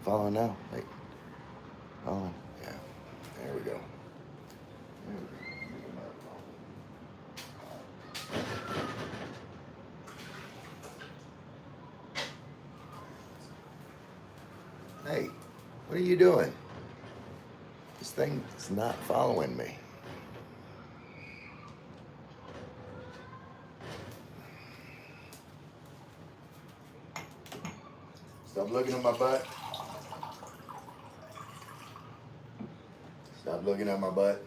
following now? Wait. Following. Yeah. There we go. Hey, what are you doing? This thing is not following me. Stop looking at my butt. Stop looking at my butt.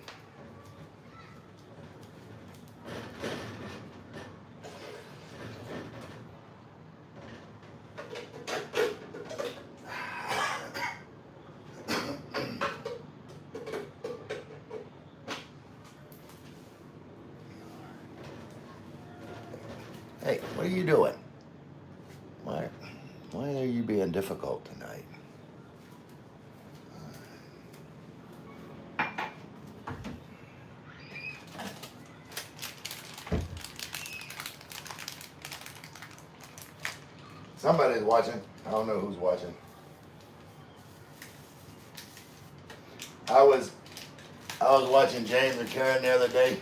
Hey, what are you doing? Why are you being difficult tonight? Somebody's watching. I don't know who's watching. I was watching James and Karen the other day.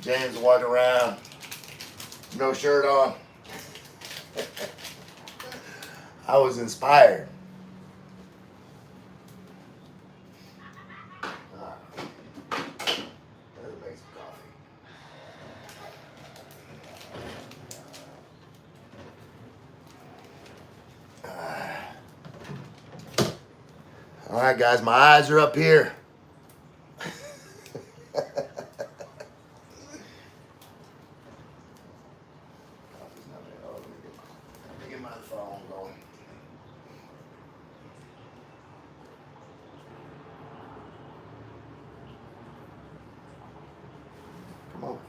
James walking around, no shirt on. I was inspired. Let's make some coffee. All right, guys, my eyes are up here. Let me get my phone going. Come on.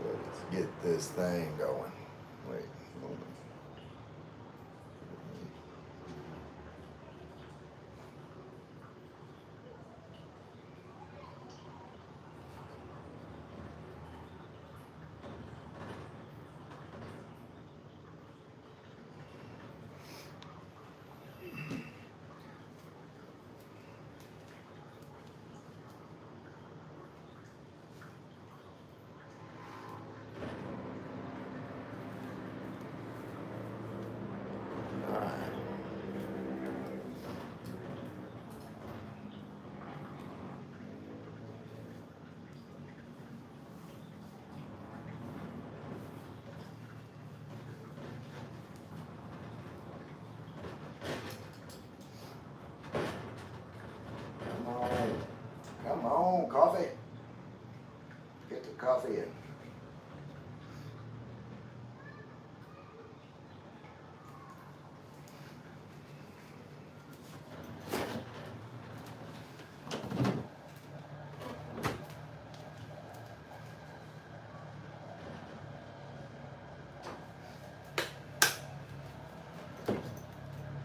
Let's get this thing going. Wait a moment. Come on, coffee. Get the coffee in.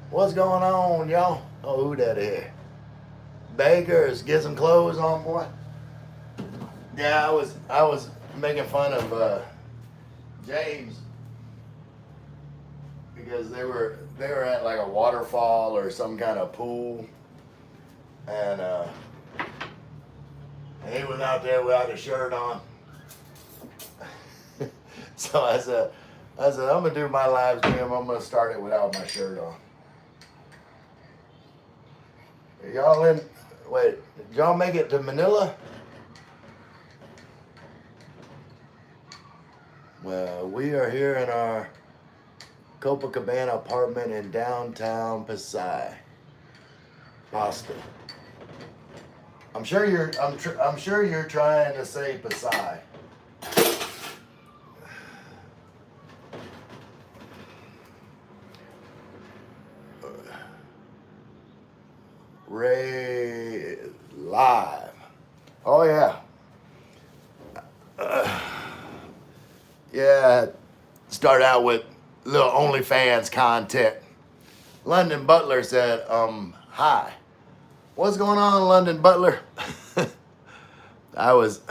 What's going on, y'all? Oh, who that is? Bakers, get some clothes on, boy. Yeah, I was making fun of James because they were at like a waterfall or some kind of pool, and he was out there without a shirt on. So I said, I'm gonna do my live stream. I'm gonna start it without my shirt on. Are y'all in? Wait, did y'all make it to Manila? Well, we are here in our Copacabana apartment in downtown Pasay, Boston. I'm sure you're trying to say Pasay. Ray live. Oh yeah. Yeah. Start out with little OnlyFans content. London Butler said, hi. What's going on, London Butler? I was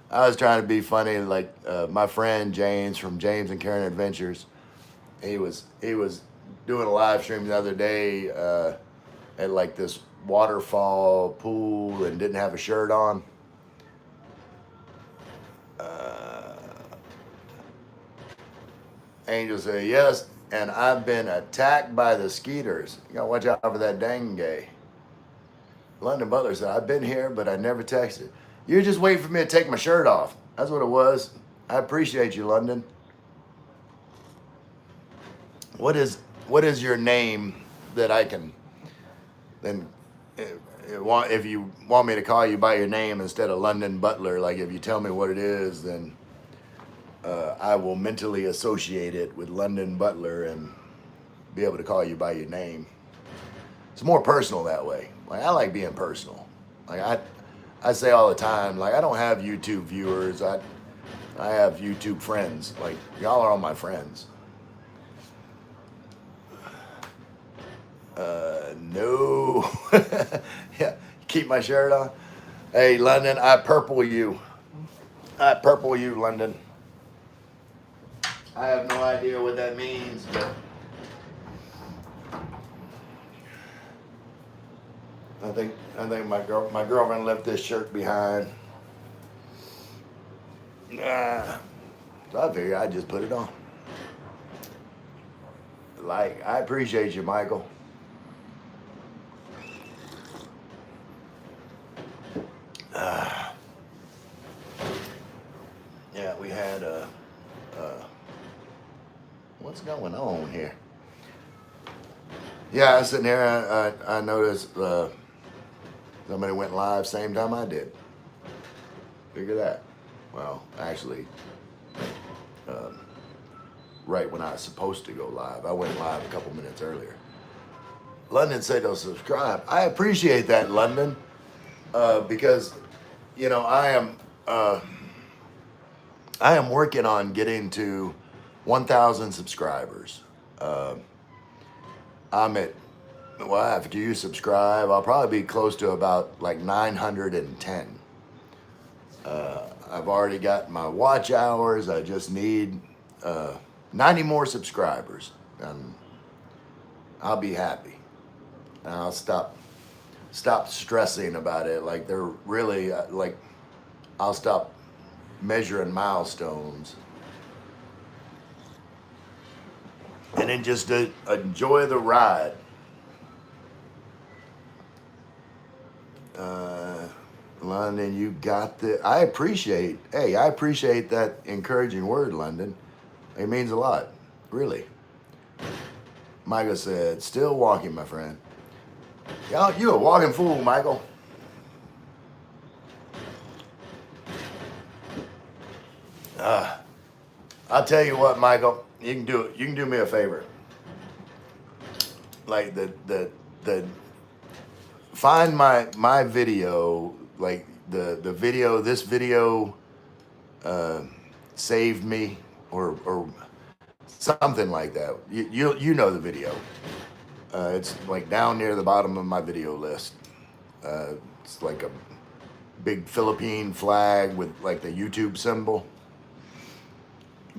I was trying to be funny. Like my friend James from James and Karen Adventures, he was doing a live stream the other day at like this waterfall pool and didn't have a shirt on. Angel said, yes, and I've been attacked by the skeeters. You gotta watch out for that dengue. London Butler said, I've been here, but I never texted. You're just waiting for me to take my shirt off. That's what it was. I appreciate you, London. What is your name that I can then if you want me to call you by your name instead of London Butler, like if you tell me what it is, then I will mentally associate it with London Butler and be able to call you by your name. It's more personal that way. Like I like being personal. Like I say all the time, like I don't have YouTube viewers. I have YouTube friends. Like y'all are all my friends. No. Yeah, keep my shirt on. Hey, London, I purple you. I purple you, London. I have no idea what that means, but I think my girlfriend left this shirt behind. So I figured I'd just put it on. Like, I appreciate you, Michael. Yeah, we had what's going on here? Yeah, I was sitting here. I noticed somebody went live same time I did. Figure that. Well, actually, right when I was supposed to go live, I went live a couple minutes earlier. London said they'll subscribe. I appreciate that, London, because you know I am working on getting to 1,000 subscribers. I'm at, well, after you subscribe, I'll probably be close to about like 910. I've already got my watch hours. I just need 90 more subscribers, and I'll be happy. And I'll stop stressing about it. Like they're really like, I'll stop measuring milestones and then just enjoy the ride. London, you got the. I appreciate that encouraging word, London. It means a lot, really. Michael said, "Still walking, my friend." Y'all, you a walking fool, Michael. I'll tell you what, Michael. You can do it. You can do me a favor. Like the find my video, like the video. This video saved me, or something like that. You know the video. It's like down near the bottom of my video list. It's like a big Philippine flag with like the YouTube symbol.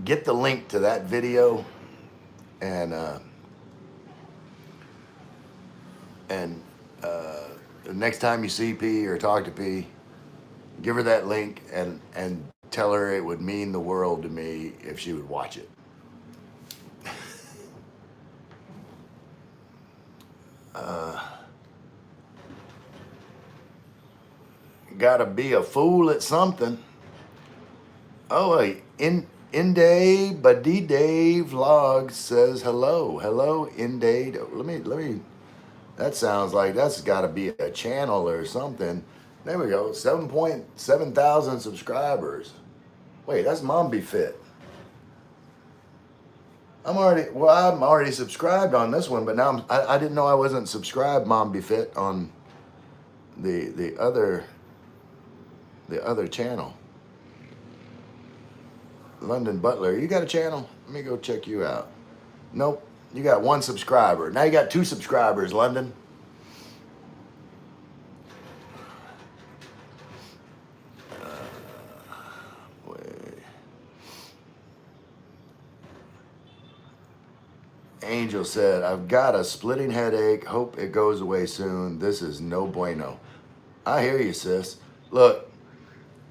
Get the link to that video, and the next time you see P or talk to P, give her that link and tell her it would mean the world to me if she would watch it. Gotta be a fool at something. Oh, wait. Inde Badide Vlog says hello. Hello, Inde. Let me. That sounds like that's got to be a channel or something. There we go. 7.7 thousand subscribers. Wait, that's Mom Be Fit. I'm already subscribed on this one, but now I didn't know I wasn't subscribed, Mom Be Fit, on the other channel. London Butler, you got a channel? Let me go check you out. Nope, you got 1 subscriber. Now you got 2 subscribers, London. Angel said, I've got a splitting headache. Hope it goes away soon. This is no bueno. I hear you, sis. Look,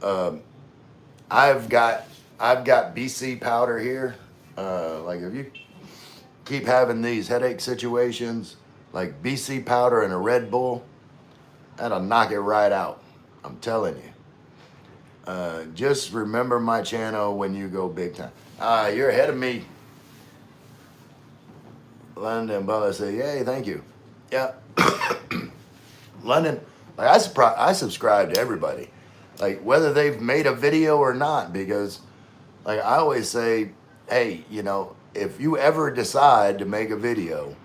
um, I've got BC powder here. Like if you keep having these headache situations, like BC powder and a Red Bull, that'll knock it right out. I'm telling you. Just remember my channel when you go big time. You're ahead of me. London and Bella say, yay, thank you. Yeah. London, like I subscribe to everybody. Like whether they've made a video or not, because like I always say, hey, you know, if you ever decide to make a video,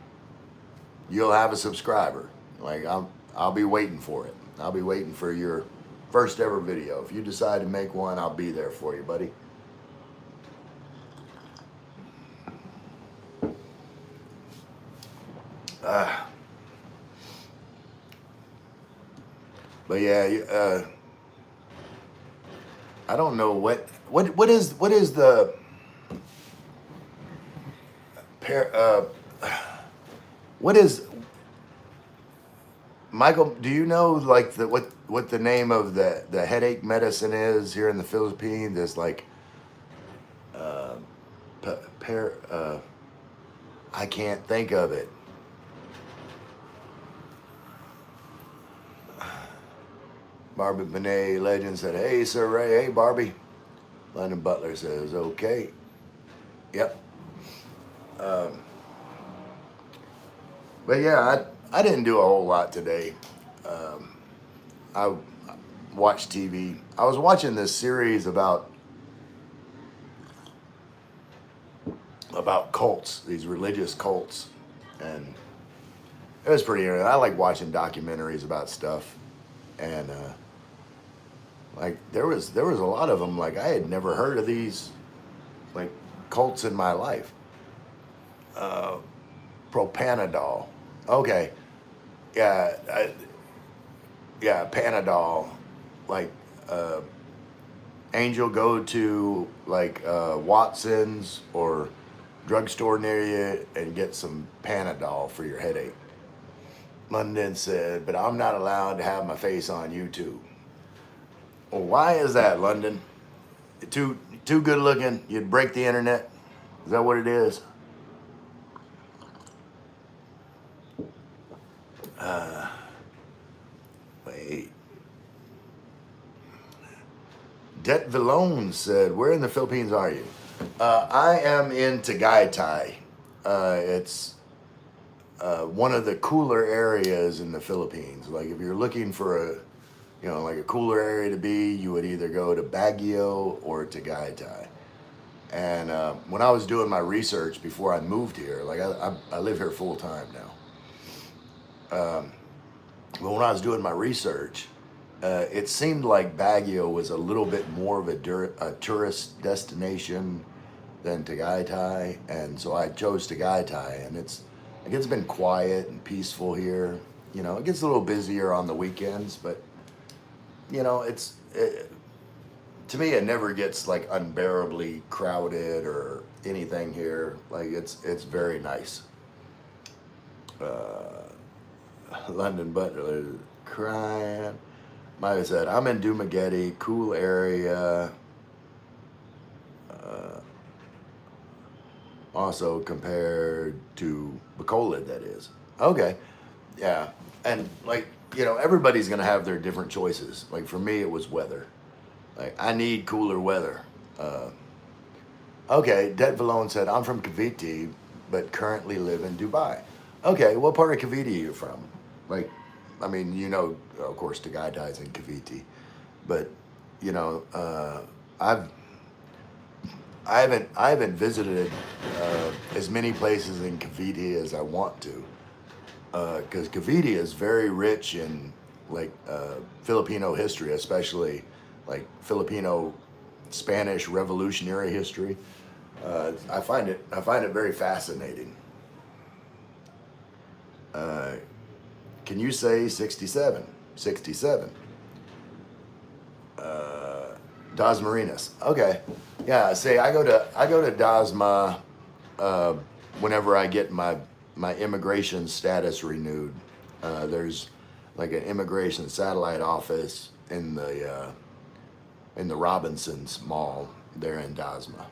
you'll have a subscriber. Like I'll be waiting for it. I'll be waiting for your first ever video. If you decide to make one, I'll be there for you, buddy. But yeah, I don't know what is the what is Michael? Do you know like what the name of the headache medicine is here in the Philippines? There's like I can't think of it. Barbie Benet Legend said, hey, Sir Ray. Hey, Barbie. London Butler says, okay. Yep. But yeah, I didn't do a whole lot today. I watched TV. I was watching this series about cults, these religious cults. And it was pretty interesting. I like watching documentaries about stuff. And like there was a lot of them. Like I had never heard of these like cults in my life. Propanadol. Okay. Yeah. Yeah. Panadol. Like Angel, go to like Watson's or drugstore near you and get some Panadol for your headache. London said, but I'm not allowed to have my face on YouTube. Well, why is that, London? Too good looking, you'd break the internet? Is that what it is? Wait. Det Vallone said, where in the Philippines are you? I am in Tagaytay. It's one of the cooler areas in the Philippines. Like if you're looking for a cooler area to be, you would either go to Baguio or Tagaytay. And when I was doing my research before I moved here, like I live here full time now. But when I was doing my research, it seemed like Baguio was a little bit more of a tourist destination than Tagaytay, and so I chose Tagaytay, and it's been quiet and peaceful here. You know, it gets a little busier on the weekends, but you know, to me, it never gets like unbearably crowded or anything here. Like it's very nice. London Butler crying. Maya said, I'm in Dumaguete, cool area. Also compared to Bacolod, that is. Okay, yeah. And like, you know, everybody's gonna have their different choices. Like for me, it was weather. Like I need cooler weather. Okay, Det Vallone said, I'm from Cavite, but currently live in Dubai. Okay, what part of Cavite are you from? Like, I mean, you know, of course, Tagaytay's in Cavite, but you know, I haven't visited as many places in Cavite as I want to, because Cavite is very rich in like Filipino history, especially like Filipino Spanish Revolutionary history. I find it very fascinating. Can you say 67? 67. Dasmariñas. Okay. Yeah, say I go to Dasma whenever I get my immigration status renewed, there's like an immigration satellite office in the Robinsons Mall there in Dasma.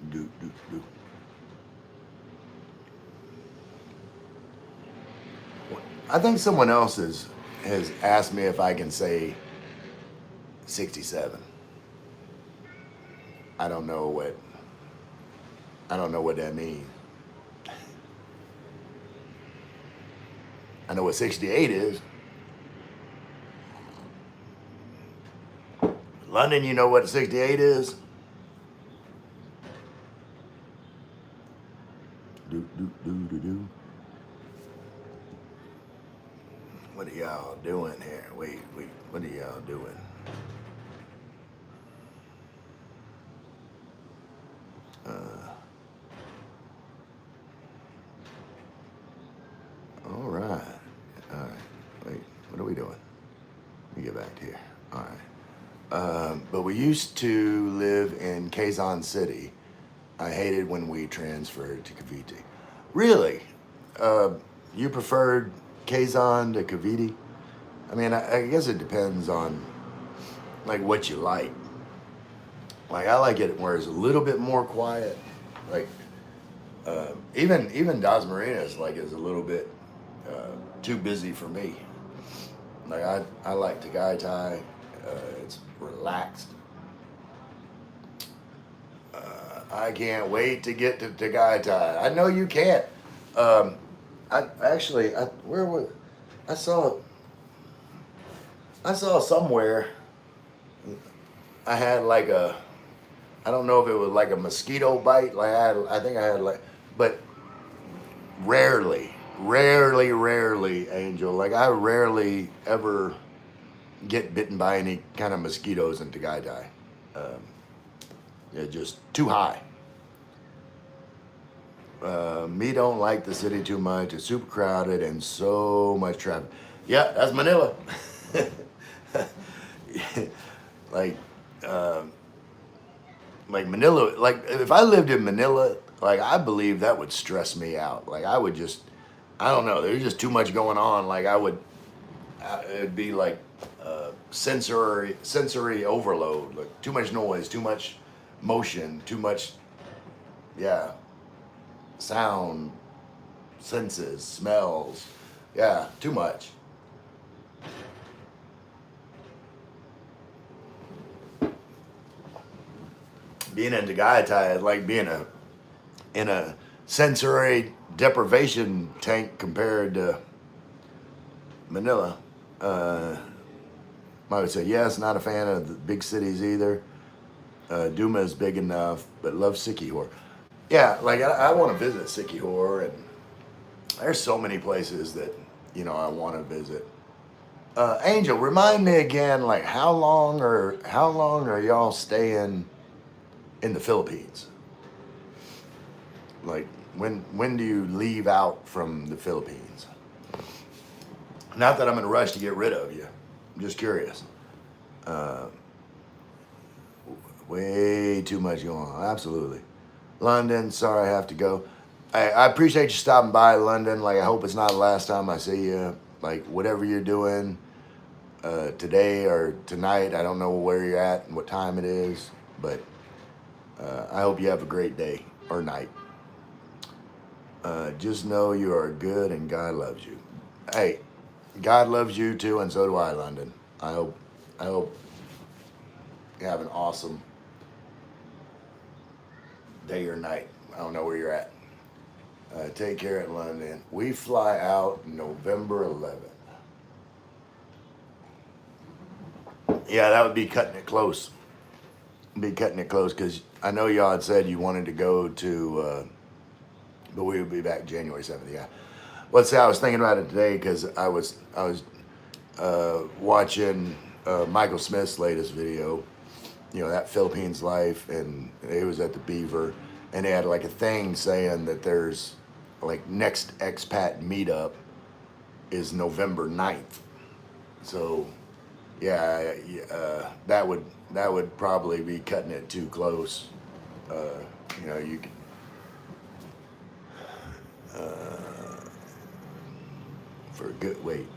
Do, do, do. I think someone else has asked me if I can say 67. I don't know what that means. I know what 68 is. London, you know what 68 is? Do, do, do, do, do. What are y'all doing here? Wait, what are y'all doing? All right. Wait, what are we doing? Let me get back to here. All right. But we used to live in Quezon City. I hated when we transferred to Cavite. Really? You preferred Quezon to Cavite? I mean, I guess it depends on like what you like. Like I like it where it's a little bit more quiet. Like even Das Marinas like is a little bit too busy for me. Like I like Tagaytay. It's relaxed. I can't wait to get to Tagaytay. I know you can't. Where was I saw somewhere. I had like I don't know if it was like a mosquito bite. Like I think I had like, but rarely, Angel. Like I rarely ever get bitten by any kind of mosquitoes in Tagaytay. They're just too high. Me don't like the city too much. It's super crowded and so much traffic. Yeah, that's Manila. like, like Manila. Like if I lived in Manila, like I believe that would stress me out. Like I would just, I don't know. There's just too much going on. Like it'd be like sensory overload. Like too much noise, too much motion, too much, yeah, sound, senses, smells, yeah, too much. Being in Tagaytay is like being in a sensory deprivation tank compared to Manila. I would say yes, not a fan of the big cities either. Duma is big enough, but love Siquijor. Yeah, like I want to visit Siquijor, and there's so many places that I want to visit. Angel, remind me again, like how long are y'all staying in the Philippines? Like when do you leave out from the Philippines? Not that I'm in a rush to get rid of you. I'm just curious. Way too much going on. Absolutely. London, sorry I have to go. I appreciate you stopping by, London. Like I hope it's not the last time I see you. Like whatever you're doing today or tonight, I don't know where you're at and what time it is, but I hope you have a great day or night. Just know you are good and God loves you. Hey, God loves you too, and so do I, London. I hope you have an awesome day or night. I don't know where you're at. Take care in London. We fly out November 11th. Yeah, that would be cutting it close. Because I know y'all had said you wanted to go to, but we would be back January 7th. Yeah. Let's say I was thinking about it today because I was watching Michael Smith's latest video. That Philippines life, and he was at the Beaver, and they had like a thing saying that there's like next expat meetup is November 9th. So Yeah, that would probably be cutting it too close. Uh, you know, you could, for good. Wait,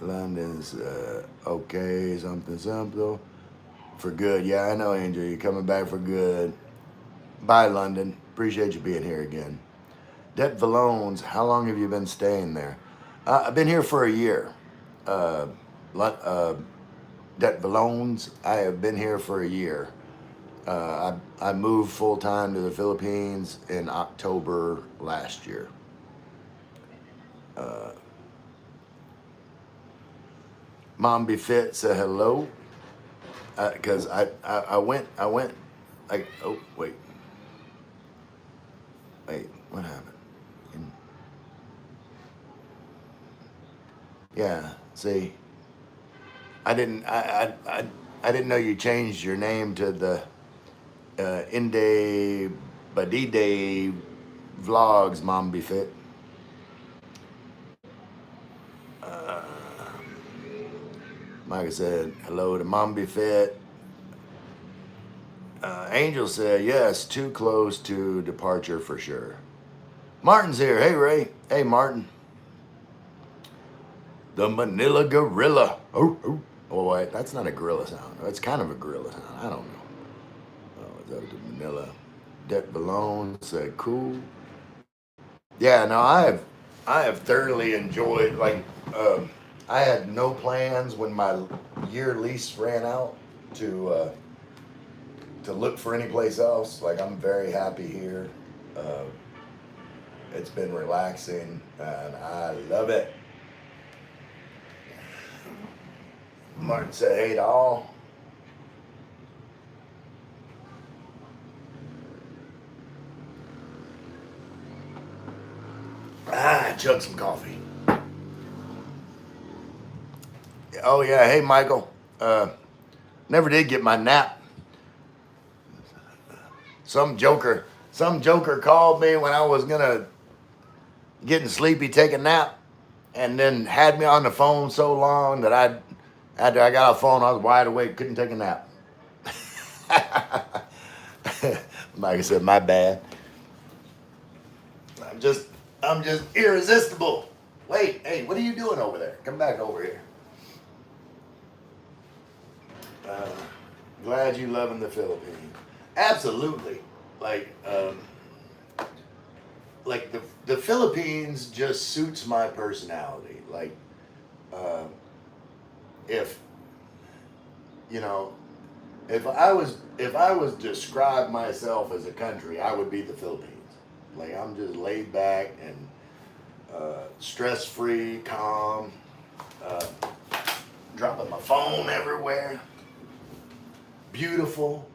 London's okay. Something simple for good. Yeah, I know, Angel. You're coming back for good. Bye, London. Appreciate you being here again. Det Valones, how long have you been staying there? I've been here for a year. Uh, Det Valones, I have been here for a year. I moved full time to the Philippines in October last year. Uh, Mom Be Fit said hello because I went like, oh wait, what happened? Yeah, see, I didn't know you changed your name to the Inde Badide Vlogs, Mom Be Fit. Uh, Micah said hello to Mom Be Fit. Angel said yes, too close to departure for sure. Martin's here. Hey Ray. Hey Martin. The Manila Gorilla. Oh, oh. Oh wait, that's not a gorilla sound. It's kind of a gorilla sound. I don't know. Oh, is that the Manila? Det Balone said cool. Yeah, no, I have thoroughly enjoyed. Like, I had no plans when my year lease ran out to look for any place else. Like, I'm very happy here. Uh, it's been relaxing, and I love it. Martin said, "Hey to all." Chug some coffee. Oh yeah, hey Michael. Never did get my nap. Some joker called me when I was gonna getting sleepy, take a nap, and then had me on the phone so long that after I got off the phone, I was wide awake, couldn't take a nap. Like I said, my bad. I'm just irresistible. Wait, hey, what are you doing over there? Come back over here. Uh, Glad you loving the Philippines. Absolutely. Like, like the Philippines just suits my personality. Like, uh, if you know, if I was describe myself as a country, I would be the Philippines. Like I'm just laid back and stress free, calm, uh, dropping my phone everywhere. Beautiful.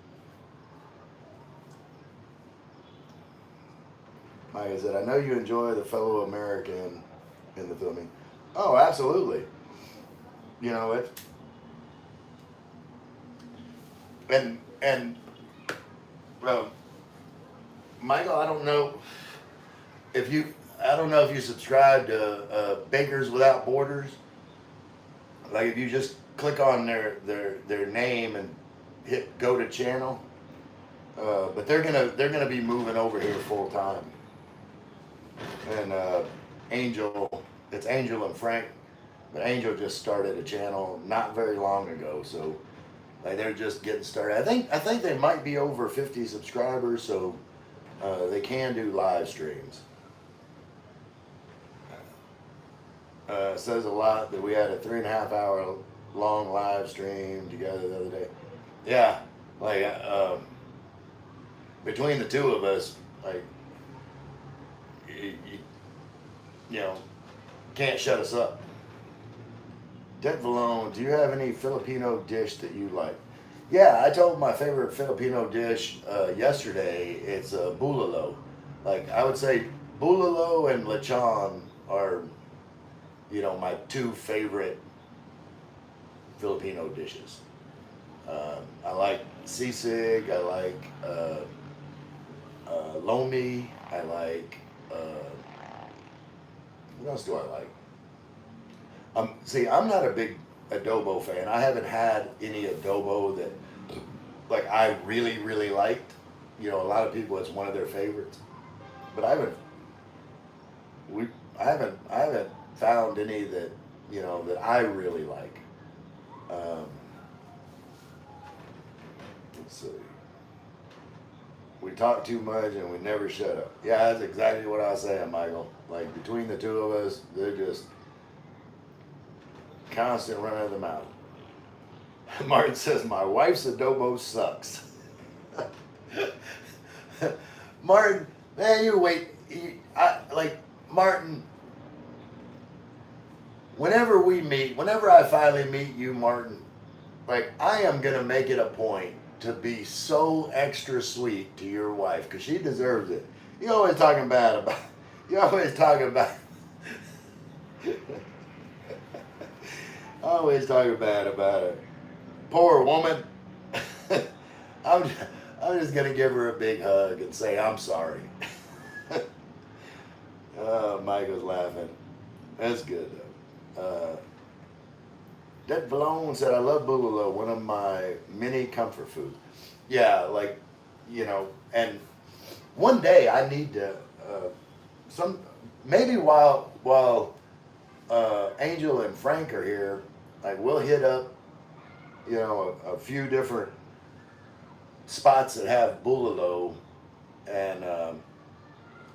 Like I said, I know you enjoy the fellow American in the filming. Oh, absolutely. You know it. And well, Michael, I don't know if you subscribe to Bakers Without Borders. Like if you just click on their name and hit go to channel, but they're gonna be moving over here full time. And it's Angel and Frank, but Angel just started a channel not very long ago, so like they're just getting started. I think they might be over 50 subscribers, so they can do live streams. Says a lot that we had a 3.5 hour long live stream together the other day. Yeah, like between the two of us, like you know, can't shut us up. Det Valone, do you have any Filipino dish that you like? Yeah, I told my favorite Filipino dish yesterday. It's bulalo. Like I would say, bulalo and lechon are, my two favorite Filipino dishes. I like sisig. I like lomi. I like what else do I like? See, I'm not a big adobo fan. I haven't had any adobo that like I really really liked. You know, a lot of people it's one of their favorites, but we I haven't found any that you know that I really like. Um, let's see. We talk too much and we never shut up. Yeah, that's exactly what I was saying, Michael. Like between the two of us, they're just constant running of the mouth. Martin says my wife's adobo sucks. Martin, man, you wait. Like Martin. Whenever I finally meet you, Martin, like I am gonna make it a point to be so extra sweet to your wife because she deserves it. You always talking bad about. You always talking about. Always talking bad about her. Poor woman. I'm, I'm just gonna give her a big hug and say I'm sorry. Michael's laughing. That's good though. Dead Valone said I love Boogaloo, one of my many comfort foods. Yeah, like you know, and one day I need to some maybe while Angel and Frank are here, like we'll hit up you know a few different spots that have Boogaloo and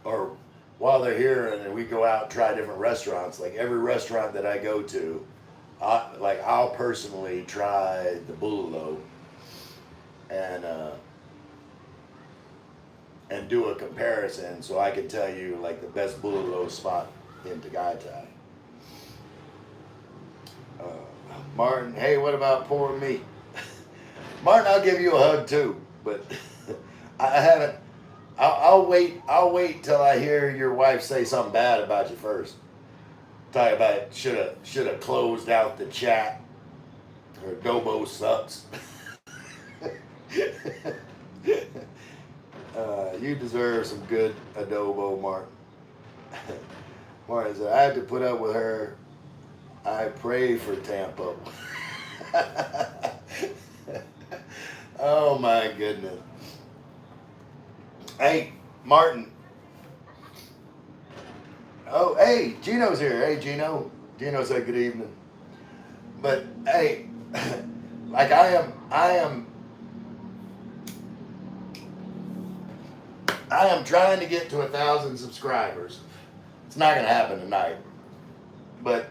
or while they're here and then we go out and try different restaurants. Like every restaurant that I go to, I'll personally try the Boogaloo and do a comparison so I can tell you like the best Boogaloo spot in Tagaytay. Martin, hey, what about poor me? Martin, I'll give you a hug too, but I haven't. I'll wait. I'll wait till I hear your wife say something bad about you first. Talk about should have closed out the chat. Her adobo sucks. You deserve some good adobo, Martin. Martin said, I had to put up with her. I pray for Tampa. Oh my goodness. Hey, Martin. Oh, hey, Gino's here. Hey, Gino. Gino said good evening. But hey, like I am trying to get to 1,000 subscribers. It's not gonna happen tonight. But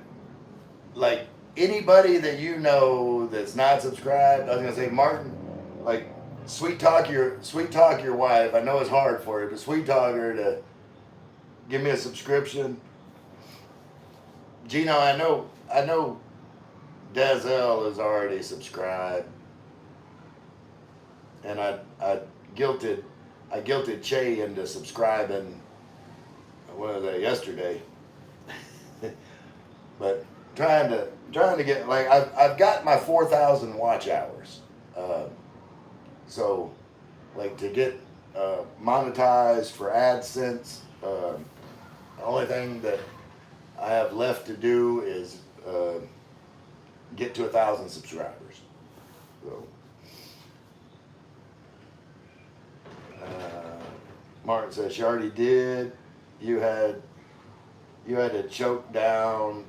like anybody that you know that's not subscribed, I was gonna say, Martin, like sweet talk your wife. I know it's hard for you, but sweet talk her to give me a subscription. Gino, I know Dazelle is already subscribed. And I guilted Che into subscribing what was that yesterday. But trying to get like I've got my 4,000 watch hours. So like to get monetized for AdSense, the only thing that I have left to do is get to 1,000 subscribers. So Martin says she already did. You had to choke down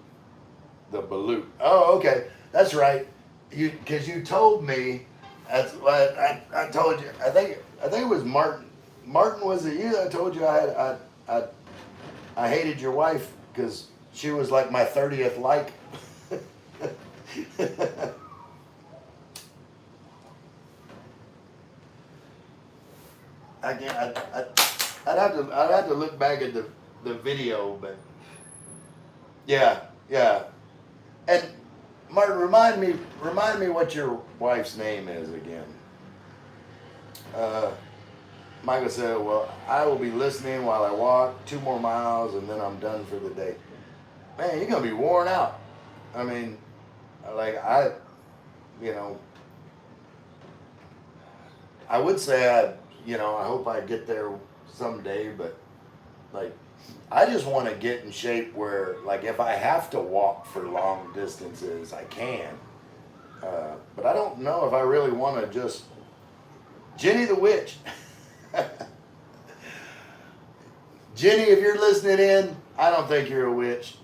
the balut. Oh, okay, that's right. Because you told me. That's what I told you. I think it was Martin. Martin, was it you that told you I hated your wife because she was like my 30th like. I can't. I'd have to look back at the video, but yeah. And Martin, remind me what your wife's name is again. Michael said, "Well, I will be listening while I walk 2 more miles, and then I'm done for the day." Man, you're gonna be worn out. I mean, like you know, I would say I hope I get there someday, but like I just want to get in shape where, like, if I have to walk for long distances, I can. But I don't know if I really want to just. Jenny the Witch. Jenny, if you're listening in, I don't think you're a witch.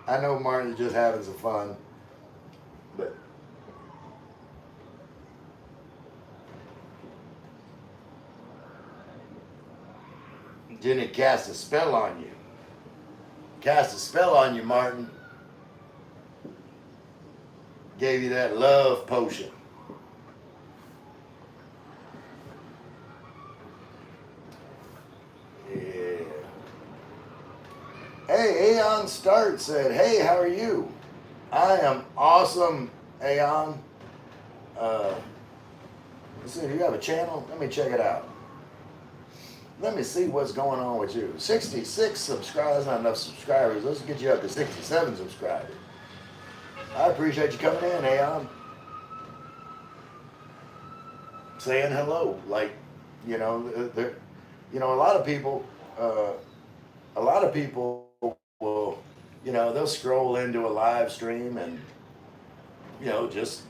I know Martin's just having some fun. But Jenny cast a spell on you. Cast a spell on you, Martin. Gave you that love potion. Yeah. Hey, Aeon Start said, hey, how are you? I am awesome, Aeon. Let's see, do you have a channel? Let me check it out. Let me see what's going on with you. 66 subscribers, not enough subscribers. Let's get you up to 67 subscribers. I appreciate you coming in, Aeon. Saying hello. Like, you know, a lot of people will, they'll scroll into a live stream and, just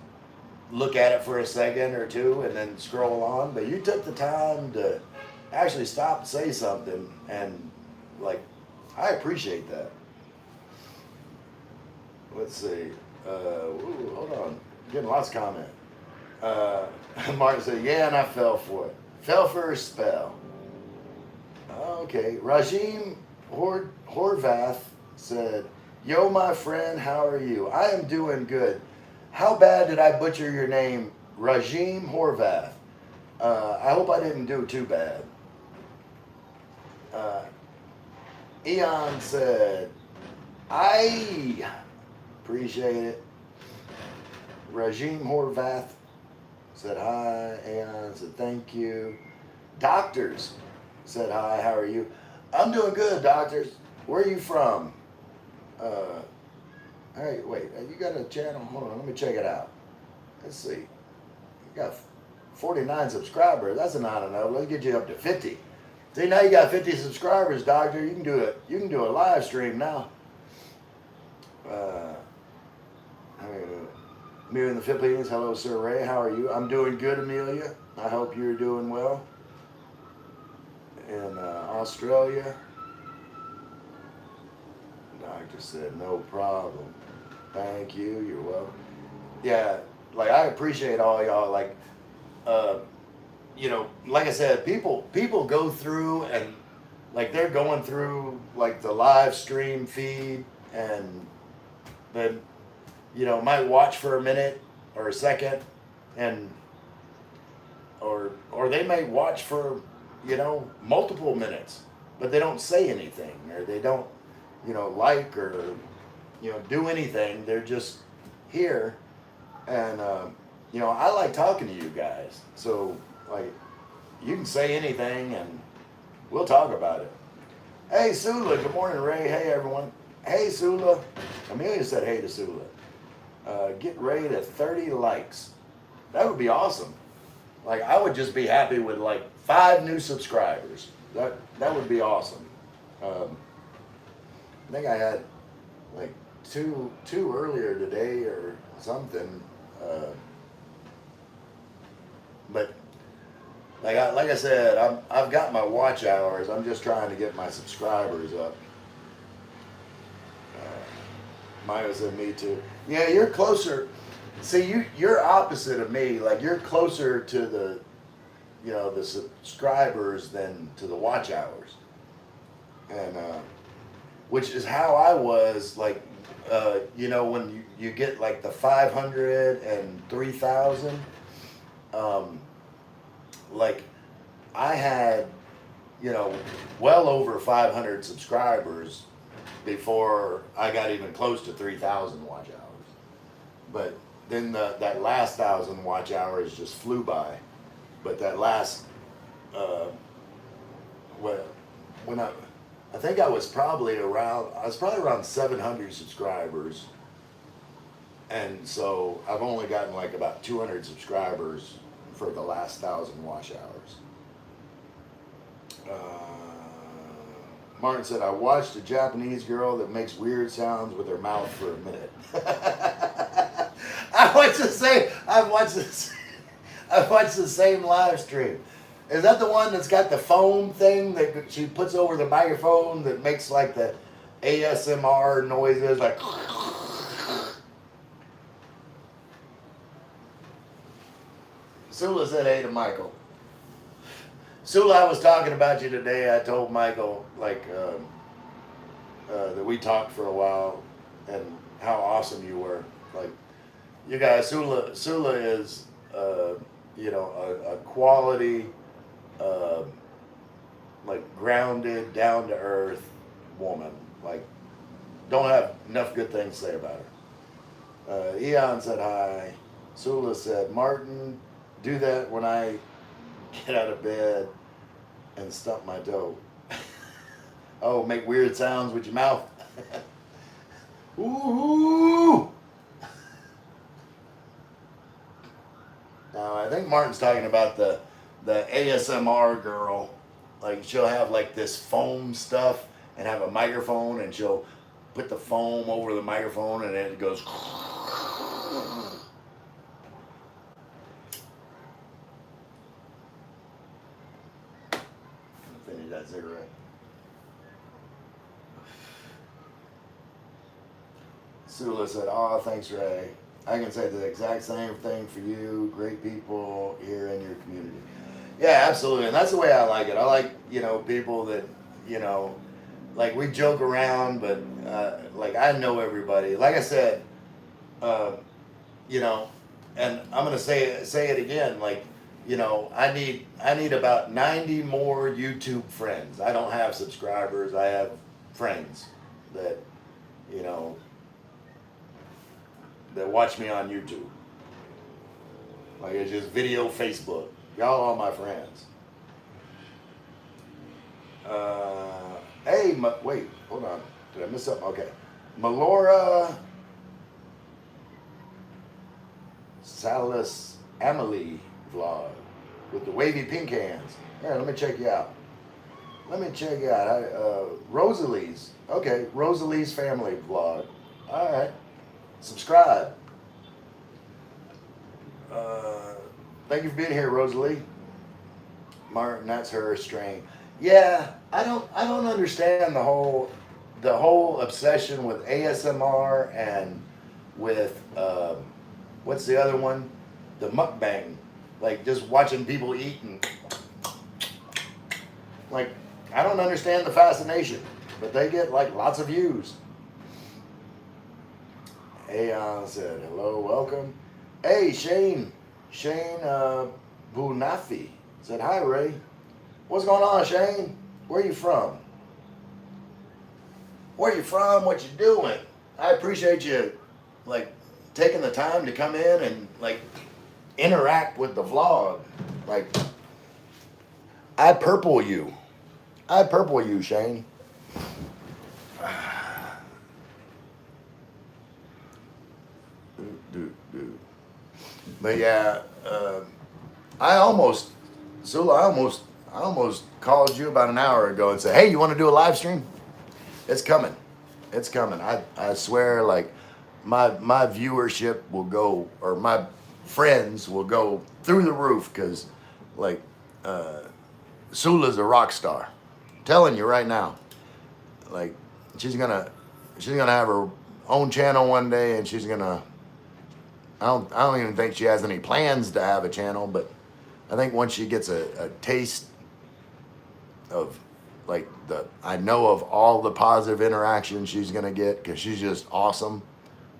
look at it for a second or two and then scroll on. But you took the time to actually stop and say something, and like, I appreciate that. Let's see. Hold on. Getting lots of comment. Martin said, yeah, and I fell for it. Fell for a spell. Okay. Rajim Horvath said, yo, my friend, how are you? I am doing good. How bad did I butcher your name? Rajim Horvath. I hope I didn't do too bad. Eon said, I appreciate it. Rajim Horvath said hi. Eon said thank you. Doctors said hi. How are you? I'm doing good, doctors. Where are you from? Hey, wait. You got a channel? Hold on. Let me check it out. Let's see. You got 49 subscribers. That's not enough. Let's get you up to 50. See, now you got 50 subscribers, doctor. You can do it. You can do a live stream now. Amelia in the Philippines. Hello, Sir Ray. How are you? I'm doing good, Amelia. I hope you're doing well. In Australia, doctor said no problem. Thank you. You're welcome. Yeah, like I appreciate all y'all. Like, like I said, people go through and like they're going through like the live stream feed and then might watch for a minute or a second and or they may watch for multiple minutes, but they don't say anything or they don't like or do anything. They're just here and I like talking to you guys, so like you can say anything and we'll talk about it. Hey Sula, good morning Ray. Hey everyone. Hey Sula. Amelia said hey to Sula. Get Ray to 30 likes. That would be awesome. Like I would just be happy with like 5 new subscribers. That would be awesome. I think I had like two earlier today or something. But like I said, I've got my watch hours. I'm just trying to get my subscribers up. Maya said me too. Yeah, you're closer. See, you're opposite of me. Like you're closer to the the subscribers than to the watch hours. And which is how I was like when you get like the 500 and 3,000 like I had well over 500 subscribers before I got even close to 3,000 watch hours. But then that last 1,000 watch hours just flew by. But that last when I think I was probably around 700 subscribers, and so I've only gotten like about 200 subscribers for the last 1,000 watch hours. Martin said, I watched a Japanese girl that makes weird sounds with her mouth for a minute. I watched the same. I watched the same live stream. Is that the one that's got the foam thing that she puts over the microphone that makes like the ASMR noises, like? Sula said hey to Michael. Sula, I was talking about you today. I told Michael that we talked for a while and how awesome you were. Like, you guys, Sula is a quality, like grounded, down to earth woman. Like, don't have enough good things to say about her. Eon said hi. Sula said, Martin, do that when I get out of bed and stump my toe. Oh, make weird sounds with your mouth. Ooh. Now, I think Martin's talking about the ASMR girl. Like, she'll have like this foam stuff and have a microphone, and she'll put the foam over the microphone, and then it goes. Finish that cigarette. Sula said, oh, thanks, Ray. I can say the exact same thing for you. Great people here in your community. Yeah, absolutely. And that's the way I like it. I like, people that, like we joke around, but like I know everybody. Like I said, and I'm going to say it again, like, I need about 90 more YouTube friends. I don't have subscribers. I have friends that, that watch me on YouTube. Like, it's just video Facebook. Y'all are my friends. Wait, hold on. Did I miss something? Okay. Melora Salas Amelie vlog with the wavy pink hands. Here, let me check you out. Rosalie's. Okay, Rosalie's family vlog. All right. Subscribe. Thank you for being here, Rosalie. Martin, that's her strain. Yeah, I don't understand the whole obsession with ASMR and with what's the other one? The mukbang. Like just watching people eat and like I don't understand the fascination, but they get like lots of views. Aeon said, hello, welcome. Hey, Shane Bunafi said, hi, Ray. What's going on, Shane? Where you from? What you doing? I appreciate you, like, taking the time to come in and, like, interact with the vlog. Like, I purple you, Shane. But yeah, I almost called you about an hour ago and said, hey, you want to do a live stream? It's coming. I swear, like, my viewership will go, or my friends will go through the roof, because, like, Sula's a rock star. I'm telling you right now. Like, she's gonna have her own channel one day, and she's gonna. I don't even think she has any plans to have a channel, but I think once she gets a taste of, like, I know of all the positive interactions she's gonna get, because she's just awesome,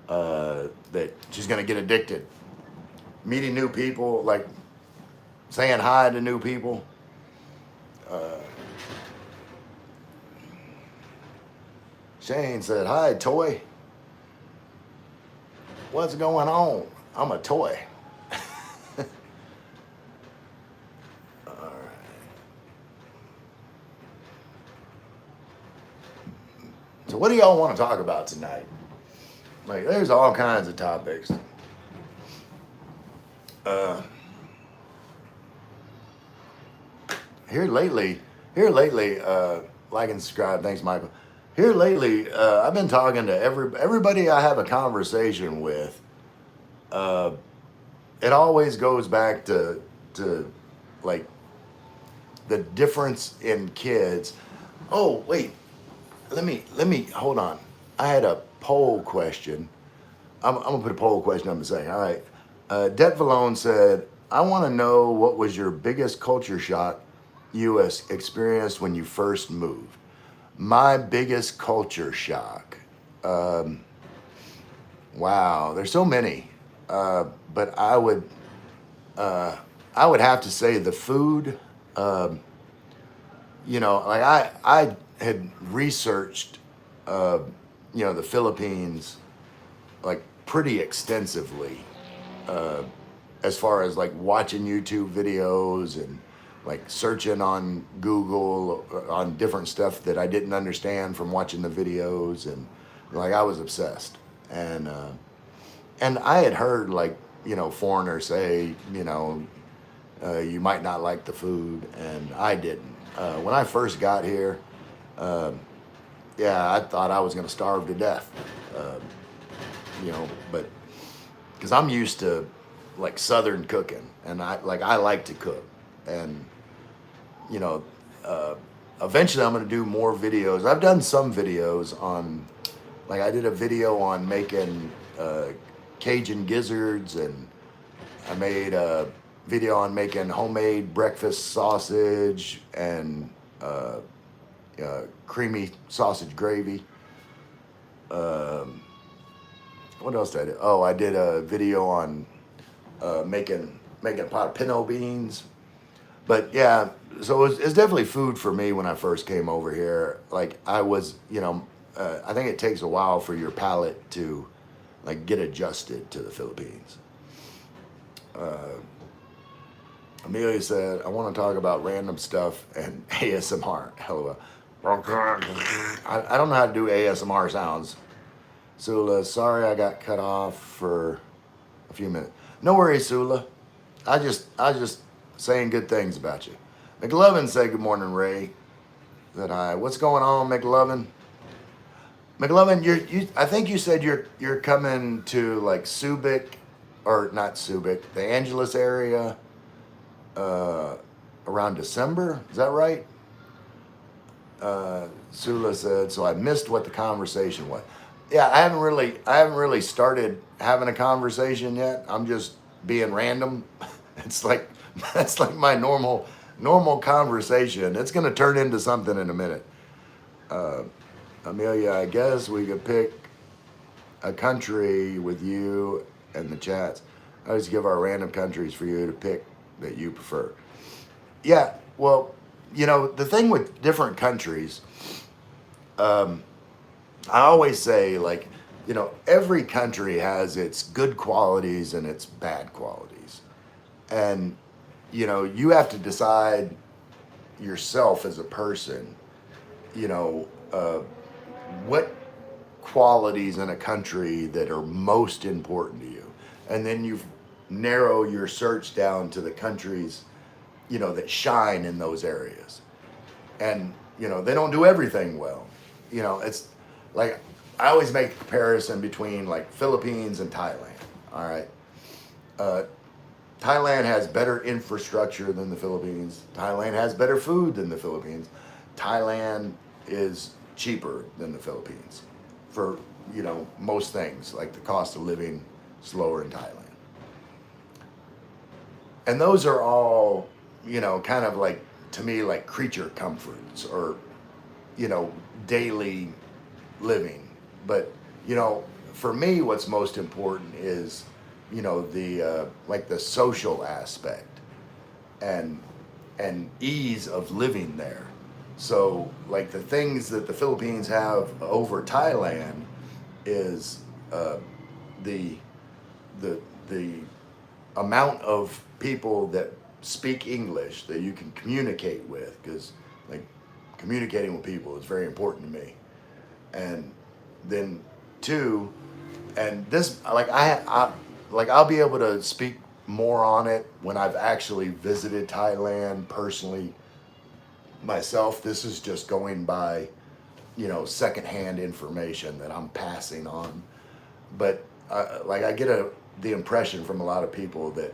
that she's gonna get addicted. Meeting new people, like saying hi to new people. Shane said, hi, toy. What's going on? I'm a toy. All right. So what do y'all want to talk about tonight? Like, there's all kinds of topics. Here lately, like and subscribe. Thanks, Michael. Here lately, I've been talking to everybody I have a conversation with. Uh, it always goes back to like the difference in kids. Oh wait, let me hold on. I had a poll question. I'm gonna put a poll question up and say, all right. Det Valone said, I want to know what was your biggest culture shock you experienced when you first moved. My biggest culture shock. Wow, there's so many, but I would have to say the food. Um, like I had researched, uh, the Philippines like pretty extensively, uh, as far as like watching YouTube videos and like searching on Google on different stuff that I didn't understand from watching the videos, and like I was obsessed. And I had heard like foreigners say you might not like the food, and I didn't. When I first got here, um, yeah, I thought I was going to starve to death. Um, but because I'm used to like Southern cooking, and I like to cook, and you know, uh, eventually I'm going to do more videos. I've done some videos on, like I did a video on making Cajun gizzards, and I made a video on making homemade breakfast sausage and creamy sausage gravy. Um, what else did I do? Oh, I did a video on making a pot of pinot beans. But yeah, so it's definitely food for me when I first came over here. Like I was, I think it takes a while for your palate to like get adjusted to the Philippines. Uh, Amelia said, I want to talk about random stuff and ASMR. LOL. I don't know how to do ASMR sounds. Sula, sorry I got cut off for a few minutes. No worries, Sula. I just saying good things about you. McLovin said good morning, Ray. Said hi. What's going on, McLovin? McLovin, I think you said you're coming to like Subic, or not Subic, the Angeles area, uh, around December. Is that right? Sula said, so I missed what the conversation was. Yeah, I haven't really started having a conversation yet. I'm just being random. It's like that's like my normal conversation. It's gonna turn into something in a minute. Uh, Amelia, I guess we could pick a country with you and the chats. I just give our random countries for you to pick that you prefer. Yeah, well, the thing with different countries, um, I always say, like, every country has its good qualities and its bad qualities. And, you have to decide yourself as a person, you know, uh, what qualities in a country that are most important to you. And then you narrow your search down to the countries, that shine in those areas. And, they don't do everything well. It's like I always make a comparison between like Philippines and Thailand. All right. Uh, Thailand has better infrastructure than the Philippines. Thailand has better food than the Philippines. Thailand is cheaper than the Philippines for, most things, like the cost of living slower in Thailand. And those are all, kind of like, to me, like creature comforts or, daily living. But, for me, what's most important is, the like the social aspect and ease of living there. So like the things that the Philippines have over Thailand is the the amount of people that speak English that you can communicate with, because like communicating with people is very important to me. And then two, and this like I like I'll be able to speak more on it when I've actually visited Thailand personally, myself. This is just going by, secondhand information that I'm passing on. But like I get the impression from a lot of people that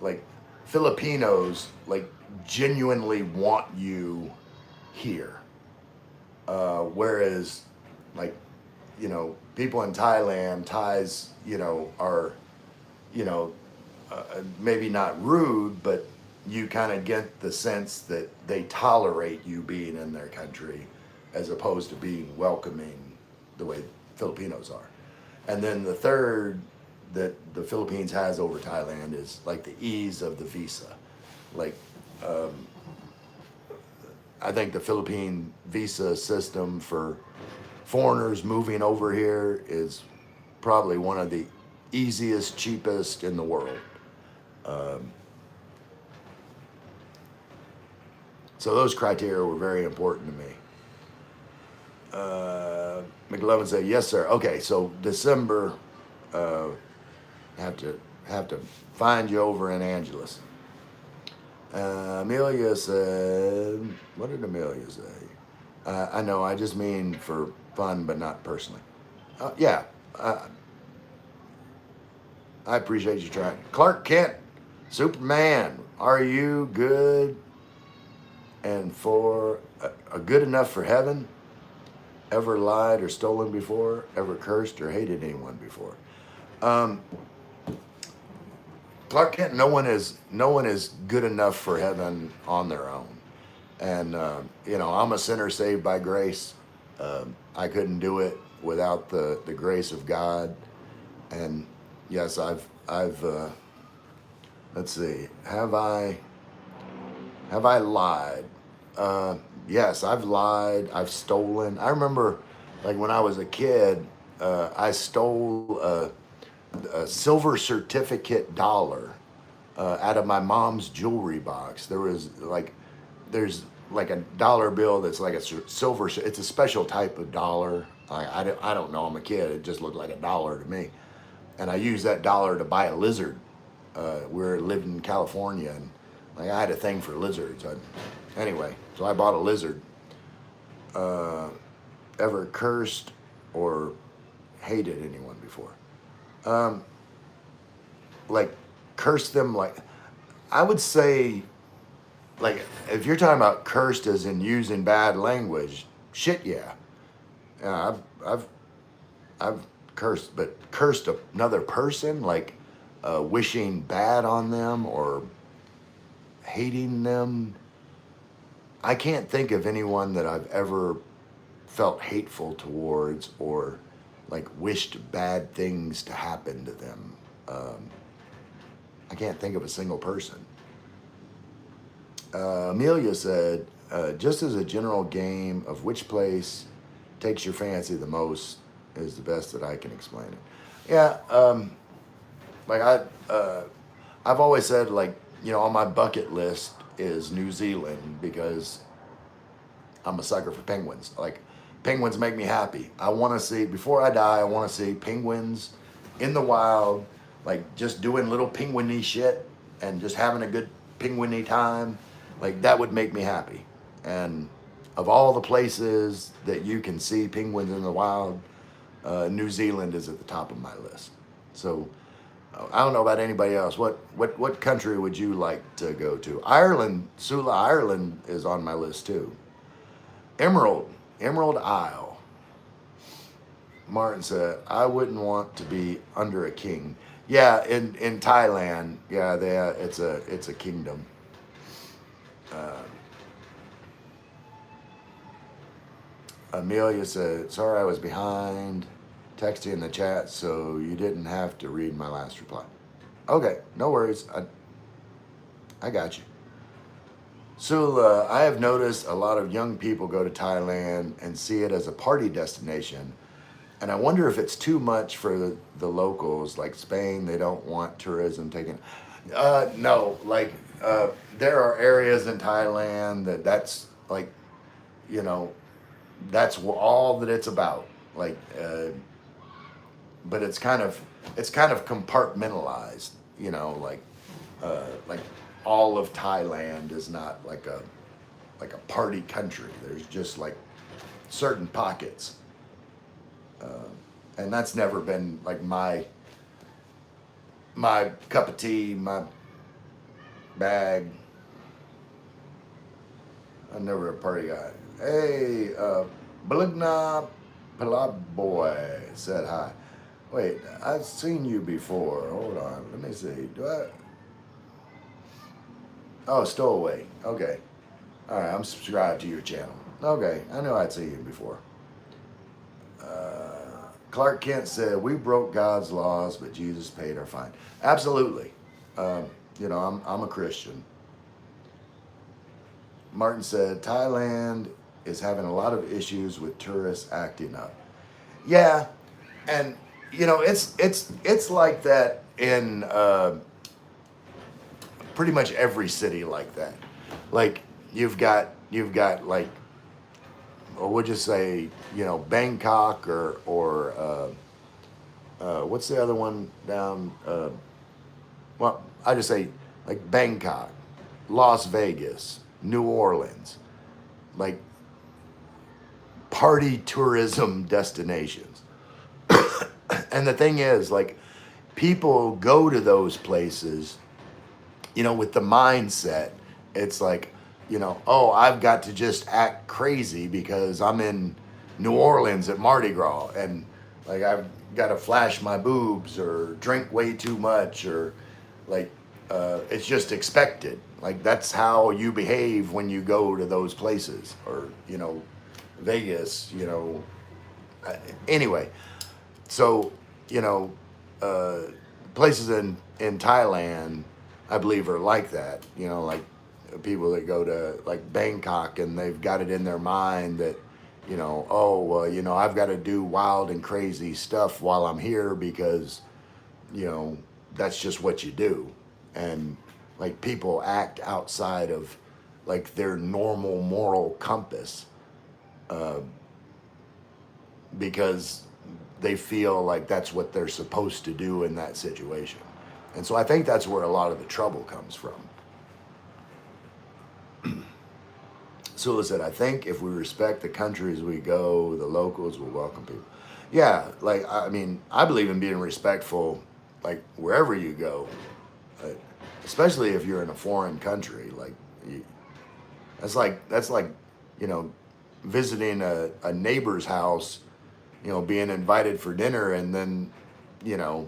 like Filipinos like genuinely want you here, whereas like people in Thailand, Thais, are you know maybe not rude, but you kind of get the sense that they tolerate you being in their country as opposed to being welcoming the way Filipinos are. And then the third that the Philippines has over Thailand is like the ease of the visa. Like, I think the Philippine visa system for foreigners moving over here is probably one of the easiest, cheapest in the world. Um, so those criteria were very important to me. McLovin said, "Yes, sir." Okay, so December, uh, have to find you over in Angeles. Amelia said, "What did Amelia say?" I know. I just mean for fun, but not personally. Yeah, I appreciate you trying. Clark Kent, Superman, are you good and for good enough for heaven? Ever lied or stolen before? Ever cursed or hated anyone before? Um, Clark Kent, no one is good enough for heaven on their own, and I'm a sinner saved by grace. I couldn't do it without the grace of God, and yes, I've let's see, have I lied? Yes, I've lied. I've stolen. I remember, like when I was a kid, I stole a silver certificate dollar out of my mom's jewelry box. There's like a dollar bill that's like a silver. It's a special type of dollar. I don't know. I'm a kid. It just looked like a dollar to me, and I used that dollar to buy a lizard. We lived in California, and like I had a thing for lizards. Anyway, so I bought a lizard. Uh, Ever cursed or hated anyone before? Um, like cursed them, like I would say, like if you're talking about cursed as in using bad language, shit, yeah. Yeah, I've cursed, but cursed another person, like wishing bad on them or hating them. I can't think of anyone that I've ever felt hateful towards or like wished bad things to happen to them. Um, I can't think of a single person. Amelia said, just as a general game of which place takes your fancy the most is the best that I can explain it. Yeah, like I've always said, like, on my bucket list is New Zealand because I'm a sucker for penguins. Like, penguins make me happy. I want to see, before I die, I want to see penguins in the wild, like just doing little penguiny shit and just having a good penguiny time. Like, that would make me happy. And of all the places that you can see penguins in the wild, New Zealand is at the top of my list. So, I don't know about anybody else. What country would you like to go to? Ireland, Sula, Ireland is on my list too. Emerald Isle. Martin said, I wouldn't want to be under a king. Yeah, in Thailand, yeah, it's a kingdom. Uh, Amelia said, sorry I was behind texting in the chat, so you didn't have to read my last reply. Okay, no worries. I got you. So I have noticed a lot of young people go to Thailand and see it as a party destination. And I wonder if it's too much for the locals, like Spain, they don't want tourism taken. No, like there are areas in Thailand that's like, you know, that's all that it's about. Like, but it's kind of compartmentalized, like all of Thailand is not like a like a party country. There's just like certain pockets, and that's never been like my cup of tea, my bag. I'm never a party guy. Hey, Blugna Palaboy said hi. Wait, I've seen you before. Hold on, let me see. Do I? Oh, Stowaway. Okay. All right, I'm subscribed to your channel. Okay, I know I'd seen you before. Clark Kent said, "We broke God's laws, but Jesus paid our fine." Absolutely. You know, I'm a Christian. Martin said, "Thailand is having a lot of issues with tourists acting up." Yeah, and you know, it's like that in pretty much every city like that. Like you've got like, or would you say, you know, Bangkok or what's the other one down? Well, I just say like Bangkok, Las Vegas, New Orleans, like party tourism destinations. And the thing is, like, people go to those places, you know, with the mindset, it's like, you know, oh, I've got to just act crazy because I'm in New Orleans at Mardi Gras, and like I've got to flash my boobs or drink way too much, or like it's just expected. Like that's how you behave when you go to those places, or you know, Vegas. You know, anyway. So you know, places in Thailand, I believe, are like that. You know, like people that go to like Bangkok and they've got it in their mind that, you know, oh, well, you know, I've got to do wild and crazy stuff while I'm here because, you know, that's just what you do. And like people act outside of like their normal moral compass because they feel like that's what they're supposed to do in that situation. And so I think that's where a lot of the trouble comes from. Sula said, I think if we respect the countries we go, the locals will welcome people. Yeah, like, I mean, I believe in being respectful, like, wherever you go, like, especially if you're in a foreign country. Like, that's like, you know, visiting a neighbor's house, you know, being invited for dinner and then, you know,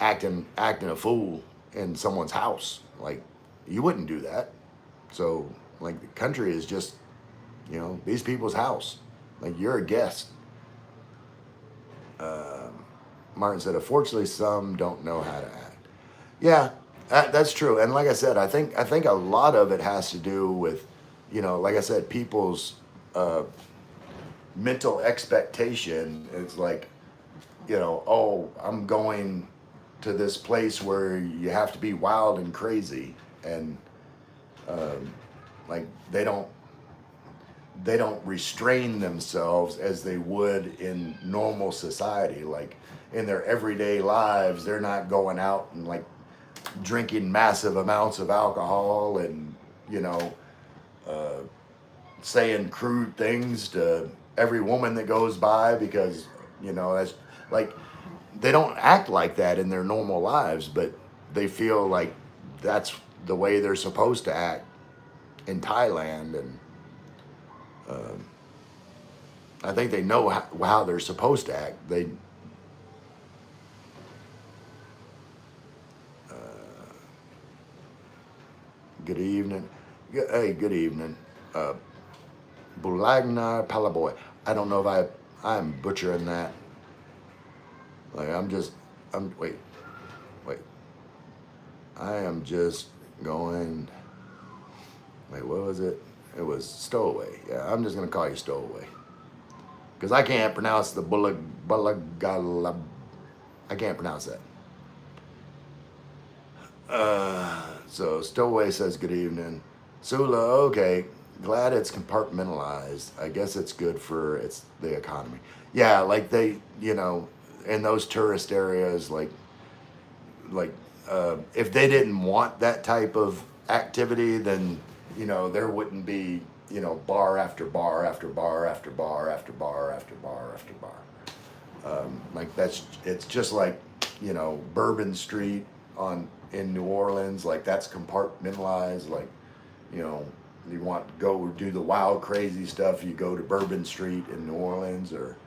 acting a fool in someone's house. Like, you wouldn't do that. So, like, the country is just, you know, these people's house. Like, you're a guest. Martin said, unfortunately, some don't know how to act. Yeah, that's true. And like I said, I think a lot of it has to do with, you know, like I said, people's mental expectation. It's like, you know, oh, I'm going to this place where you have to be wild and crazy, and like they don't restrain themselves as they would in normal society. Like in their everyday lives, they're not going out and like drinking massive amounts of alcohol and, you know, saying crude things to every woman that goes by because, you know, that's like, they don't act like that in their normal lives, but they feel like that's the way they're supposed to act in Thailand. And I think they know how they're supposed to act. Good evening. Hey, good evening. Bulagnar Palaboy. I don't know if I'm butchering that. Like wait. I am just going, wait, what was it? It was Stowaway. Yeah, I'm just gonna call you Stowaway. Because I can't pronounce the Bulagala. I can't pronounce that. So Stowaway says good evening. Sula, okay. Glad it's compartmentalized. I guess it's good for the economy. Yeah, like they, you know, in those tourist areas, like if they didn't want that type of activity, then, you know, there wouldn't be, you know, bar after bar after bar after bar after bar after bar after bar. Like it's just like, you know, Bourbon Street in New Orleans, like that's compartmentalized. Like, you know, you want to go do the wild, crazy stuff, you go to Bourbon Street in New Orleans, or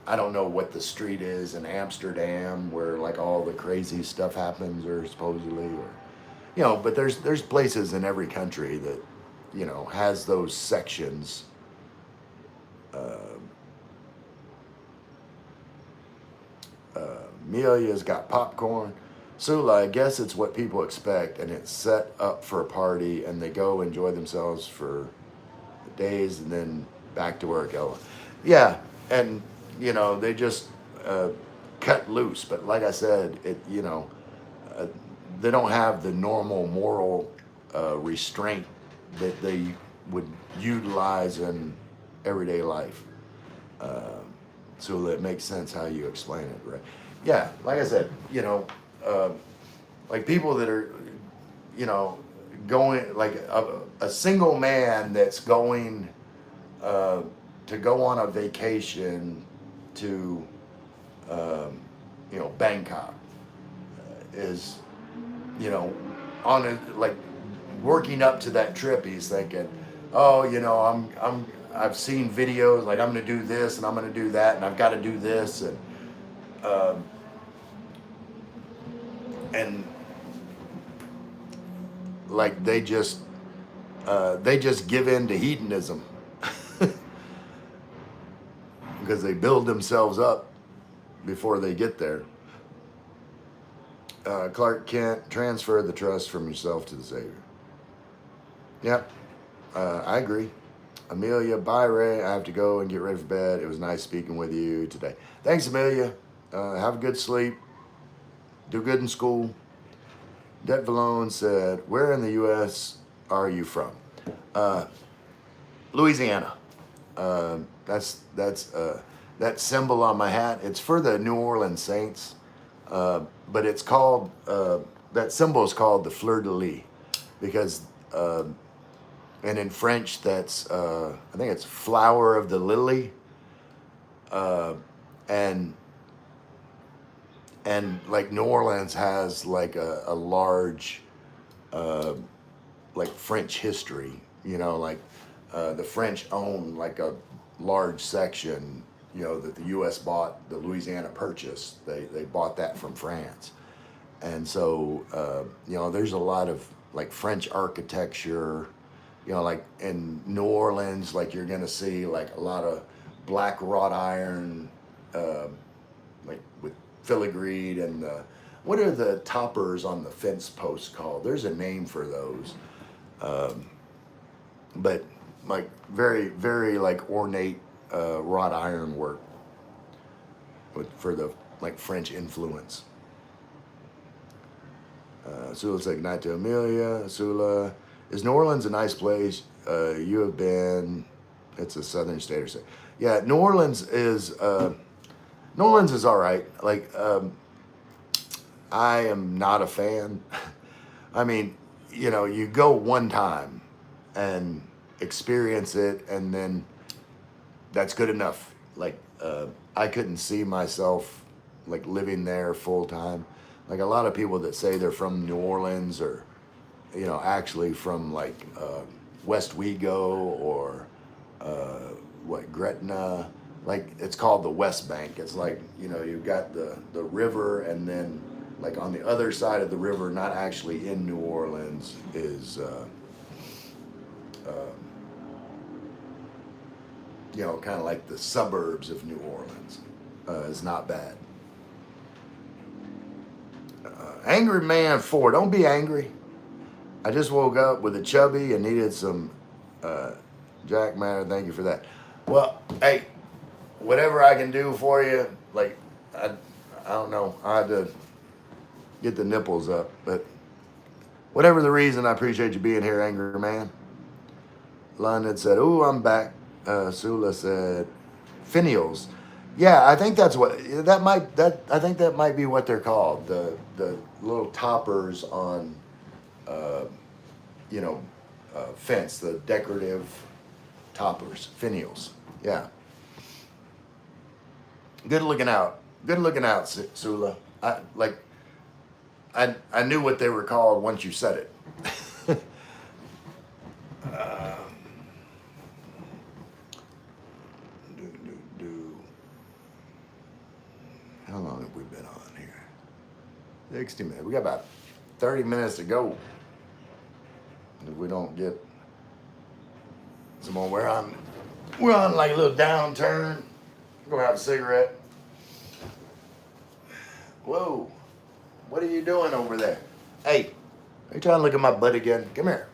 I don't know what the street is in Amsterdam where like all the crazy stuff happens, or supposedly, or you know. But there's places in every country that, you know, has those sections. Amelia's got popcorn. Sula, I guess it's what people expect, and it's set up for a party, and they go enjoy themselves for days, and then back to work. Oh, yeah, and you know they just cut loose. But like I said, you know, they don't have the normal moral restraint that they would utilize in everyday life. So it makes sense how you explain it, right? Yeah, like I said, you know, like people that are, you know, going, like a single man that's going to go on a vacation to, you know, Bangkok is, you know, on a, like working up to that trip, he's thinking, oh, you know, I've seen videos, like I'm going to do this and I'm going to do that and I've got to do this, and like they just give in to hedonism because they build themselves up before they get there. Clark Kent, transfer the trust from yourself to the Savior. Yep, I agree. Amelia, bye Ray. I have to go and get ready for bed. It was nice speaking with you today. Thanks, Amelia. Have a good sleep. Do good in school. Det Valone said, where in the U.S. are you from? Louisiana. That's that symbol on my hat. It's for the New Orleans Saints, but it's called, that symbol is called the fleur de lis, because and in French, that's, I think it's flower of the lily. And like New Orleans has like a large, like French history, you know, like the French own like a large section, you know, that the U.S. bought, the Louisiana Purchase. They bought that from France. And so, you know, there's a lot of like French architecture, you know, like in New Orleans, like you're going to see like a lot of black wrought iron, like with filigreed and what are the toppers on the fence posts called? There's a name for those. But like very, very like ornate wrought iron work for the like French influence. Sula said, night to Amelia. Sula, is New Orleans a nice place? You have been, it's a southern state or so. Yeah, New Orleans is all right. Like, I am not a fan. I mean, you know, you go one time and experience it, and then that's good enough. Like, I couldn't see myself like living there full time. Like a lot of people that say they're from New Orleans, or, you know, actually from like West Wego or Gretna. Like it's called the West Bank. It's like, you know, you've got the river, and then like on the other side of the river, not actually in New Orleans, is you know, kind of like the suburbs of New Orleans. Is not bad. Angry Man 4, don't be angry. I just woke up with a chubby and needed some Jack Manor. Thank you for that. Well, hey, whatever I can do for you, like, I don't know. I had to get the nipples up, but whatever the reason, I appreciate you being here, Angry Man. London said, ooh, I'm back. Sula said, finials. Yeah, I think that's what I think that might be what they're called. The little toppers on you know, fence, the decorative toppers, finials. Yeah. Good looking out. Good looking out, Sula. I knew what they were called once you said it. How long have we been on here? 60 minutes. We got about 30 minutes to go. If we don't get some more, we're on like a little downturn. Go have a cigarette. Whoa. What are you doing over there? Hey, are you trying to look at my butt again? Come here.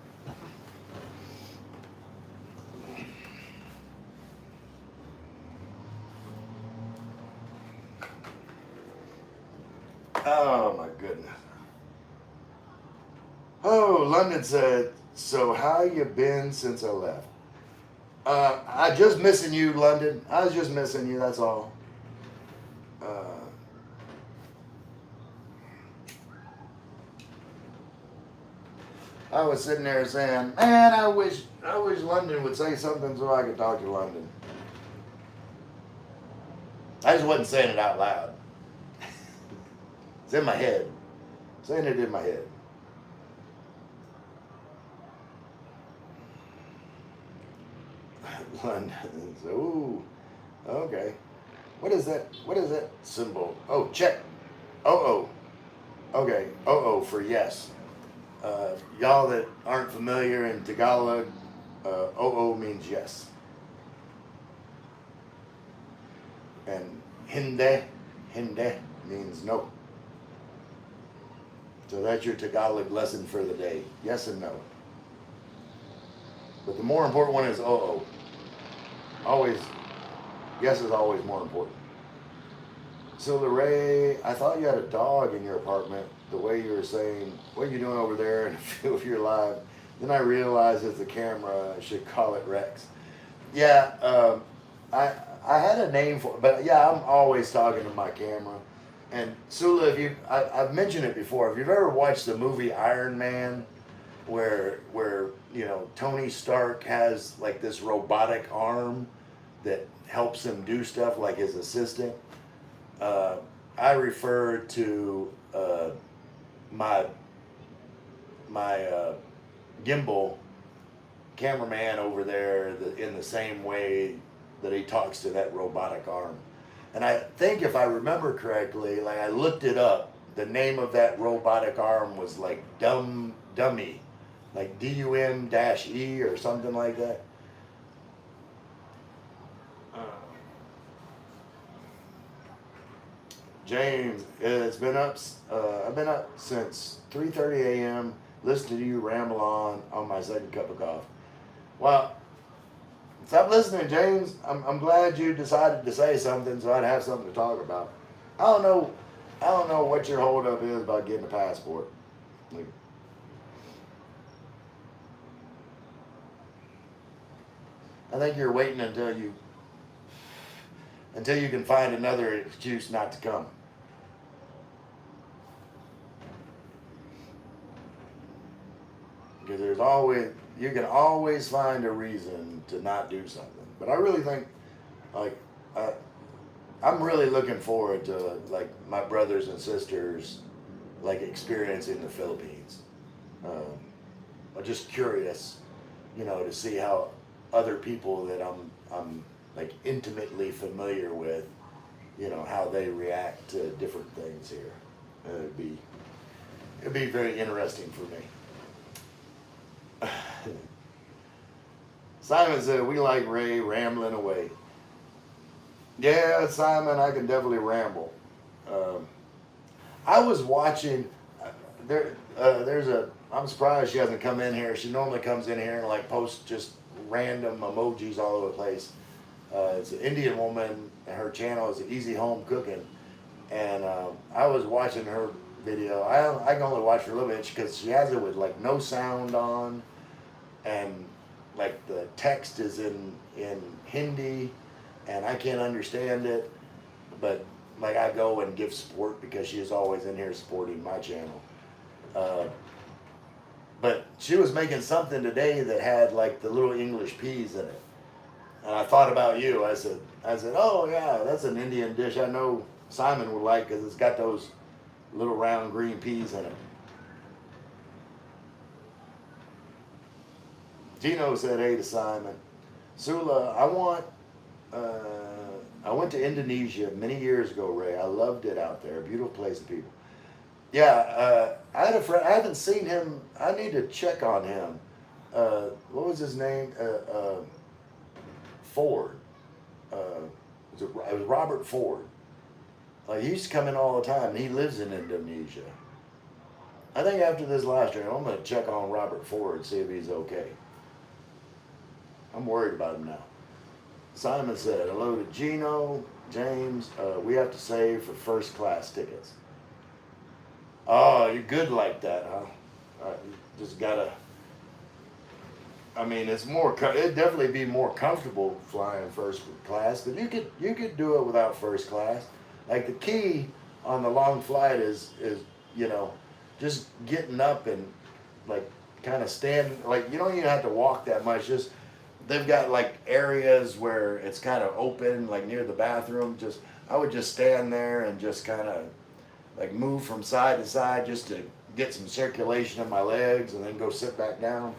Oh my goodness. Oh, London said, so how you been since I left? I just missing you, London. I was just missing you, that's all. I was sitting there saying, man, I wish London would say something so I could talk to London. I just wasn't saying it out loud. It's in my head. Saying it in my head. London. Ooh. Okay. What is that? What is that symbol? Oh, check. Oh. Okay. Oh for yes. Y'all that aren't familiar in Tagalog, oo means yes. And hindi means no. So that's your Tagalog lesson for the day. Yes and no. But the more important one is oo. Always, yes is always more important. So Lorraine, I thought you had a dog in your apartment. The way you were saying, what are you doing over there? And if you're live, then I realized it's the camera. I should call it Rex. Yeah, I had a name for it, but yeah, I'm always talking to my camera. And Sula, I've mentioned it before. If you've ever watched the movie Iron Man, where you know Tony Stark has like this robotic arm that helps him do stuff like his assistant. I refer to my gimbal cameraman over there in the same way that he talks to that robotic arm. And I think if I remember correctly, like I looked it up, the name of that robotic arm was like Dummy, like DUM-E or something like that. James, it's been up. I've been up since 3:30 a.m. listening to you ramble on my second cup of coffee. Well, stop listening, James. I'm glad you decided to say something so I'd have something to talk about. I don't know what your holdup is about getting a passport. Like, I think you're waiting until you can find another excuse not to come. Because you can always find a reason to not do something. But I really think, like, I'm really looking forward to, like, my brothers and sisters, like, experiencing the Philippines. I'm just curious, you know, to see how other people that I'm like intimately familiar with, you know, how they react to different things here. It'd be very interesting for me. Simon said, we like Ray rambling away. Yeah, Simon, I can definitely ramble. I was watching, I'm surprised she hasn't come in here. She normally comes in here and like posts just random emojis all over the place. It's an Indian woman, and her channel is Easy Home Cooking. And I was watching her video. I can only watch her a little bit because she has it with like no sound on, and like the text is in Hindi, and I can't understand it. But like I go and give support because she is always in here supporting my channel. But she was making something today that had like the little English peas in it. And I thought about you. I said, oh yeah, that's an Indian dish I know Simon would like because it's got those little round green peas in it. Gino said hey to Simon. Sula, I went to Indonesia many years ago, Ray. I loved it out there. Beautiful place of people. Yeah, I had a friend. I haven't seen him. I need to check on him. What was his name? Ford. It was Robert Ford. He used to come in all the time. He lives in Indonesia. I think after this last year, I'm going to check on Robert Ford, see if he's okay. I'm worried about him now. Simon said, hello to Gino, James. We have to save for first class tickets. Oh, you're good like that, huh? You just gotta. I mean, it'd definitely be more comfortable flying first class, but you could do it without first class. Like the key on the long flight is just getting up and like kind of stand, like you don't even have to walk that much. Just they've got like areas where it's kind of open, like near the bathroom. I would just stand there and just kind of like move from side to side just to get some circulation in my legs, and then go sit back down.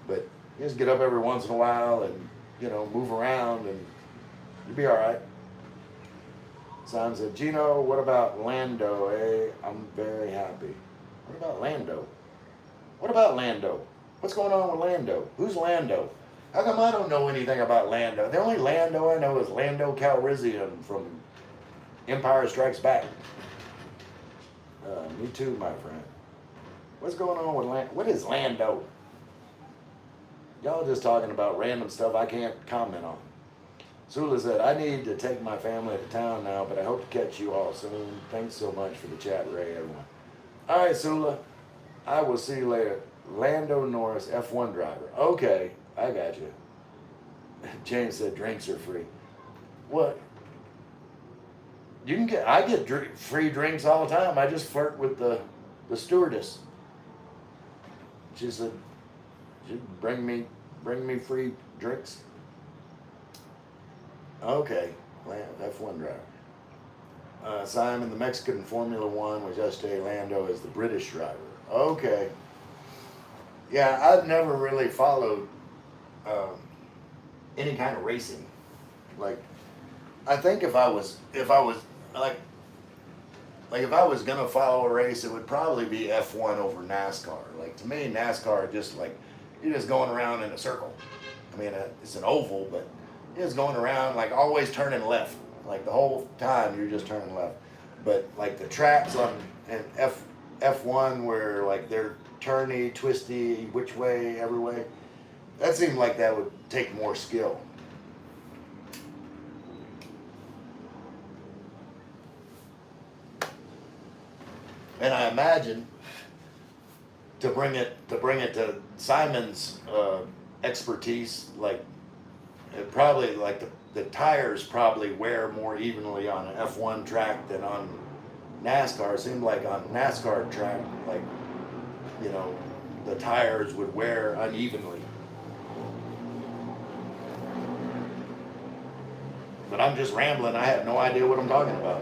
But you just get up every once in a while and move around, and you'll be all right. Simon said, Gino, what about Lando? Hey, I'm very happy. What about Lando? What about Lando? What's going on with Lando? Who's Lando? How come I don't know anything about Lando? The only Lando I know is Lando Calrissian from Empire Strikes Back. Me too, my friend. What's going on with Lando? What is Lando? Y'all just talking about random stuff I can't comment on. Sula said, I need to take my family to town now, but I hope to catch you all soon. Thanks so much for the chat, Ray, everyone. All right, Sula, I will see you later. Lando Norris, F1 driver. Okay, I got you. James said drinks are free. What? I get free drinks all the time. I just flirt with the stewardess. She said, she'd bring me free drinks. Okay, F1 driver. Simon, the Mexican Formula One was yesterday. Lando is the British driver. Okay. Yeah, I've never really followed any kind of racing. Like, I think if I was gonna follow a race, it would probably be F1 over NASCAR. Like to me, NASCAR just like you're just going around in a circle. I mean, it's an oval, but you're just going around like always turning left. Like the whole time you're just turning left. But like the tracks on F1 where like they're turny, twisty, which way, every way. That seemed like that would take more skill. And I imagine to bring it to Simon's expertise, like it probably like the tires probably wear more evenly on an F1 track than on NASCAR. It seemed like on NASCAR track, like the tires would wear unevenly. But I'm just rambling. I have no idea what I'm talking about.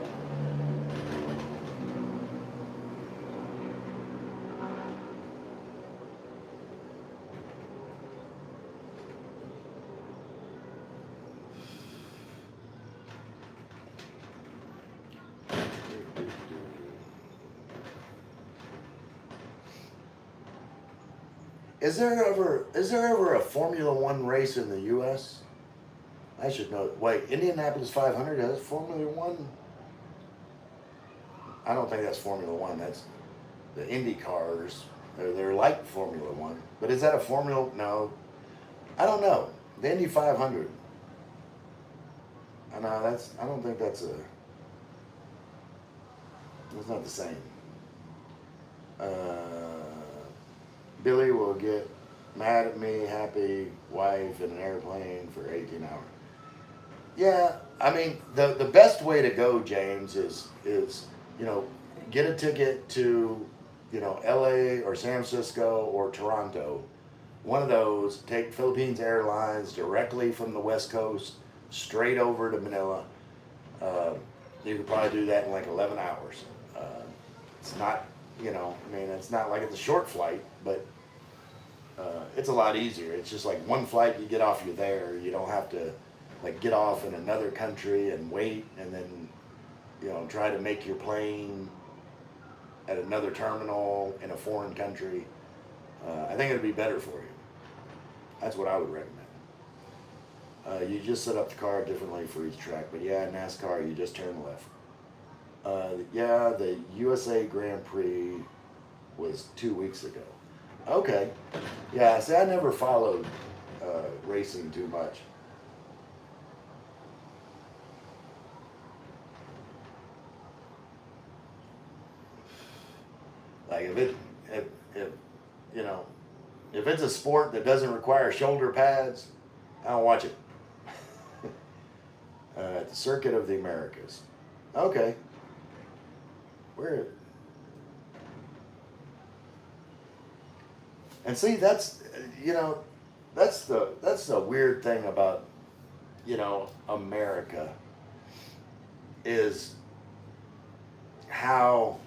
Is there ever a Formula One race in the U.S.? I should know. Wait, Indianapolis 500 has Formula One? I don't think that's Formula One. That's the Indy cars. They're like Formula One. But is that a Formula? No. I don't know. The Indy 500. No, I don't think that's it's not the same. Billy will get mad at me, happy wife in an airplane for 18 hours. Yeah, I mean, the best way to go, James, is get a ticket to LA or San Francisco or Toronto, one of those, take Philippines Airlines directly from the West Coast straight over to Manila. Uh, you could probably do that in like 11 hours. It's not, it's not like it's a short flight, but it's a lot easier. It's just like one flight, you get off, you're there. You don't have to like get off in another country and wait and then, try to make your plane at another terminal in a foreign country. I think it'd be better for you. That's what I would recommend. You just set up the car differently for each track, but yeah, NASCAR, you just turn left. Yeah, the USA Grand Prix was 2 weeks ago. Okay. Yeah, see, I never followed racing too much. Like if it's a sport that doesn't require shoulder pads, I don't watch it. At the Circuit of the Americas. Okay. Where? And see, that's the weird thing about America is how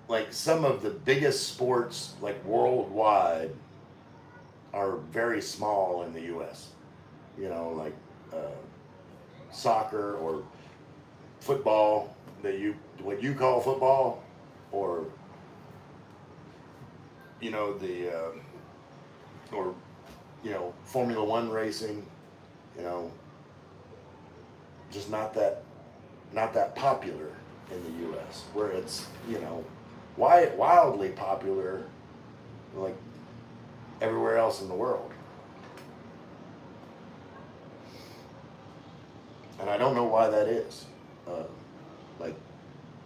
like some of the biggest sports like worldwide are very small in the U.S. Like soccer or football, what you call football, or Formula One racing, just not that popular in the U.S. Where it's wildly popular like everywhere else in the world. And I don't know why that is.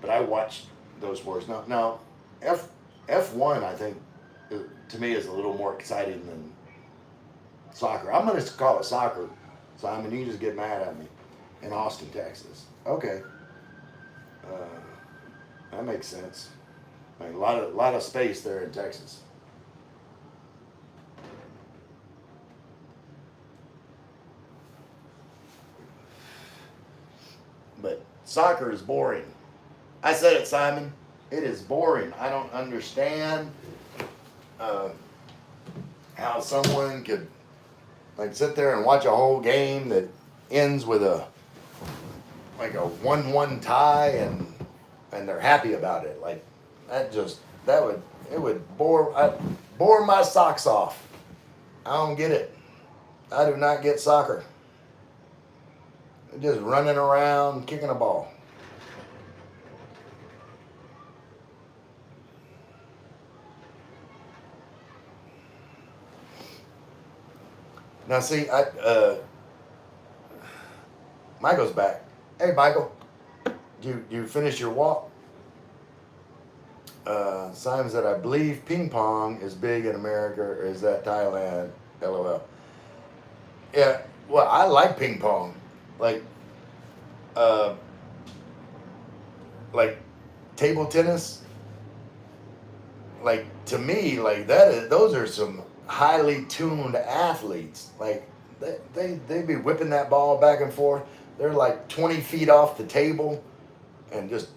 But I watched those sports. Now, F1 I think to me is a little more exciting than soccer. I'm going to call it soccer, Simon. You just get mad at me. In Austin, Texas. Okay, that makes sense. I mean, a lot of space there in Texas. But soccer is boring. I said it, Simon. It is boring. I don't understand how someone could like sit there and watch a whole game that ends with a 1-1 tie and they're happy about it. Like it would bore my socks off. I don't get it. I do not get soccer. Just running around kicking a ball. Now see, Michael's back. Hey, Michael, you finish your walk? Simon said, I believe ping pong is big in America, or is that Thailand? LOL. Yeah, well, I like ping pong. Like table tennis. Like to me, like those are some highly tuned athletes. Like they be whipping that ball back and forth. They're like 20 feet off the table and just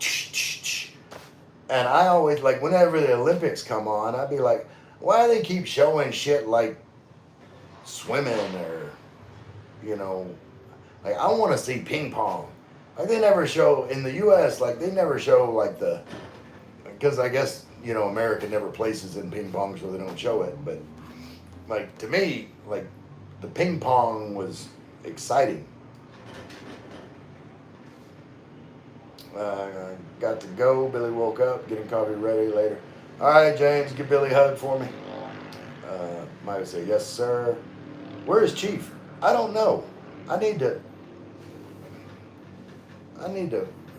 and I always like whenever the Olympics come on, I'd be like, why do they keep showing shit like swimming or like I want to see ping pong. Like they never show in the US, like they never show like because I guess America never places in ping pong, so they don't show it. But like to me, like the ping pong was exciting. Got to go. Billy woke up, getting coffee ready later. All right, James, give Billy a hug for me. Mike would say, yes, sir. Where is Chief? I don't know. I need to.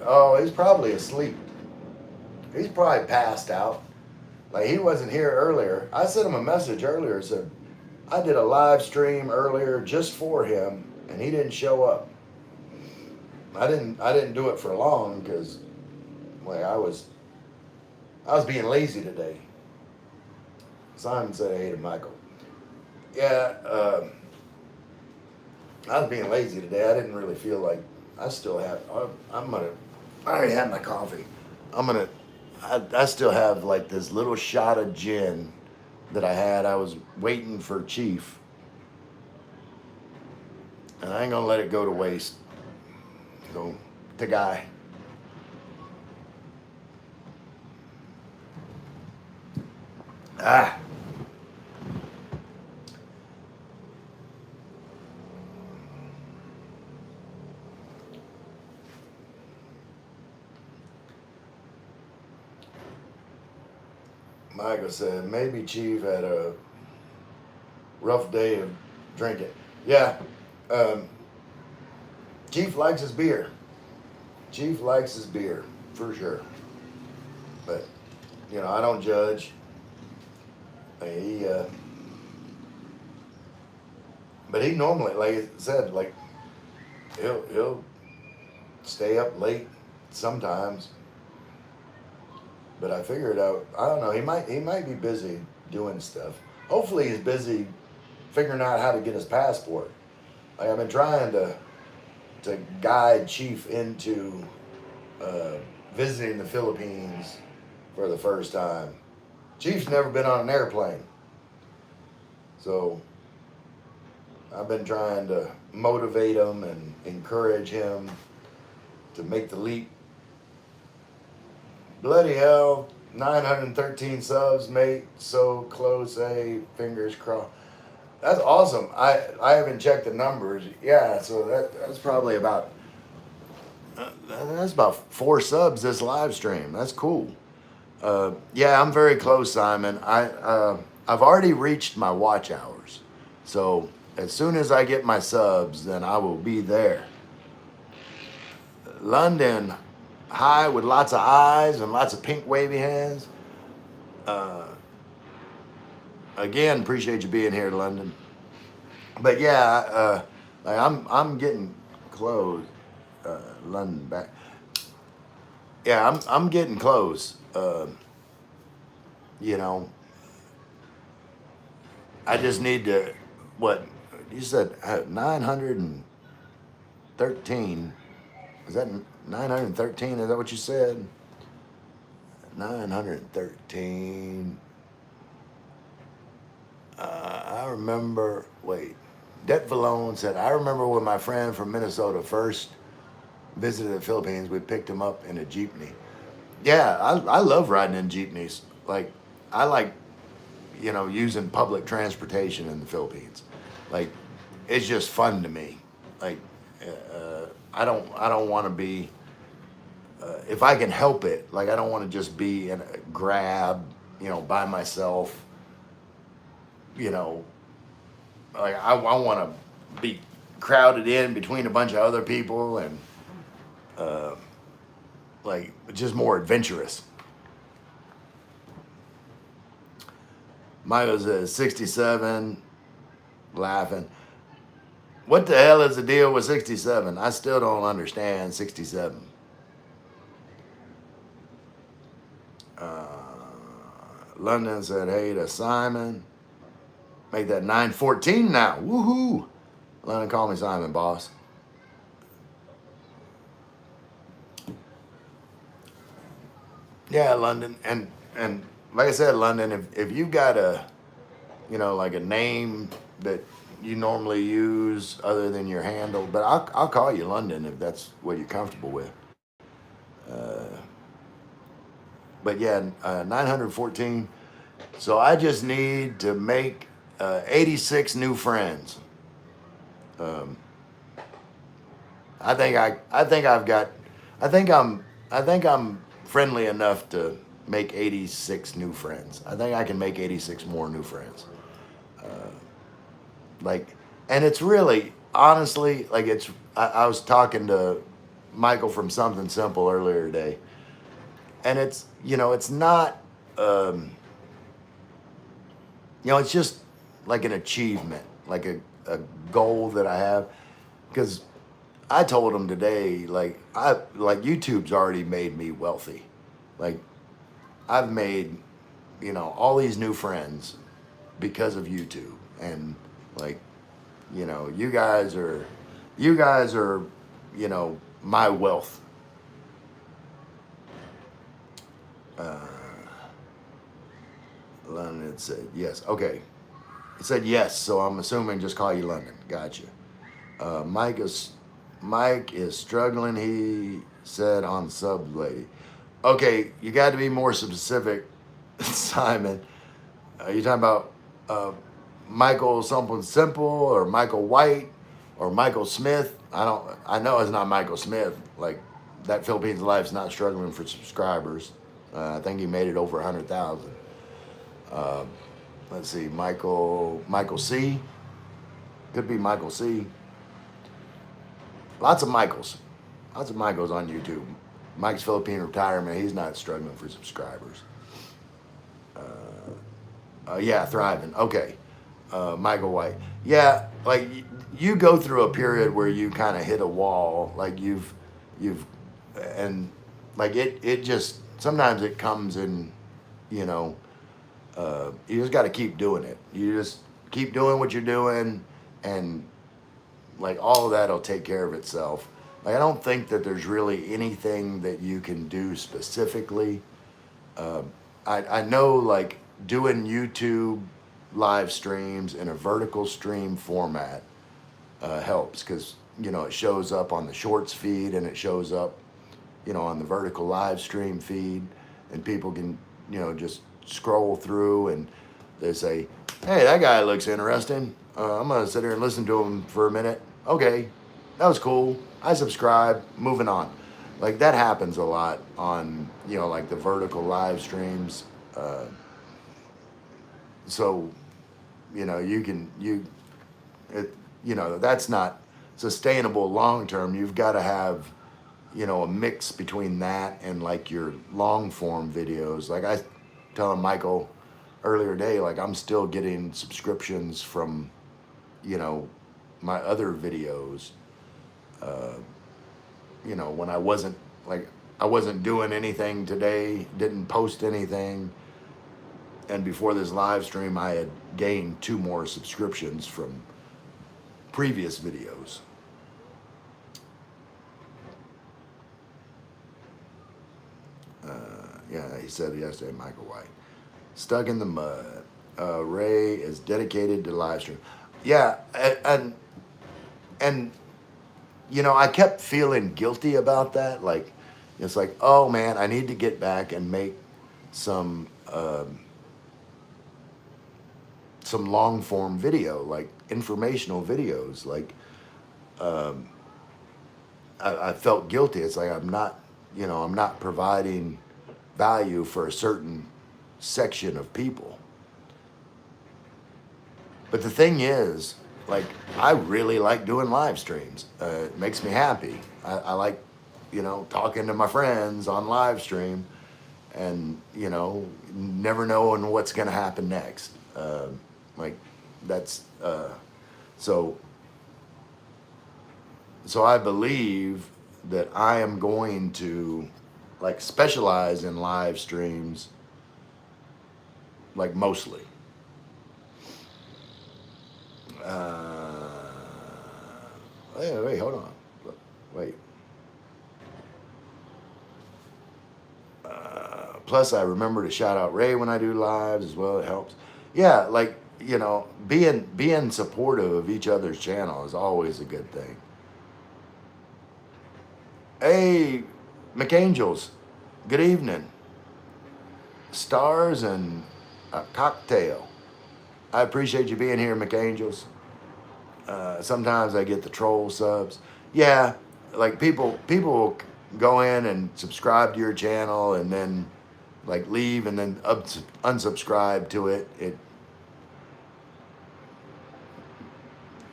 Oh, he's probably asleep. He's probably passed out. Like he wasn't here earlier. I sent him a message earlier. Said I did a live stream earlier just for him, and he didn't show up. I didn't do it for long because, like, I was being lazy today. Simon said hey to Michael. Yeah, I was being lazy today. I didn't really feel like I still have. I'm gonna. I already had my coffee. I'm gonna. I still have like this little shot of gin that I had. I was waiting for Chief, and I ain't gonna let it go to waste. So, the guy. Ah. Michael said maybe Chief had a rough day of drinking. Yeah, um, Chief likes his beer. Chief likes his beer for sure. But I don't judge. He, but he normally, like I said, like he'll stay up late sometimes. But I figured out. I don't know. He might be busy doing stuff. Hopefully, he's busy figuring out how to get his passport. Like I've been trying to guide Chief into visiting the Philippines for the first time. Chief's never been on an airplane, so I've been trying to motivate him and encourage him to make the leap. Bloody hell, 913 subs, mate. So close, hey, fingers crossed. That's awesome. I haven't checked the numbers. Yeah, so that's probably about that's about 4 subs this live stream. That's cool. Yeah, I'm very close, Simon. I've already reached my watch hours, so as soon as I get my subs, then I will be there. London, hi with lots of eyes and lots of pink wavy hands. Again, appreciate you being here, London. But yeah, like I'm getting close. London back. Yeah, I'm getting close. You know, I just need to. What you said? 913. Is that 913? Is that what you said? 913. I remember. Wait, Det Valone said, I remember when my friend from Minnesota first visited the Philippines. We picked him up in a jeepney. Yeah, I love riding in jeepneys. Like, I like, using public transportation in the Philippines. Like, it's just fun to me. Like, I don't want to be, if I can help it. Like, I don't want to just be in a Grab, by myself. Like I want to be crowded in between a bunch of other people and like just more adventurous. Michael's at 67, laughing. What the hell is the deal with 67? I still don't understand 67. London said, hey to Simon. Make that 914 now. Woohoo! London, call me Simon, boss. Yeah, London. And like I said, London, if you got like a name that you normally use other than your handle, but I'll call you London if that's what you're comfortable with. But yeah, 914. So I just need to make 86 new friends. I think I'm friendly enough to make 86 new friends. I think I can make 86 more new friends. And it's really, honestly, like I was talking to Michael from Something Simple earlier today, and it's not, it's just like an achievement, like a goal that I have, because I told him today, like YouTube's already made me wealthy. Like I've made, you know, all these new friends because of YouTube. And like, you know, you guys are, you know, my wealth. Uh, London said yes. Okay. It said yes, so I'm assuming just call you London. Gotcha. Mike is struggling. He said on sub lady. Okay, you got to be more specific, Simon. You talking about uh, Michael something simple or Michael White or Michael Smith? I know it's not Michael Smith. Like that Philippines Life's not struggling for subscribers. I think he made it over 100,000. Let's see, Michael C. Could be Michael C. Lots of Michaels. Lots of Michaels on YouTube. Mike's Philippine Retirement, he's not struggling for subscribers. Yeah, thriving. Okay. Michael White. Yeah, like you go through a period where you kind of hit a wall. Like and like it just, sometimes it comes in, you know, you just got to keep doing it. You just keep doing what you're doing, and like all of that'll take care of itself. Like I don't think that there's really anything that you can do specifically. I know like doing YouTube live streams in a vertical stream format helps, because you know it shows up on the shorts feed and it shows up, you know, on the vertical live stream feed, and people can, you know, just scroll through and they say, hey, that guy looks interesting. I'm gonna sit here and listen to him for a minute. Okay, that was cool. I subscribe. Moving on. Like that happens a lot on, you know, like the vertical live streams. So, you know, you know, that's not sustainable long term. You've got to have, you know, a mix between that and like your long form videos. Like I telling Michael earlier today, like I'm still getting subscriptions from, you know, my other videos. You know, when I wasn't doing anything today, didn't post anything, and before this live stream, I had gained 2 more subscriptions from previous videos. Yeah, he said yesterday, Michael White. Stuck in the mud. Ray is dedicated to live stream. Yeah, and you know, I kept feeling guilty about that. Like, it's like, oh man, I need to get back and make some long form video, like informational videos. Like, I felt guilty. It's like I'm not providing value for a certain section of people. But the thing is, like, I really like doing live streams. It makes me happy. I like, you know, talking to my friends on live stream, and, you know, never knowing what's going to happen next. Like, that's, so I believe that I am going to, like, specialize in live streams, like, mostly. Wait, hold on. Wait. Plus, I remember to shout out Ray when I do lives as well. It helps. Yeah, like, you know, being supportive of each other's channel is always a good thing. Hey, McAngels, good evening. Stars and a cocktail. I appreciate you being here, McAngels. Sometimes I get the troll subs. Yeah, like people will go in and subscribe to your channel and then like leave and then unsubscribe to it.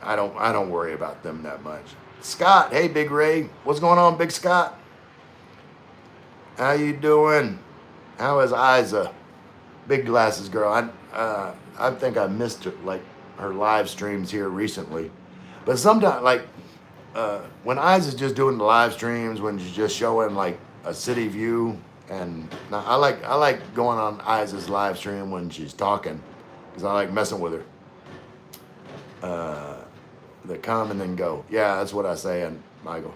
I don't worry about them that much. Scott, hey Big Ray, what's going on, Big Scott? How you doing? How is Isa? Big Glasses Girl. I think I missed it, like her live streams here recently, but sometimes like when Isa's just doing the live streams, when she's just showing like a city view And now I like going on Isa's live stream when she's talking, because I like messing with her. They come and then go. Yeah, that's what I say, and Michael.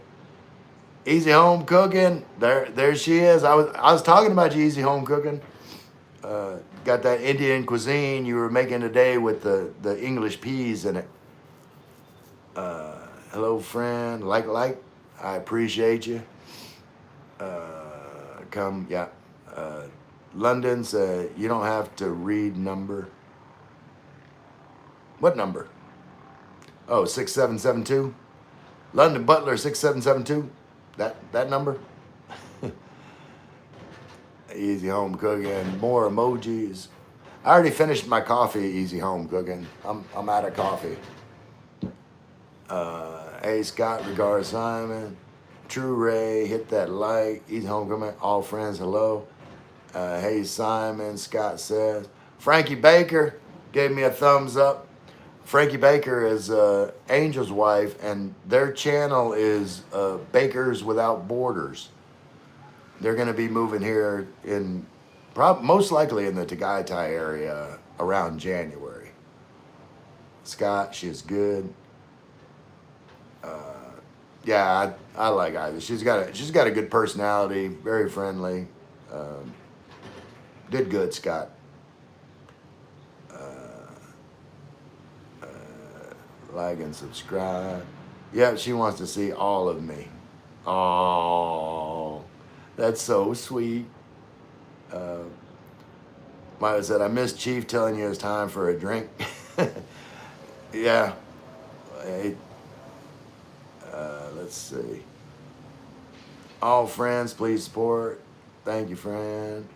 Easy Home Cooking. There she is. I was talking about you, Easy Home Cooking. Got that Indian cuisine you were making today with the English peas in it. Hello, friend. Like. I appreciate you. Come, yeah. London said you don't have to read number. What number? Oh, 6772. London Butler 6772. That number. Easy Home Cooking. More emojis. I already finished my coffee. Easy Home Cooking. I'm out of coffee. Hey Scott, regards Simon. True Ray, hit that like. Easy Home Cooking. All friends, hello. Hey Simon, Scott says. Frankie Baker gave me a thumbs up. Frankie Baker is Angel's wife, and their channel is Bakers Without Borders. They're going to be moving here in, most likely in the Tagaytay area around January. Scott, she's good. Yeah, I like Isa. She's got a good personality, very friendly. Did good, Scott. Like and subscribe. Yeah, she wants to see all of me. Oh, that's so sweet. Maya said, I miss Chief telling you it's time for a drink. Yeah. Hey, let's see. All friends, please support. Thank you, friend.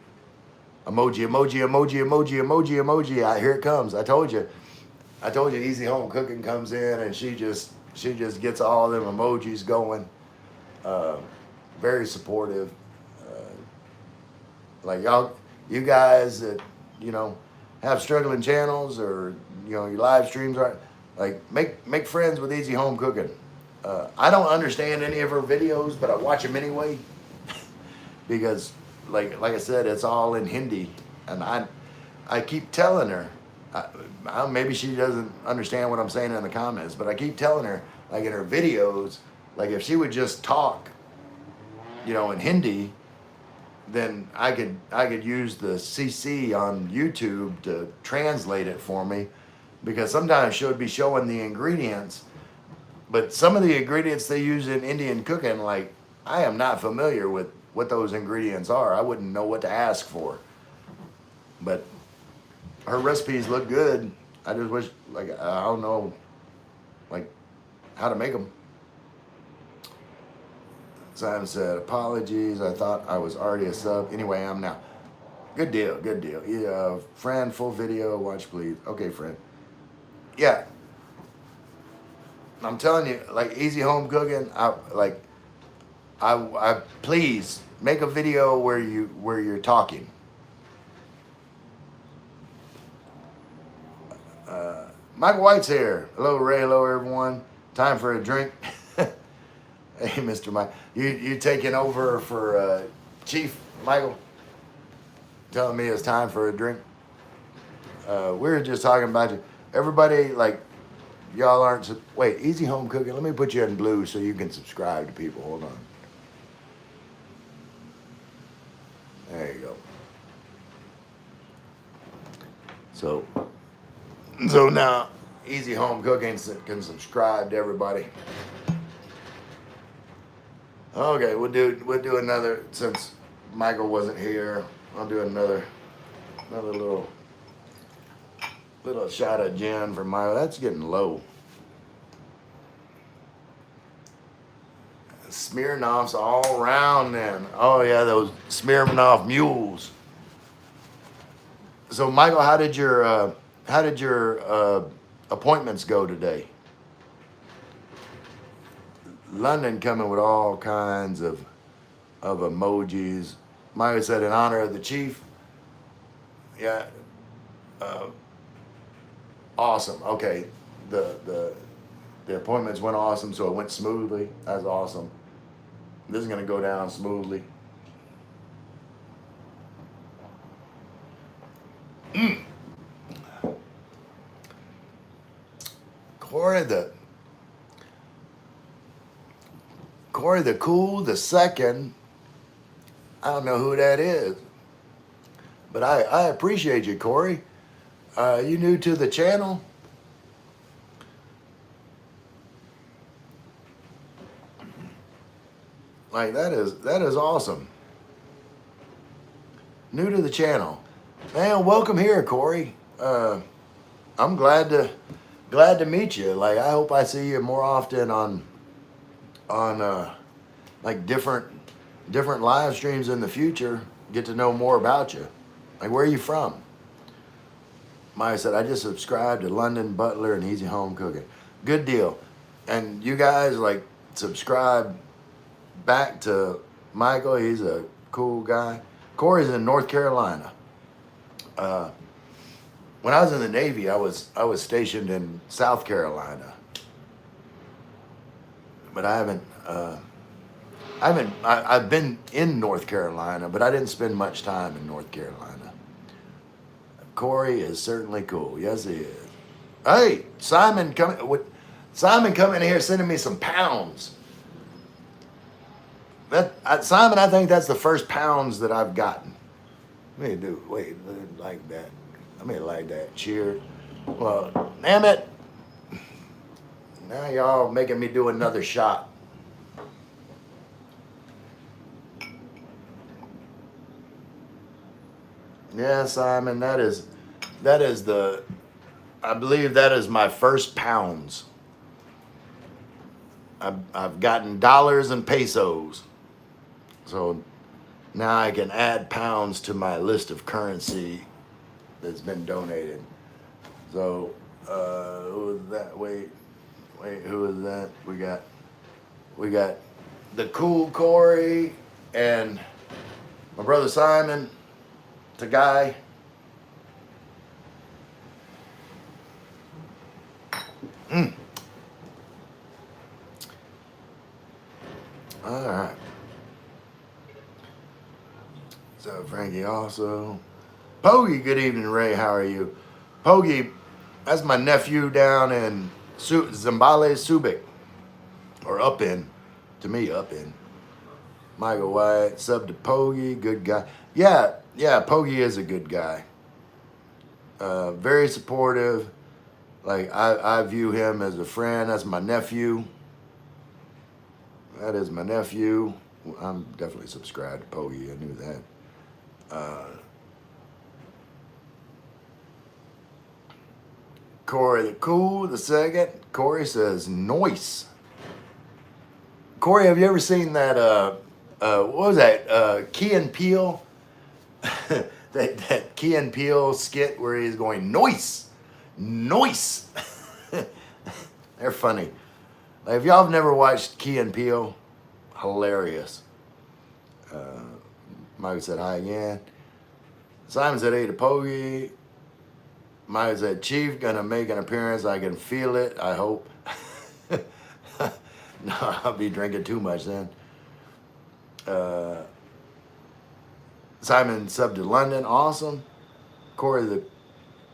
Emoji, emoji, emoji, emoji, emoji, emoji. Here it comes. I told you, Easy Home Cooking comes in and she just gets all them emojis going. Very supportive. Like you guys that have struggling channels, or your live streams are like make friends with Easy Home Cooking. I don't understand any of her videos, but I watch them anyway because like I said, it's all in Hindi, and I keep telling her. Maybe she doesn't understand what I'm saying in the comments, but I keep telling her, like in her videos, like if she would just talk, in Hindi, then I could use the CC on YouTube to translate it for me, because sometimes she would be showing the ingredients, but some of the ingredients they use in Indian cooking, like I am not familiar with what those ingredients are. I wouldn't know what to ask for, but her recipes look good. I just wish, I don't know, how to make them. Simon said, apologies, I thought I was already a sub. Anyway, I'm now. Good deal, good deal. Yeah, friend, full video, watch please. Okay, friend. Yeah. I'm telling you, Easy Home Cooking, I please make a video where you're talking. Michael White's here. Hello, Ray. Hello, everyone. Time for a drink. Hey, Mr. Mike. You taking over for Chief Michael? Telling me it's time for a drink. We were just talking about you. Everybody, y'all aren't... Wait, Easy Home Cooking. Let me put you in blue so you can subscribe to people. Hold on. There you go. So now, Easy Home Cooking can subscribe to everybody. Okay, we'll do another, since Michael wasn't here. I'll do another little shot of gin for Michael. That's getting low. Smirnoffs all around then. Oh yeah, those Smirnoff mules. So Michael, how did your appointments go today? London coming with all kinds of emojis. Michael said, in honor of the chief. Yeah. Awesome. Okay. The appointments went awesome, so it went smoothly. That's awesome. This is gonna go down smoothly. Corey the Cool the Second. I don't know who that is, but I appreciate you, Corey. You new to the channel? Like that is awesome. New to the channel, man. Welcome here, Corey. I'm glad to meet you. Like I hope I see you more often on like different live streams in the future. Get to know more about you. Like where are you from? Maya said I just subscribed to London Butler and Easy Home Cooking. Good deal. And you guys like subscribe back to Michael. He's a cool guy. Corey's in North Carolina. When I was in the Navy, I was stationed in South Carolina, but I've been in North Carolina, but I didn't spend much time in North Carolina. Corey is certainly cool. Yes, he is. Hey, Simon coming here sending me some pounds. Simon, I think that's the first pounds that I've gotten. Let me do, wait, like that. Let me like that. Cheer. Well, damn it. Now y'all making me do another shot. Yeah, Simon, that is I believe that is my first pounds. I've gotten dollars and pesos. So now I can add pounds to my list of currency that's been donated. So, who is that? Wait, who is that? We got the cool Corey and my brother Simon, the guy. All right. So Frankie also. Pogie, good evening, Ray. How are you? Pogie, that's my nephew down in Zimbabwe, Subic. Or up in. To me, up in. Michael White, sub to Pogie, good guy. Yeah, Pogie is a good guy. Very supportive. Like, I view him as a friend. That's my nephew. That is my nephew. I'm definitely subscribed to Pogie. I knew that. Corey the Cool, the second. Corey says, noise. Corey, have you ever seen that, what was that, Key and Peele? that Key and Peele skit where he's going, noise. They're funny. Like, if y'all have never watched Key and Peele, hilarious. Mike said hi again. Simon said hey to Pogie. Mike said Chief gonna make an appearance. I can feel it. I hope. No, I'll be drinking too much then. Simon subbed to London. Awesome. Corey the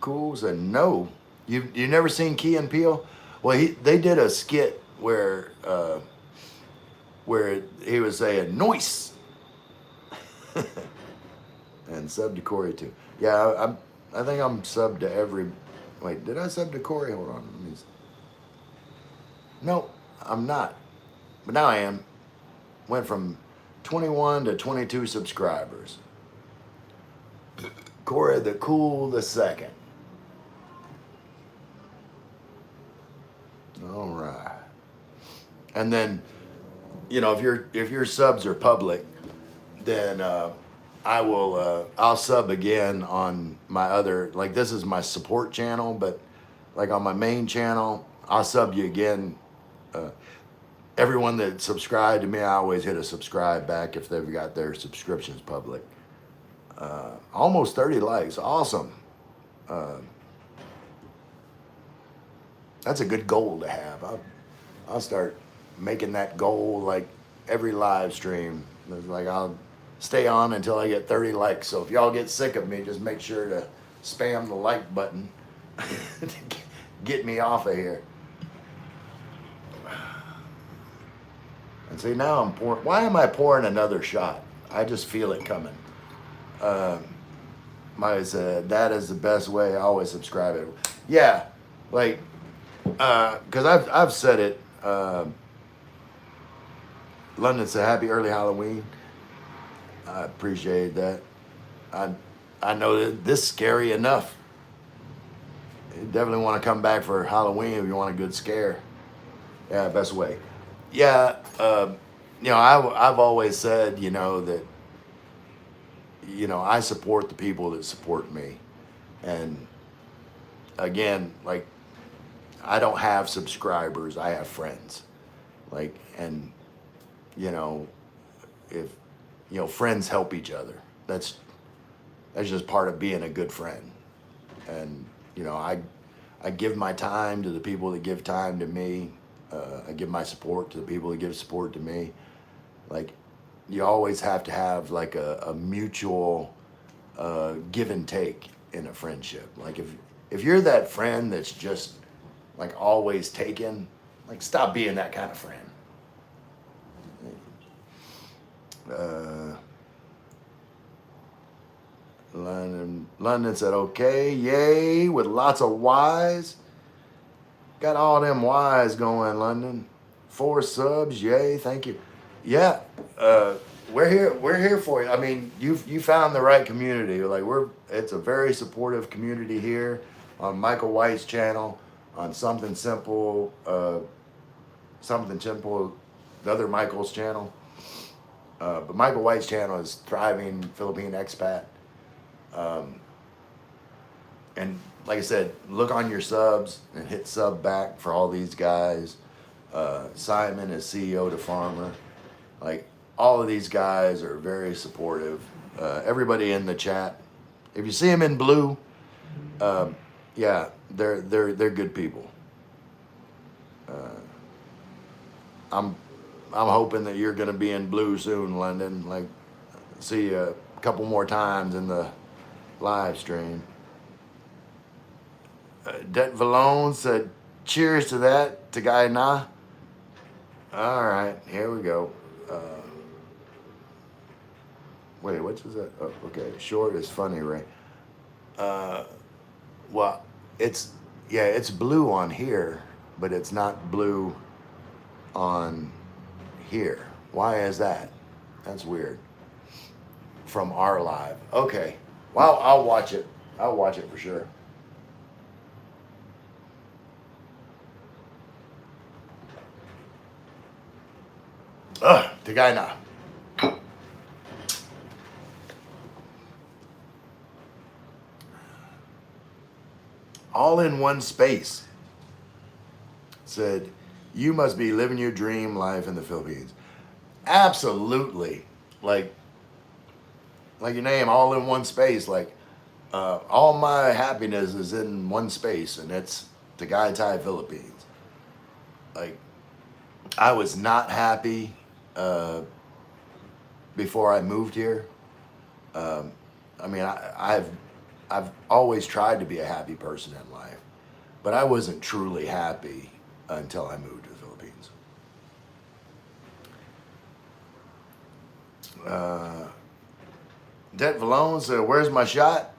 Cool said no. You never seen Key and Peele? Well, they did a skit where he was saying noise. And sub to Corey too. Yeah, I think I'm subbed to every. Wait, did I sub to Corey? Hold on. No, I'm not. But now I am. Went from 21 to 22 subscribers. Corey the Cool the second. All right. And then, you know, if your subs are public, then I'll sub again on my other, like this is my support channel, but like on my main channel, I'll sub you again. Everyone that subscribed to me, I always hit a subscribe back if they've got their subscriptions public. Almost 30 likes, awesome. That's a good goal to have. I'll start making that goal like every live stream. It's like I'll stay on until I get 30 likes. So if y'all get sick of me, just make sure to spam the like button to get me off of here. And see, now I'm pouring. Why am I pouring another shot? I just feel it coming. Maya said, that is the best way. I always subscribe it. Yeah, like, because I've said it. London said, happy early Halloween. I appreciate that. I know that this is scary enough. You definitely want to come back for Halloween if you want a good scare. Yeah, best way. Yeah, I've always said, that, I support the people that support me. And again, like, I don't have subscribers, I have friends. Like, and, if, friends help each other. That's just part of being a good friend. And, I give my time to the people that give time to me. I give my support to the people that give support to me. Like, you always have to have like a mutual give and take in a friendship. Like, if you're that friend that's just like always taking, like, stop being that kind of friend. London said, okay, yay, with lots of Y's. Got all them Y's going, London. 4 subs, yay, thank you. Yeah, we're here for you. I mean, you found the right community. Like, it's a very supportive community here on Michael White's channel, on Something Simple, the other Michael's channel. But Michael White's channel is thriving Philippine expat. And like I said, look on your subs and hit sub back for all these guys. Simon is CEO to Farmer. Like, all of these guys are very supportive. Everybody in the chat, if you see them in blue, yeah, they're good people. I'm hoping that you're gonna be in blue soon, London. Like, see you a couple more times in the live stream. Det Valone said, cheers to that, to Guy Na. All right, here we go. Wait, what is that? Oh, okay, short is funny, Ray. Well, it's blue on here, but it's not blue on here. Why is that? That's weird. From our live. Okay. Well, I'll watch it. I'll watch it for sure. The guy now. All in one space. Said, you must be living your dream life in the Philippines. Absolutely. Like your name, all in one space. Like, all my happiness is in one space, and it's Tagaytay, Philippines. Like, I was not happy before I moved here. I mean, I've always tried to be a happy person in life, but I wasn't truly happy until I moved to the Philippines. Det Valone said, where's my shot?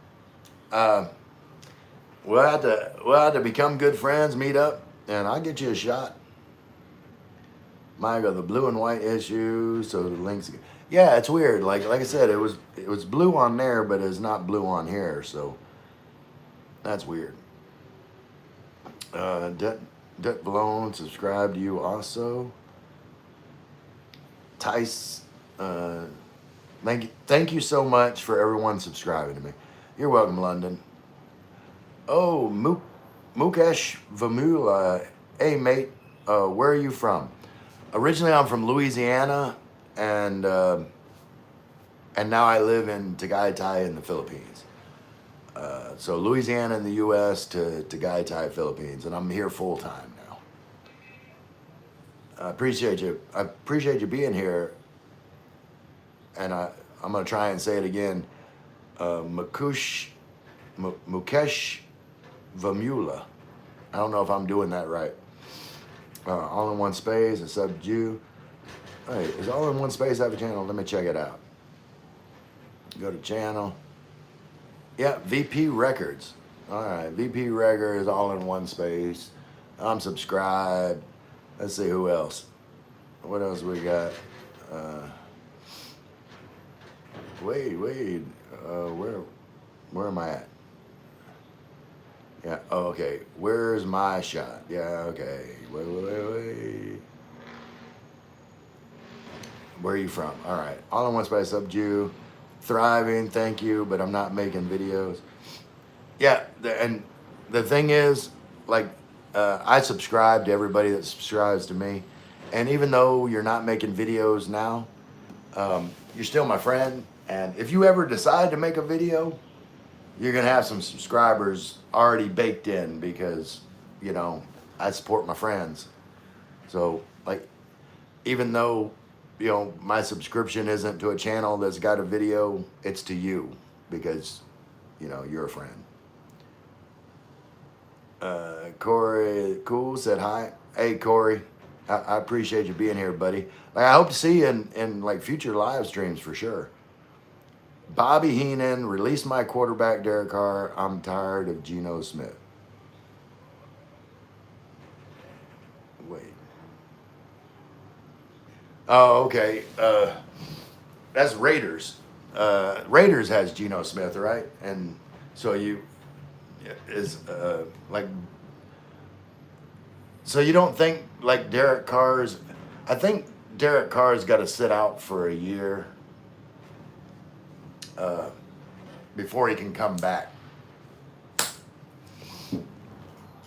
We'll have to become good friends, meet up, and I'll get you a shot. Mine got the blue and white issue, so the links. Yeah, it's weird. Like I said, it was blue on there, but it's not blue on here, so that's weird. Det Valone, subscribe to you also. Tice, thank you so much for everyone subscribing to me. You're welcome, London. Oh, Mukesh Vamula. Hey, mate, where are you from? Originally, I'm from Louisiana, and now I live in Tagaytay in the Philippines. So Louisiana in the U.S. to Tagaytay, Philippines, and I'm here full time now. I appreciate you. I appreciate you being here. And I'm gonna try and say it again. Mukesh Mukesh Vamula. I don't know if I'm doing that right. All in one space, a subdue. Hey, is All in One Space have a channel? Let me check it out. Go to channel. Yeah, VP Records. All right, VP Records, All in One Space. I'm subscribed. Let's see who else. What else we got? Wait. Where am I at? Yeah. Oh, okay. Where's my shot? Yeah. Okay. Wait. Where are you from? All right. All in One Space, subdue. Thriving. Thank you, but I'm not making videos. Yeah. And the thing is, like, I subscribe to everybody that subscribes to me, and even though you're not making videos now, you're still my friend. And if you ever decide to make a video, you're gonna have some subscribers already baked in because, you know, I support my friends. So, like, even though, you know, my subscription isn't to a channel that's got a video, it's to you because, you know, you're a friend. Corey Cool said hi. Hey, Corey, I appreciate you being here, buddy. Like, I hope to see you in like future live streams for sure. Bobby Heenan, release my quarterback, Derek Carr. I'm tired of Geno Smith. Wait. Oh, okay. That's Raiders. Raiders has Geno Smith, right? And so you is like. So you don't think like Derek Carr's? I think Derek Carr's got to sit out for a year before he can come back.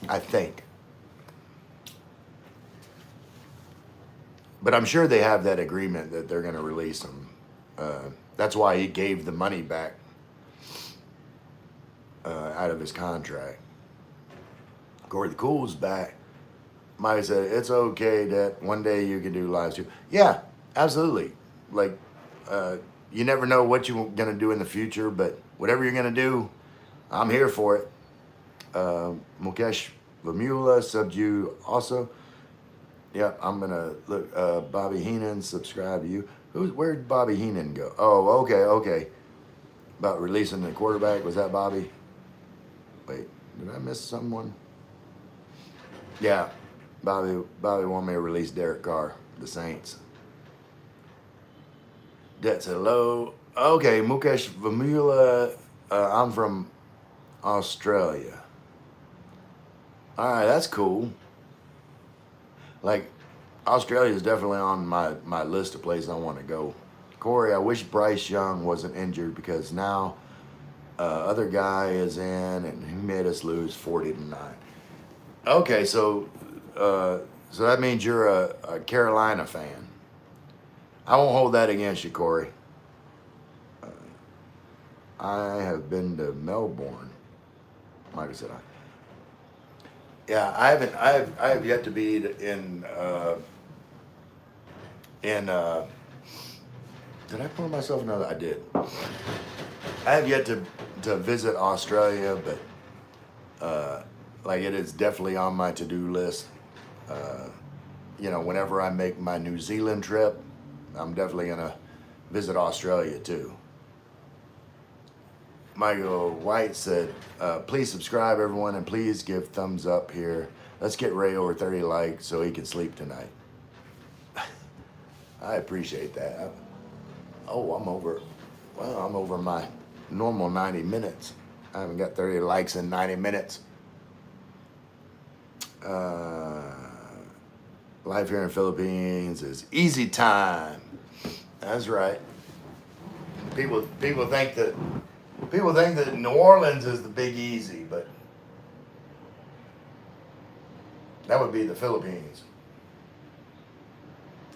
I think. But I'm sure they have that agreement that they're going to release him. That's why he gave the money back out of his contract. Corey the Cool's back. Mike said, it's okay that one day you can do live too. Yeah, absolutely. Like, you never know what you're going to do in the future, but whatever you're going to do, I'm here for it. Mukesh Vamula, subdue also. Yeah, I'm going to look. Bobby Heenan, subscribe to you. Where'd Bobby Heenan go? Oh, okay. About releasing the quarterback. Was that Bobby? Wait, did I miss someone? Yeah, Bobby wanted me to release Derek Carr, the Saints. That's hello. Okay, Mukesh Vamula. I'm from Australia. All right, that's cool. Like, Australia is definitely on my list of places I want to go. Corey, I wish Bryce Young wasn't injured because now other guy is in and he made us lose 40-9. Okay, so that means you're a Carolina fan. I won't hold that against you, Corey. I have been to Melbourne. Like I said, I have yet to be in did I pour myself another? I did. I have yet to visit Australia, but like it is definitely on my to-do list. You know, whenever I make my New Zealand trip, I'm definitely gonna visit Australia too. Michael White said, please subscribe everyone and please give thumbs up here. Let's get Ray over 30 likes so he can sleep tonight. I appreciate that. Oh, I'm over my normal 90 minutes. I haven't got 30 likes in 90 minutes. Life here in the Philippines is easy time. That's right. People think that New Orleans is the Big Easy, but that would be the Philippines.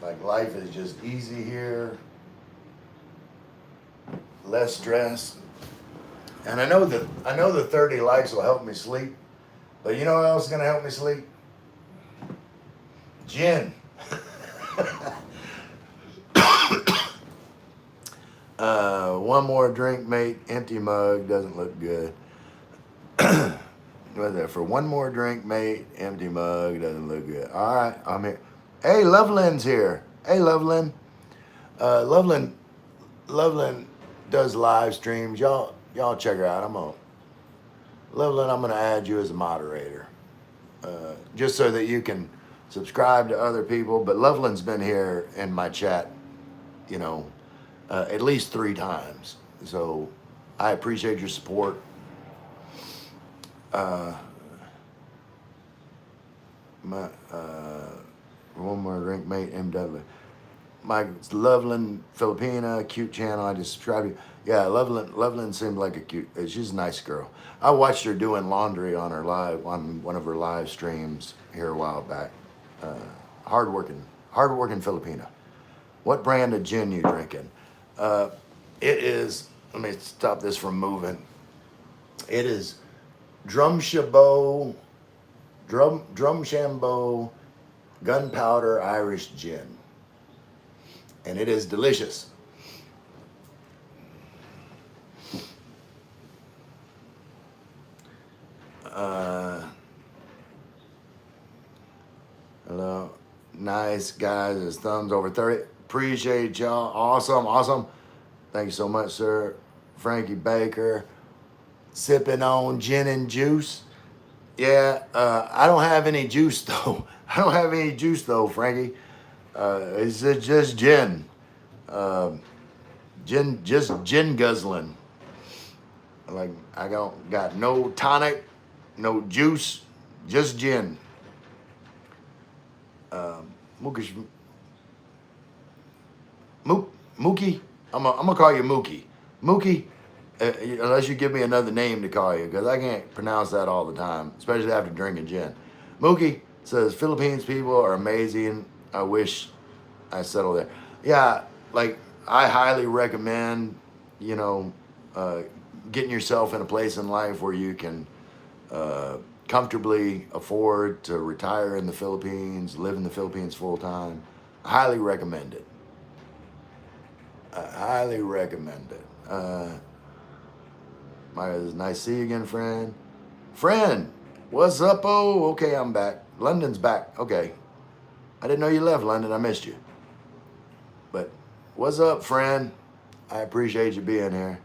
Like life is just easy here, less stress. And I know the 30 likes will help me sleep, but you know what else is gonna help me sleep? Gin. One more drink, mate. Empty mug doesn't look good. What's that? For one more drink, mate. Empty mug doesn't look good. All right, I'm here. Hey, Loveland's here. Hey, Loveland. Loveland. Loveland does live streams. Y'all check her out. Loveland. I'm gonna add you as a moderator, just so that you can subscribe to other people. But Loveland's been here in my chat, you know, at least 3 times. So I appreciate your support. My one more drink, mate. MW. My Loveland Filipina, cute channel. I just subscribed to. Yeah, Loveland seemed like a cute. She's a nice girl. I watched her doing laundry on one of her live streams here a while back. Hardworking Filipina. What brand of gin you drinking? It is. Let me stop this from moving. It is Drumshambo Gunpowder Irish Gin, and it is delicious. Hello, nice guys. His thumbs over 30. Appreciate y'all. Awesome. Thank you so much, sir. Frankie Baker, sipping on gin and juice. Yeah, I don't have any juice though. Frankie. It's just gin. Just gin guzzling. Like I don't got no tonic, no juice, just gin. Mookie. I'm gonna call you Mookie. Mookie. Unless you give me another name to call you, because I can't pronounce that all the time, especially after drinking gin. Mookie says, Philippines people are amazing. I wish I settled there. Yeah, like I highly recommend, getting yourself in a place in life where you can comfortably afford to retire in the Philippines, live in the Philippines full time. I highly recommend it. It's nice to see you again, friend. Friend, what's up? Oh, okay, I'm back. London's back. Okay. I didn't know you left London. I missed you. But what's up, friend? I appreciate you being here.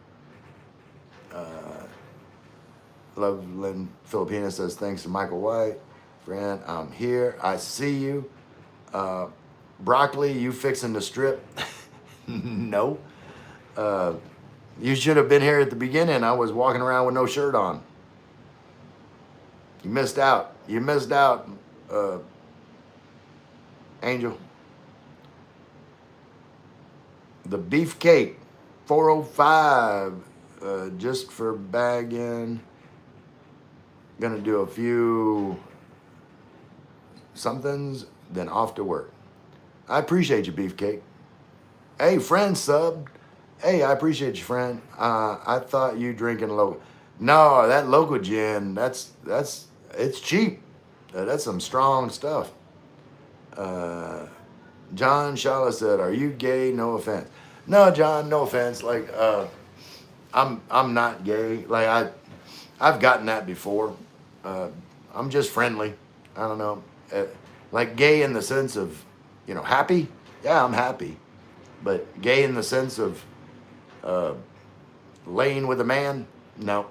Loveland Filipina says, thanks to Michael White. Friend, I'm here. I see you. Broccoli, you fixing the strip? No. You should have been here at the beginning. I was walking around with no shirt on. You missed out. Angel. The beefcake, 405, just for bagging. Gonna do a few somethings, then off to work. I appreciate you, beefcake. Hey, friend subbed. Hey, I appreciate you, friend. I thought you drinking local. No, that local gin, it's cheap. That's some strong stuff. John Shala said, "Are you gay? No offense." No, John, no offense. Like, I'm not gay. Like I've gotten that before. I'm just friendly. I don't know. Like gay in the sense of, happy. Yeah, I'm happy. But gay in the sense of laying with a man? No.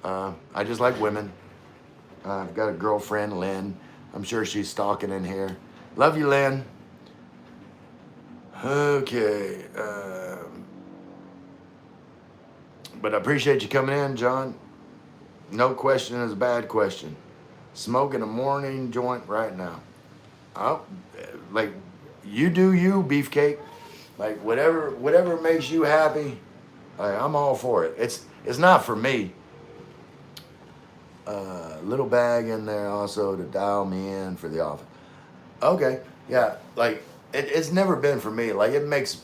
I just like women. I've got a girlfriend, Lynn. I'm sure she's stalking in here. Love you, Lynn. Okay. But I appreciate you coming in, John. No question is a bad question. Smoking a morning joint right now. Oh, like you do you, beefcake. Like whatever makes you happy, I'm all for it. It's not for me. Little bag in there also to dial me in for the office. Okay, yeah, like it's never been for me. Like it makes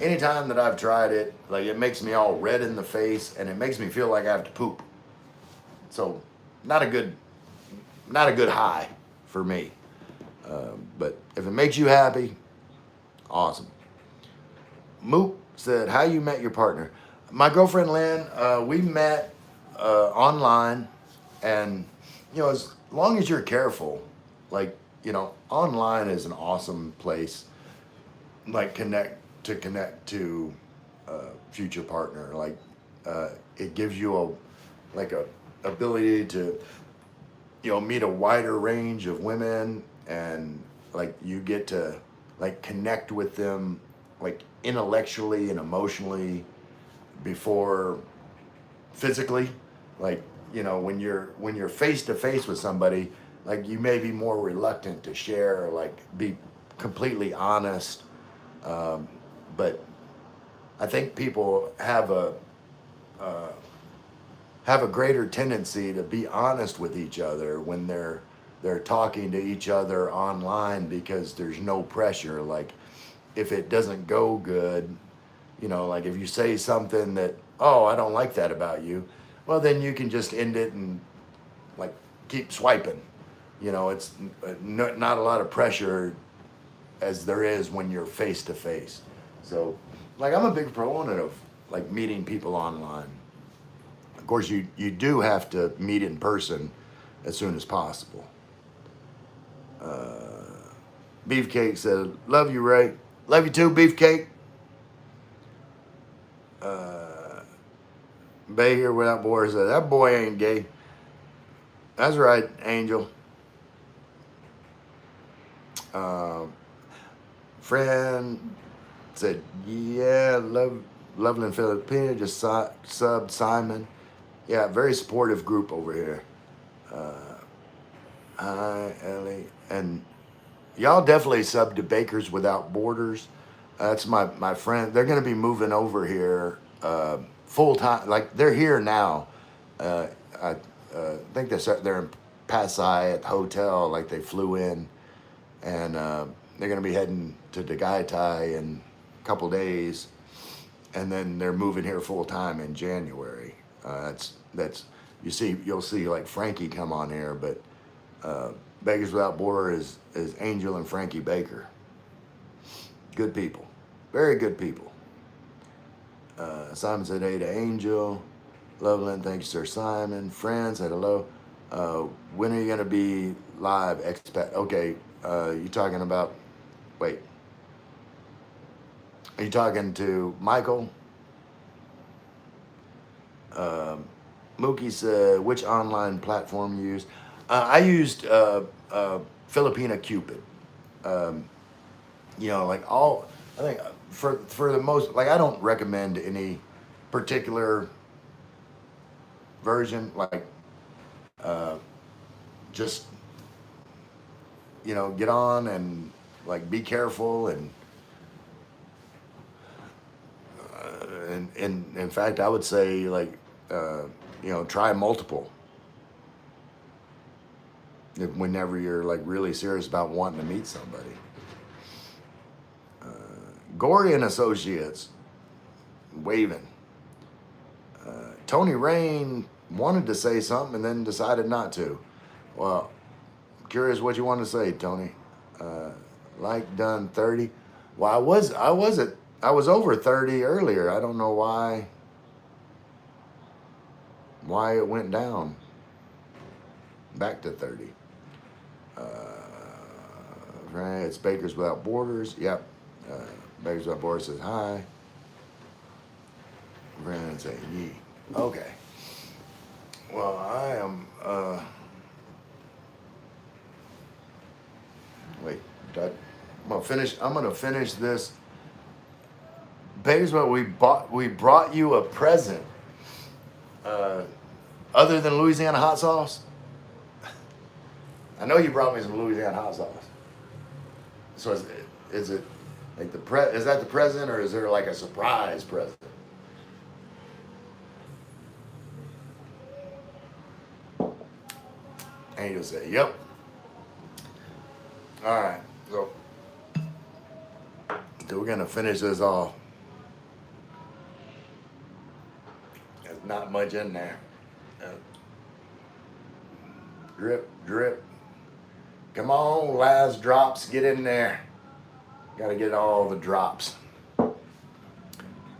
anytime that I've tried it, like it makes me all red in the face and it makes me feel like I have to poop. So not a good high for me. But if it makes you happy, awesome. Mook said, how you met your partner? My girlfriend Lynn, we met online And, you know, as long as you're careful, like, you know, online is an awesome place, like connect to future partner. Like, it gives you a ability to, you know, meet a wider range of women, and like you get to like connect with them like intellectually and emotionally before physically. Like, you know, when you're face to face with somebody, like you may be more reluctant to share, or like be completely honest. But I think people have a greater tendency to be honest with each other when they're talking to each other online, because there's no pressure. Like, if it doesn't go good, you know, like if you say something that, oh, I don't like that about you, well, then you can just end it and like keep swiping. You know, it's not a lot of pressure as there is when you're face to face. So, like, I'm a big proponent of like meeting people online. Of course, you do have to meet in person as soon as possible. Beefcake said, "Love you, Ray. Love you too, Beefcake." Bay here without boy said, "That boy ain't gay." That's right, Angel. Friend said, "Yeah, Loveland Filipina just subbed Simon. Yeah, very supportive group over here. Hi, Ellie. And y'all definitely sub to Bakers Without Borders. That's my friend. They're going to be moving over here full time. Like, they're here now. I think they're in Pasay at the hotel. Like, they flew in, and they're going to be heading to Tagaytay in a couple days, and then they're moving here full time in January. That's you'll see like Frankie come on here, but Bakers Without Border is Angel and Frankie Baker. Good people, very good people. Simon said hey to Angel. Loveland, thank you, Sir Simon. Friends said hello. When are you gonna be live, expat? Okay, you talking about? Wait, are you talking to Michael? Mookie said, which online platform you use? I used Filipina Cupid. You know, like I think for the most, like I don't recommend any particular version. Like, just, you know, get on and like be careful, and in fact, I would say like, you know, try multiple. Whenever you're like really serious about wanting to meet somebody. Gory and Associates, waving. Tony Rain wanted to say something and then decided not to. Well, I'm curious what you want to say, Tony. Like done 30. Well, I was over 30 earlier. I don't know why it went down back to 30. Right, it's Bakers Without Borders. Yep. Bakers Without Borders says hi. Brandon say yee. Okay. Well, I am. Wait. I'm gonna finish this. Bakers Without, we brought you a present. Other than Louisiana hot sauce. I know you brought me some Louisiana hot sauce. So is it like is that the present, or is there like a surprise present? And you'll say, yep. All right, so we're gonna finish this off. There's not much in there. Drip, drip. Come on, last drops, get in there. Gotta get all the drops.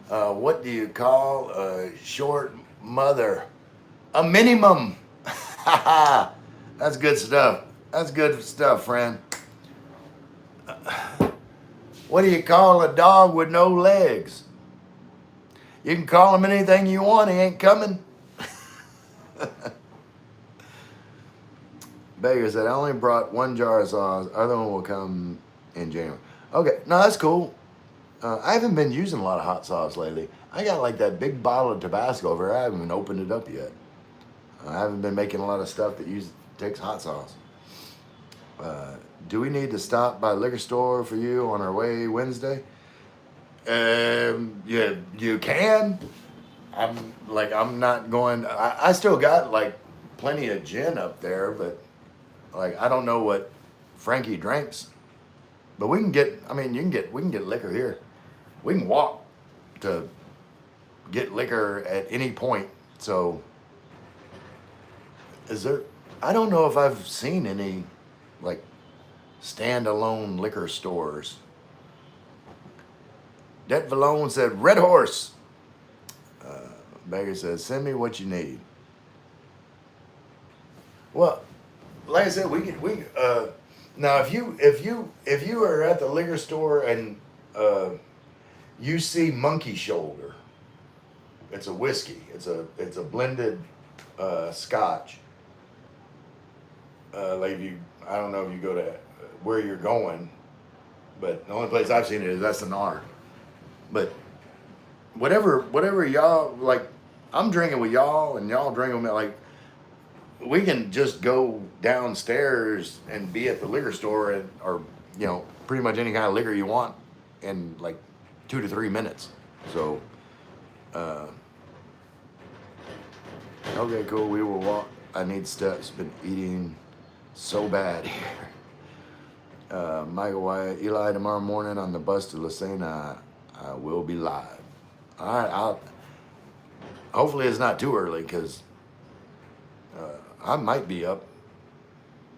What do you call a short mother? A minimum. That's good stuff. That's good stuff, friend. What do you call a dog with no legs? You can call him anything you want, he ain't coming. Baker said, I only brought one jar of sauce. Other one will come in January. Okay, no, that's cool. I haven't been using a lot of hot sauce lately. I got like that big bottle of Tabasco over there. I haven't even opened it up yet. I haven't been making a lot of stuff that takes hot sauce. Do we need to stop by the liquor store for you on our way Wednesday? Yeah, you can. I'm not going. I still got like plenty of gin up there, but like I don't know what Frankie drinks. But we can get. I mean, we can get liquor here. We can walk to get liquor at any point. So, is there? I don't know if I've seen any like standalone liquor stores. Det Valone said, Red Horse. Baker says, send me what you need. Well, like I said, now if you are at the liquor store and you see Monkey Shoulder, it's a whiskey. It's a blended Scotch. Like I don't know if you go to where you're going, but the only place I've seen it is SNR. But whatever y'all like, I'm drinking with y'all and y'all drinking with me. Like, we can just go downstairs and be at the liquor store or pretty much any kind of liquor you want in like 2 to 3 minutes. So, okay, cool. We will walk. I need steps. Been eating so bad here. Michael White, Eli, tomorrow morning on the bus to La Cena, I will be live. All right, hopefully it's not too early because I might be up.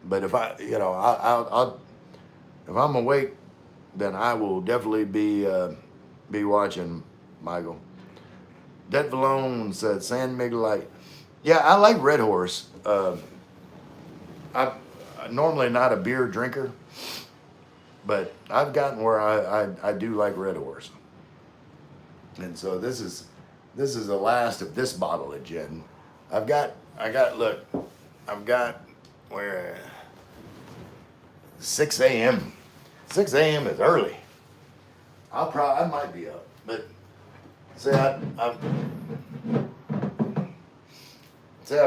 But if I'll if I'm awake, then I will definitely be watching. Michael. Det Valone said San Miguel Light. Yeah, I like Red Horse. I'm normally not a beer drinker, but I've gotten where I do like Red Horse. And so this is the last of this bottle of gin. I've got where 6 a.m. 6 a.m. is early. I might be up, but say I've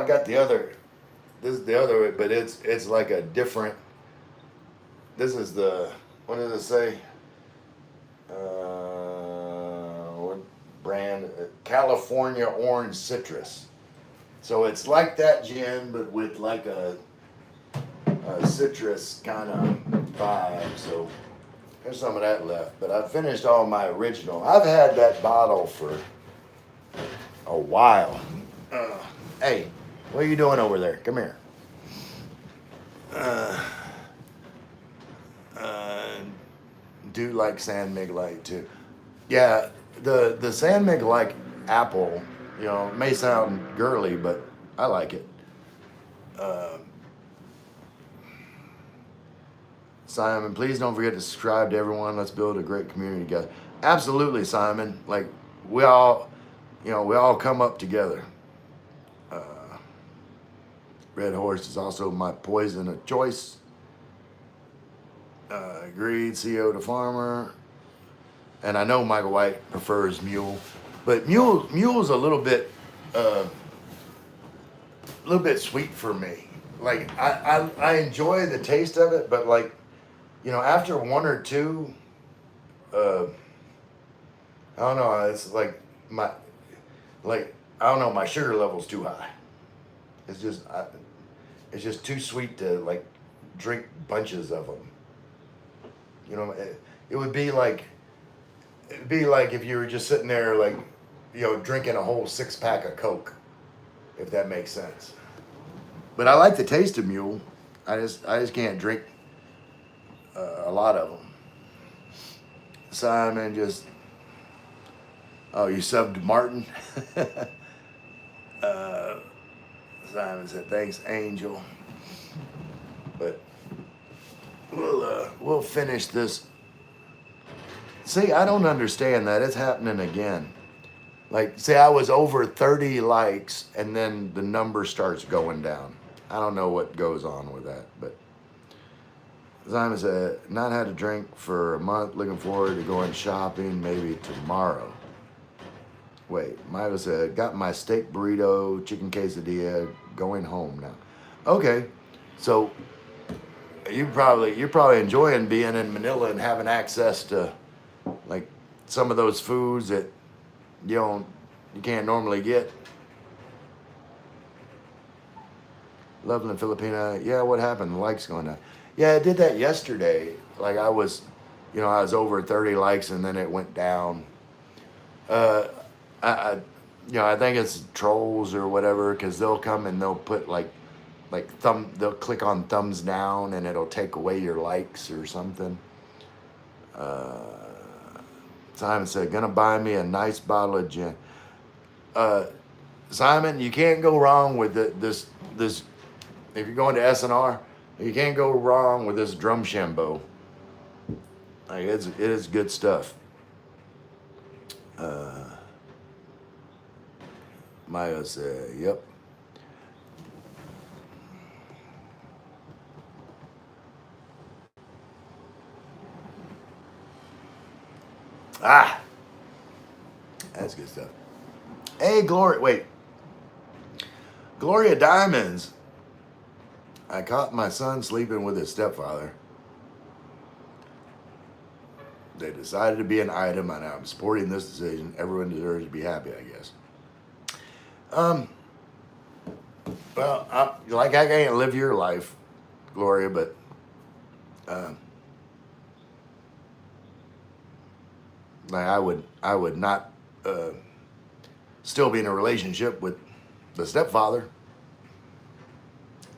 got the other. This is the other, but it's like a different. This is the, what does it say? What brand? California Orange Citrus. So it's like that gin, but with like a citrus kind of vibe. So there's some of that left. But I finished all my original. I've had that bottle for a while. Hey, what are you doing over there? Come here. Do like San Miguel Light too. Yeah, the San Miguel Light apple, may sound girly, but I like it. Simon, please don't forget to subscribe to everyone. Let's build a great community together. Absolutely, Simon. Like we all come up together. Red Horse is also my poison of choice. Agreed, CEO to farmer. And I know Michael White prefers mule, but mule's a little bit sweet for me. Like I enjoy the taste of it, but like, after one or two, I don't know. It's like I don't know. My sugar level's too high. It's just too sweet to like drink bunches of them. It would be like if you were just sitting there like, drinking a whole 6-pack of Coke, if that makes sense. But I like the taste of mule. I just can't drink a lot of them. Simon you subbed Martin. Simon said, thanks, Angel. But we'll finish this. See, I don't understand that. It's happening again. Like, say I was over 30 likes and then the number starts going down. I don't know what goes on with that, but Simon said, not had a drink for a month, looking forward to going shopping maybe tomorrow. Wait, Milo said, got my steak burrito, chicken quesadilla, going home now. Okay, so you're probably enjoying being in Manila and having access to like some of those foods that you can't normally get. Loveland Filipina, yeah, what happened? The likes going down. Yeah, I did that yesterday. Like I was over 30 likes and then it went down. I think it's trolls or whatever, because they'll come and they'll put they'll click on thumbs down and it'll take away your likes or something. Simon said, gonna buy me a nice bottle of gin. Simon, you can't go wrong with this. If you're going to SNR, you can't go wrong with this Drumshambo. Like it is good stuff. Maya said, yep. That's good stuff. Hey, Gloria Diamonds. I caught my son sleeping with his stepfather. They decided to be an item, and I'm supporting this decision. Everyone deserves to be happy, I guess. Well, I can't live your life, Gloria, but I would not still be in a relationship with the stepfather.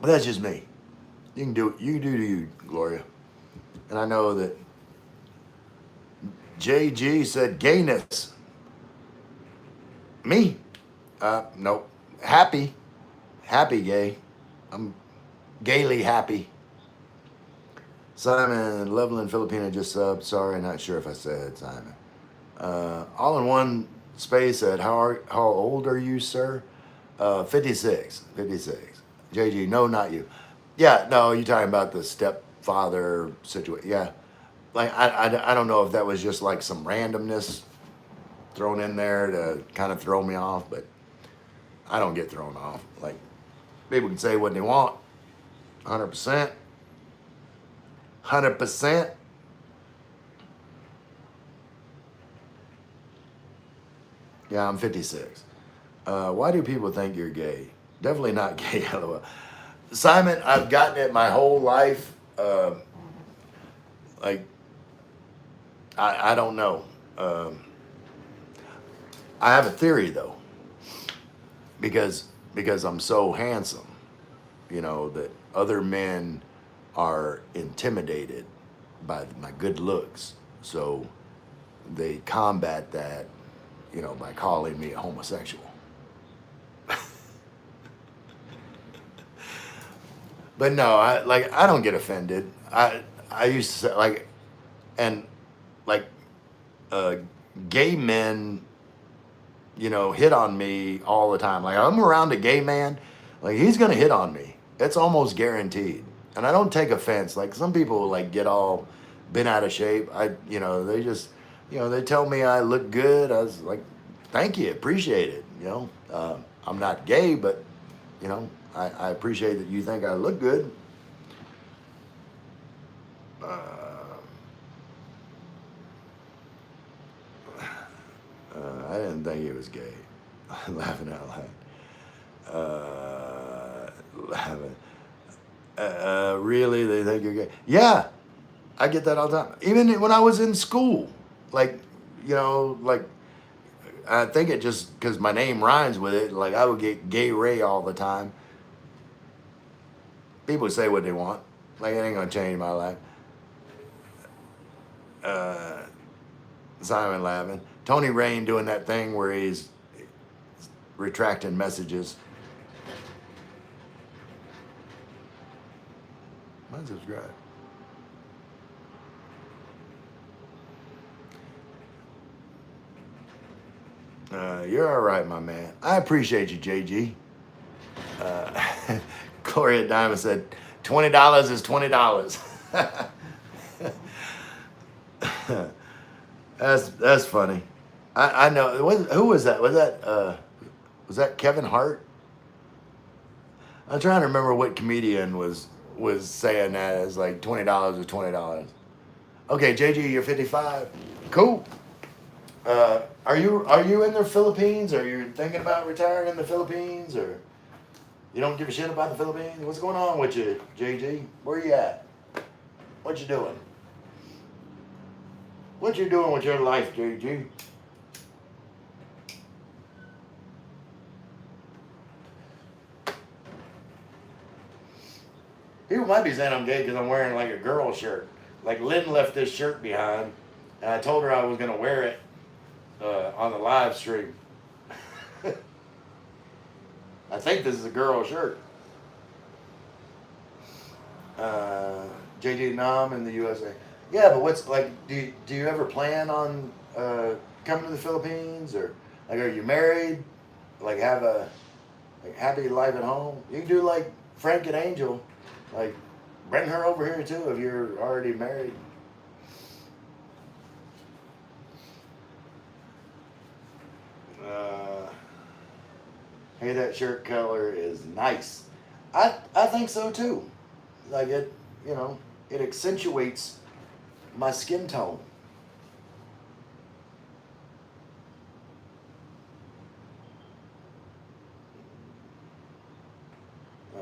But that's just me. You can do to you, Gloria. And I know that JG said gayness. Me? Nope. Happy gay. I'm gaily happy. Simon Loveland Filipina just subbed. Sorry, not sure if I said Simon. All in one space at how old are you, sir? 56. JG, no, not you. Yeah, no, you're talking about the stepfather situation. Yeah, like I don't know if that was just like some randomness thrown in there to kind of throw me off, but I don't get thrown off. Like people can say what they want, 100%. Yeah, I'm 56. Why do people think you're gay? Definitely not gay, LOL. Simon, I've gotten it my whole life. I don't know. I have a theory though, because I'm so handsome, that other men are intimidated by my good looks. So they combat that, by calling me a homosexual. But no, I don't get offended. I used to say gay men, hit on me all the time. Like I'm around a gay man, like he's gonna hit on me. It's almost guaranteed. And I don't take offense. Like some people get all bent out of shape. They just, they tell me I look good. I was like, thank you, appreciate it. I'm not gay, but I appreciate that you think I look good. I didn't think he was gay. Laughing out loud. Really? They think you're gay? Yeah, I get that all the time. Even when I was in school, I think it just because my name rhymes with it. Like I would get Gay Ray all the time. People say what they want. Like it ain't gonna change my life. Simon laughing. Tony Rain doing that thing where he's retracting messages. Unsubscribe. You're all right, my man. I appreciate you, JG. Gloria Diamond said, $20 is $20. That's funny. I know. Who was that? Was that Kevin Hart? I'm trying to remember what comedian was saying that as like $20 is $20. Okay, JG, you're 55. Cool. Are you in the Philippines? Are you thinking about retiring in the Philippines, or you don't give a shit about the Philippines? What's going on with you, JG? Where you at? What you doing? What you doing with your life, JG? People might be saying I'm gay because I'm wearing like a girl shirt. Like Lynn left this shirt behind, and I told her I was gonna wear it on the live stream. I think this is a girl shirt. JJ Nam in the USA. Yeah, but what's like? Do you ever plan on coming to the Philippines, or like are you married? Like have a happy life at home? You can do like Frank and Angel, like bring her over here too if you're already married. Hey, that shirt color is nice. I think so too. Like it, it accentuates my skin tone.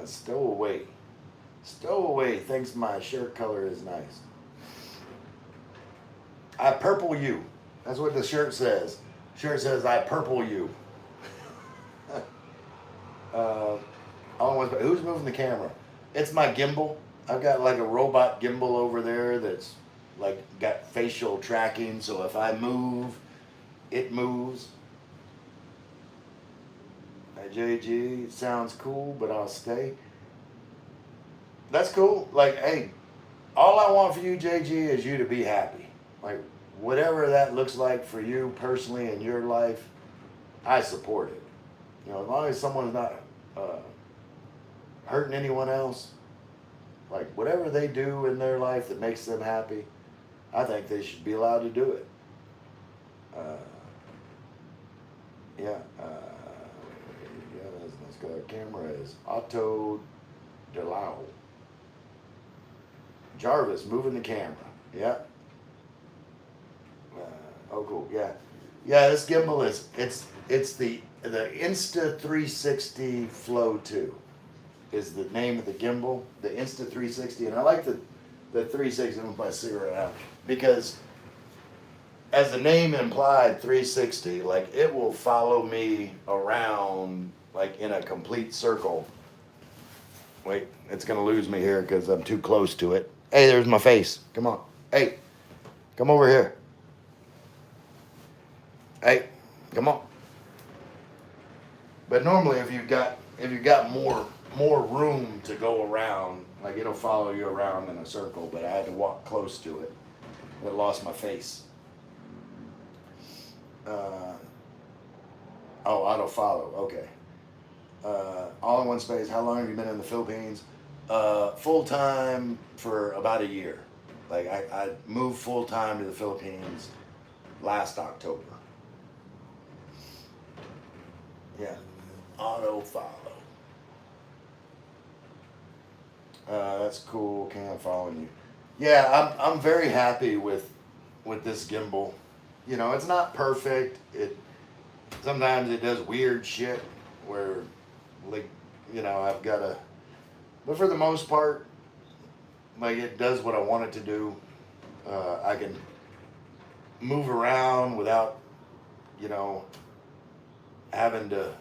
Stowaway. Stowaway thinks my shirt color is nice. I purple you. That's what the shirt says. Shirt says I purple you. Who's moving the camera? It's my gimbal. I've got like a robot gimbal over there that's like got facial tracking, so if I move, it moves. JG, sounds cool, but I'll stay. That's cool. Like, hey, all I want for you, JG, is you to be happy. Like, whatever that looks like for you personally in your life, I support it. As long as someone's not hurting anyone else, like whatever they do in their life that makes them happy, I think they should be allowed to do it. Yeah. Let's go. Our camera is Otto DeLau. Jarvis moving the camera. Yeah. Oh, cool. Yeah. Yeah. This gimbal it's the Insta360 Flow 2 is the name of the gimbal. The Insta360, and I like the 360. I'm gonna buy a cigarette out because, as the name implied, 360, like it will follow me around like in a complete circle. Wait, it's gonna lose me here because I'm too close to it. Hey, there's my face. Come on. Hey, come over here. Hey, come on. But normally, if you've got more room to go around, like it'll follow you around in a circle. But I had to walk close to it. It lost my face. Auto follow. Okay. All in one space. How long have you been in the Philippines? Full time for about a year. Like I moved full time to the Philippines last October. Yeah. Auto follow. That's cool. I'm following you. Yeah, I'm very happy with this gimbal. It's not perfect. Sometimes it does weird shit where, like, I've got to. But for the most part, like it does what I want it to do. I can move around without, having to.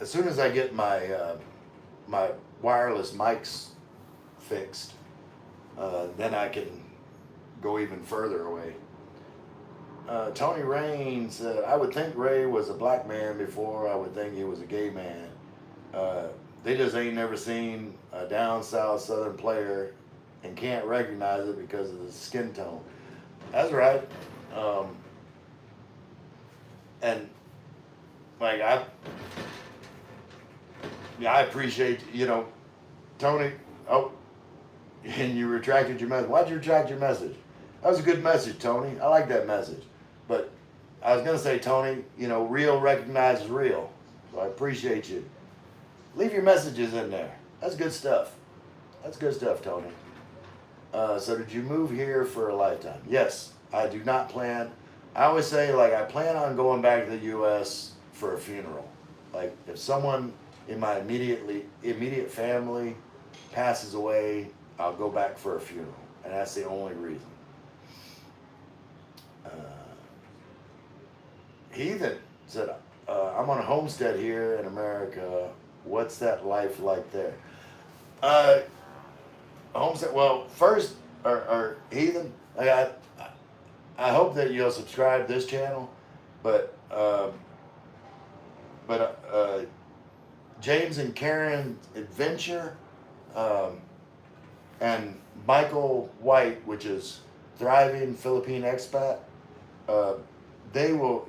As soon as I get my my wireless mics fixed, then I can go even further away. Tony Rain said, I would think Ray was a black man before I would think he was a gay man. they just ain't never seen a down south Southern player and can't recognize it because of the skin tone. That's right. Um, and like I appreciate Tony. Oh, and you retracted your message. Why'd you retract your message? That was a good message, Tony. I like that message. But I was gonna say, Tony, real recognizes real. So I appreciate you. Leave your messages in there. That's good stuff. That's good stuff, Tony. So did you move here for a lifetime? Yes, I do not plan. I always say, like, I plan on going back to the U.S. for a funeral. Like, if someone in my immediate family passes away, I'll go back for a funeral, and that's the only reason. Heathen said, I'm on a homestead here in America. What's that life like there? Homestead. Well, first, or Heathen, I hope that you'll subscribe to this channel, but James and Karen Adventure, and Michael White, which is Thriving Philippine Expat, they will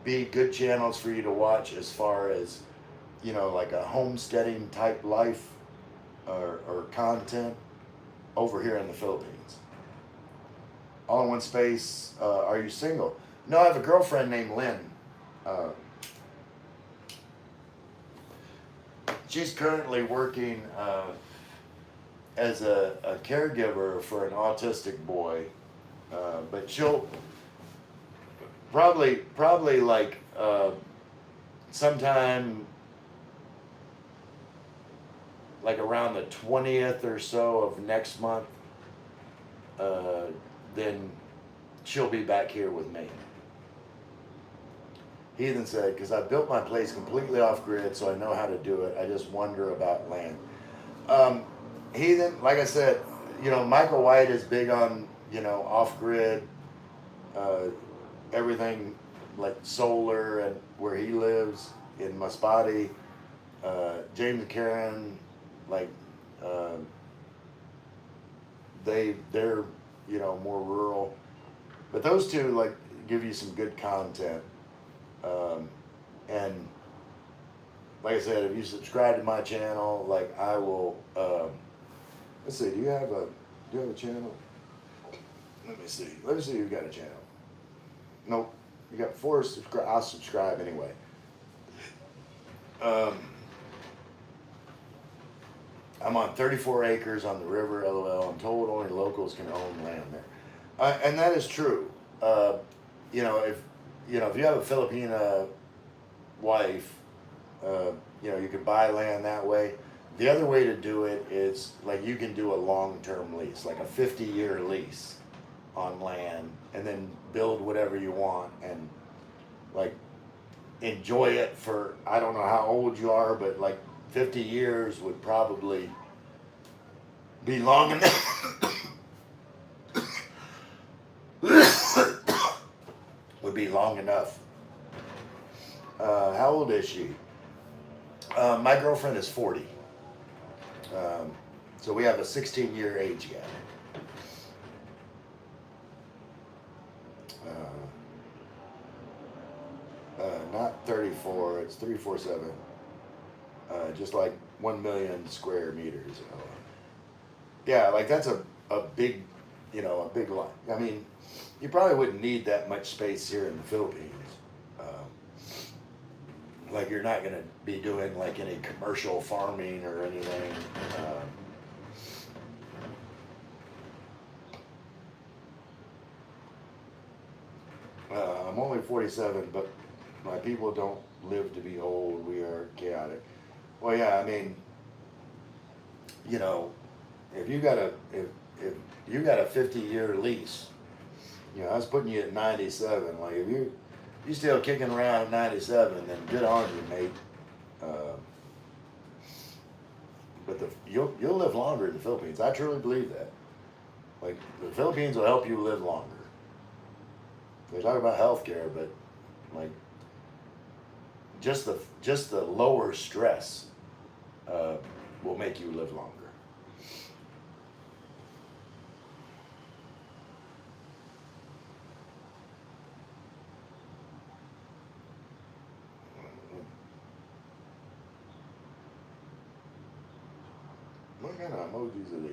be good channels for you to watch as far as like a homesteading type life or content over here in the Philippines. All in one space. Are you single? No, I have a girlfriend named Lynn. She's currently working as a caregiver for an autistic boy, but she'll probably like sometime like around the 20th or so of next month, then she'll be back here with me. Heathen said, because I built my place completely off grid, so I know how to do it. I just wonder about land. Heathen, like I said, Michael White is big on, off grid, everything like solar and where he lives in Masbate. James and Karen, like, they're more rural, but those two like give you some good content. And like I said, if you subscribe to my channel, like I will, let's see, do you have a channel? Let me see you got a channel. Nope, you got 4 subscribe. I'll subscribe anyway. I'm on 34 acres on the river, LOL. I'm told only locals can own land there. And that is true. If you have a Filipina wife, you can buy land that way. The other way to do it is like you can do a long-term lease, like a 50-year lease on land, and then build whatever you want and like enjoy it for, I don't know how old you are, but like 50 years would probably be long enough. Would be long enough. How old is she? My girlfriend is 40. So we have a 16-year age gap. Not 34, it's 347. Just like 1 million square meters. Yeah, like that's a big, a big lot. I mean, you probably wouldn't need that much space here in the Philippines. Like you're not going to be doing like any commercial farming or anything. I'm only 47, but my people don't live to be old. We are chaotic. Well, yeah, I mean, if you got a 50-year lease, I was putting you at 97. Like if you still kicking around at 97, then good on you, mate. But you'll live longer in the Philippines. I truly believe that. Like the Philippines will help you live longer. They talk about healthcare, but like just the lower stress will make you live longer. What kind of emojis are these?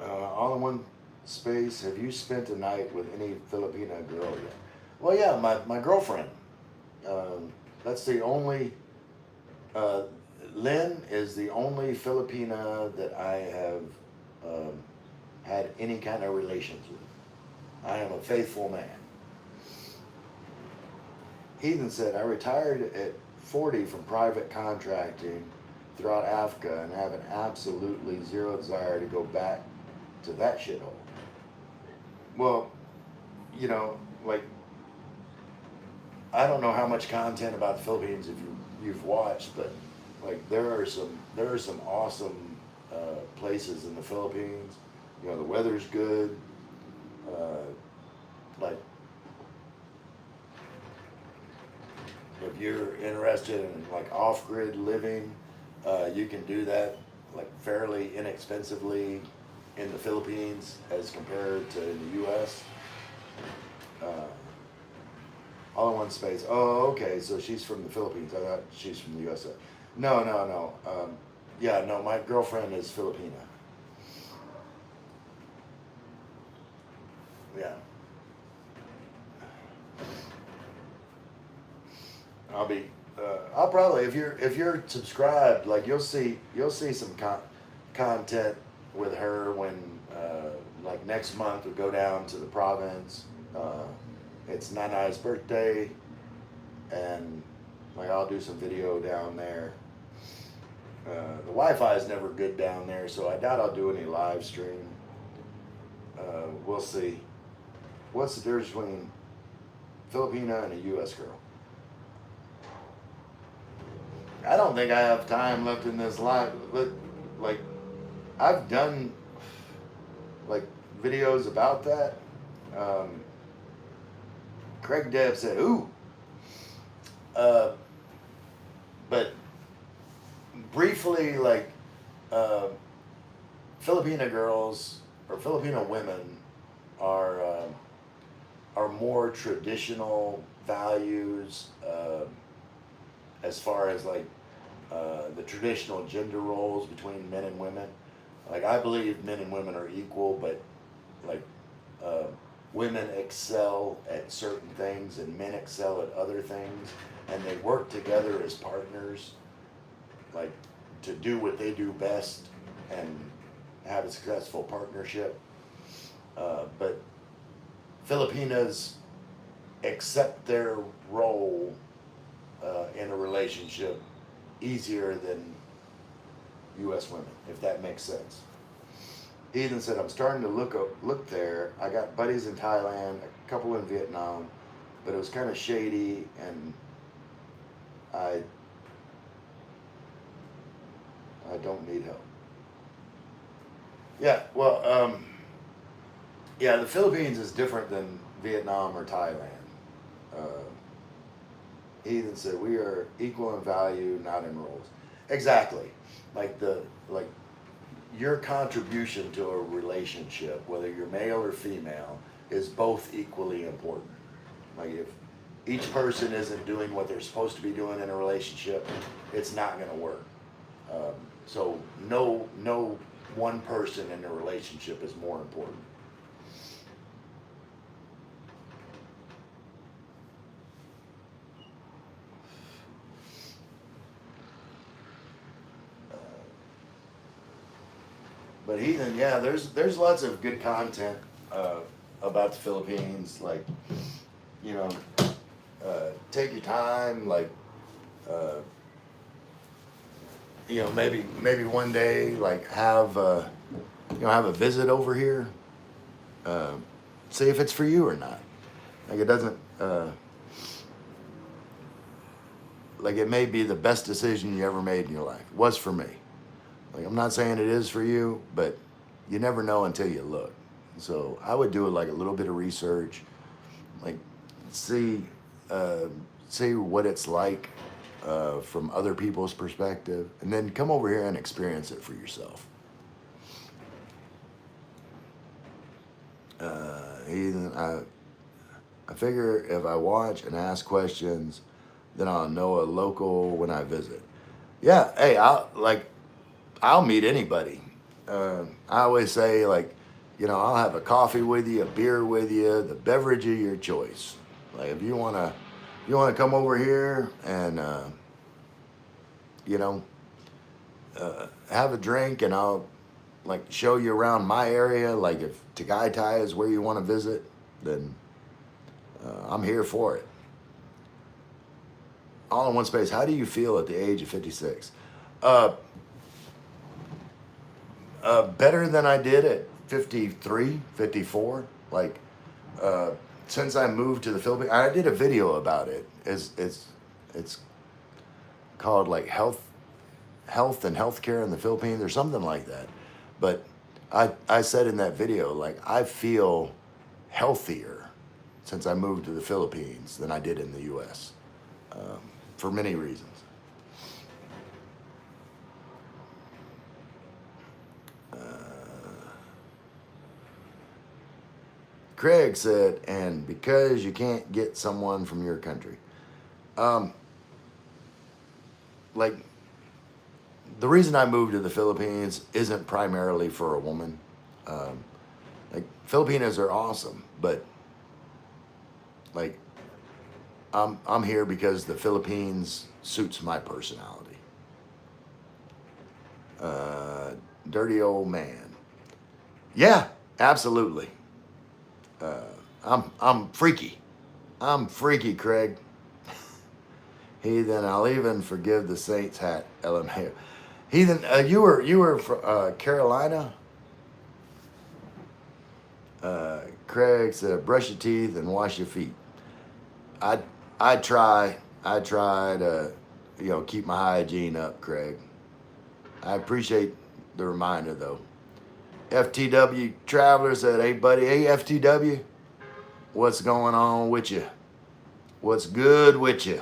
All in one space. Have you spent a night with any Filipina girl yet? Well, yeah, my girlfriend. That's the only. Lynn is the only Filipina that I have had any kind of relations with. I am a faithful man. Heathen said, I retired at 40 from private contracting throughout Africa and have an absolutely zero desire to go back to that shithole. Well, you know, like, I don't know how much content about the Philippines if you've watched, but like there are some awesome places in the Philippines. You know, the weather's good. Like, if you're interested in like off-grid living, you can do that like fairly inexpensively in the Philippines as compared to in the U.S. All in one space. Oh, okay. So she's from the Philippines. I thought she's from the USA. No. Yeah, no. My girlfriend is Filipina. Yeah. I'll probably if you're subscribed, like you'll see some content with her when like next month we go down to the province. It's Nanai's birthday, and like I'll do some video down there. The Wi-Fi is never good down there, so I doubt I'll do any live stream. We'll see. What's the difference between Filipina and a U.S. girl? I don't think I have time left in this live. Like, I've done like videos about that. Craig Deb said, "Ooh," but briefly, like, Filipina girls or Filipino women are more traditional values. As far as like the traditional gender roles between men and women, like I believe men and women are equal, but like women excel at certain things and men excel at other things, and they work together as partners, like to do what they do best and have a successful partnership. But Filipinas accept their role in a relationship easier than U.S. women, if that makes sense. Ethan said, I'm starting to look there. I got buddies in Thailand, a couple in Vietnam, but it was kind of shady, and I don't need help. Yeah, well, yeah, the Philippines is different than Vietnam or Thailand. Ethan said, we are equal in value, not in roles. Exactly. Like your contribution to a relationship, whether you're male or female, is both equally important. Like if each person isn't doing what they're supposed to be doing in a relationship, it's not going to work. So no one person in a relationship is more important. But Ethan, yeah, there's lots of good content about the Philippines. Like, you know, take your time. Like, you know, maybe one day, like have have a visit over here. See if it's for you or not. Like it doesn't. Like it may be the best decision you ever made in your life. It was for me. Like I'm not saying it is for you, but you never know until you look. So I would do like a little bit of research, like see what it's like, from other people's perspective, and then come over here and experience it for yourself. Ethan, I figure if I watch and ask questions, then I'll know a local when I visit. Yeah, hey, I'll meet anybody. I always say, like, I'll have a coffee with you, a beer with you, the beverage of your choice. Like, if you wanna come over here and you know have a drink, and I'll like show you around my area. Like, if Tagaytay is where you want to visit, then I'm here for it. All in one space. How do you feel at the age of 56? Uh, Better than I did at 53, 54. Like, since I moved to the Philippines, I did a video about it. It's called like health and healthcare in the Philippines or something like that. But I said in that video, like, I feel healthier since I moved to the Philippines than I did in the U.S. For many reasons. Craig said, and because you can't get someone from your country. Like, the reason I moved to the Philippines isn't primarily for a woman. Like, Filipinos are awesome, but like, I'm here because the Philippines suits my personality. Dirty old man. Yeah, absolutely. I'm freaky. I'm freaky, Craig. Heathen, I'll even forgive the Saints hat. LMAO. Heathen, you were from Carolina. Craig said, brush your teeth and wash your feet. I try to keep my hygiene up, Craig. I appreciate the reminder though. FTW Traveler said, hey buddy, hey FTW, what's going on with you? What's good with you?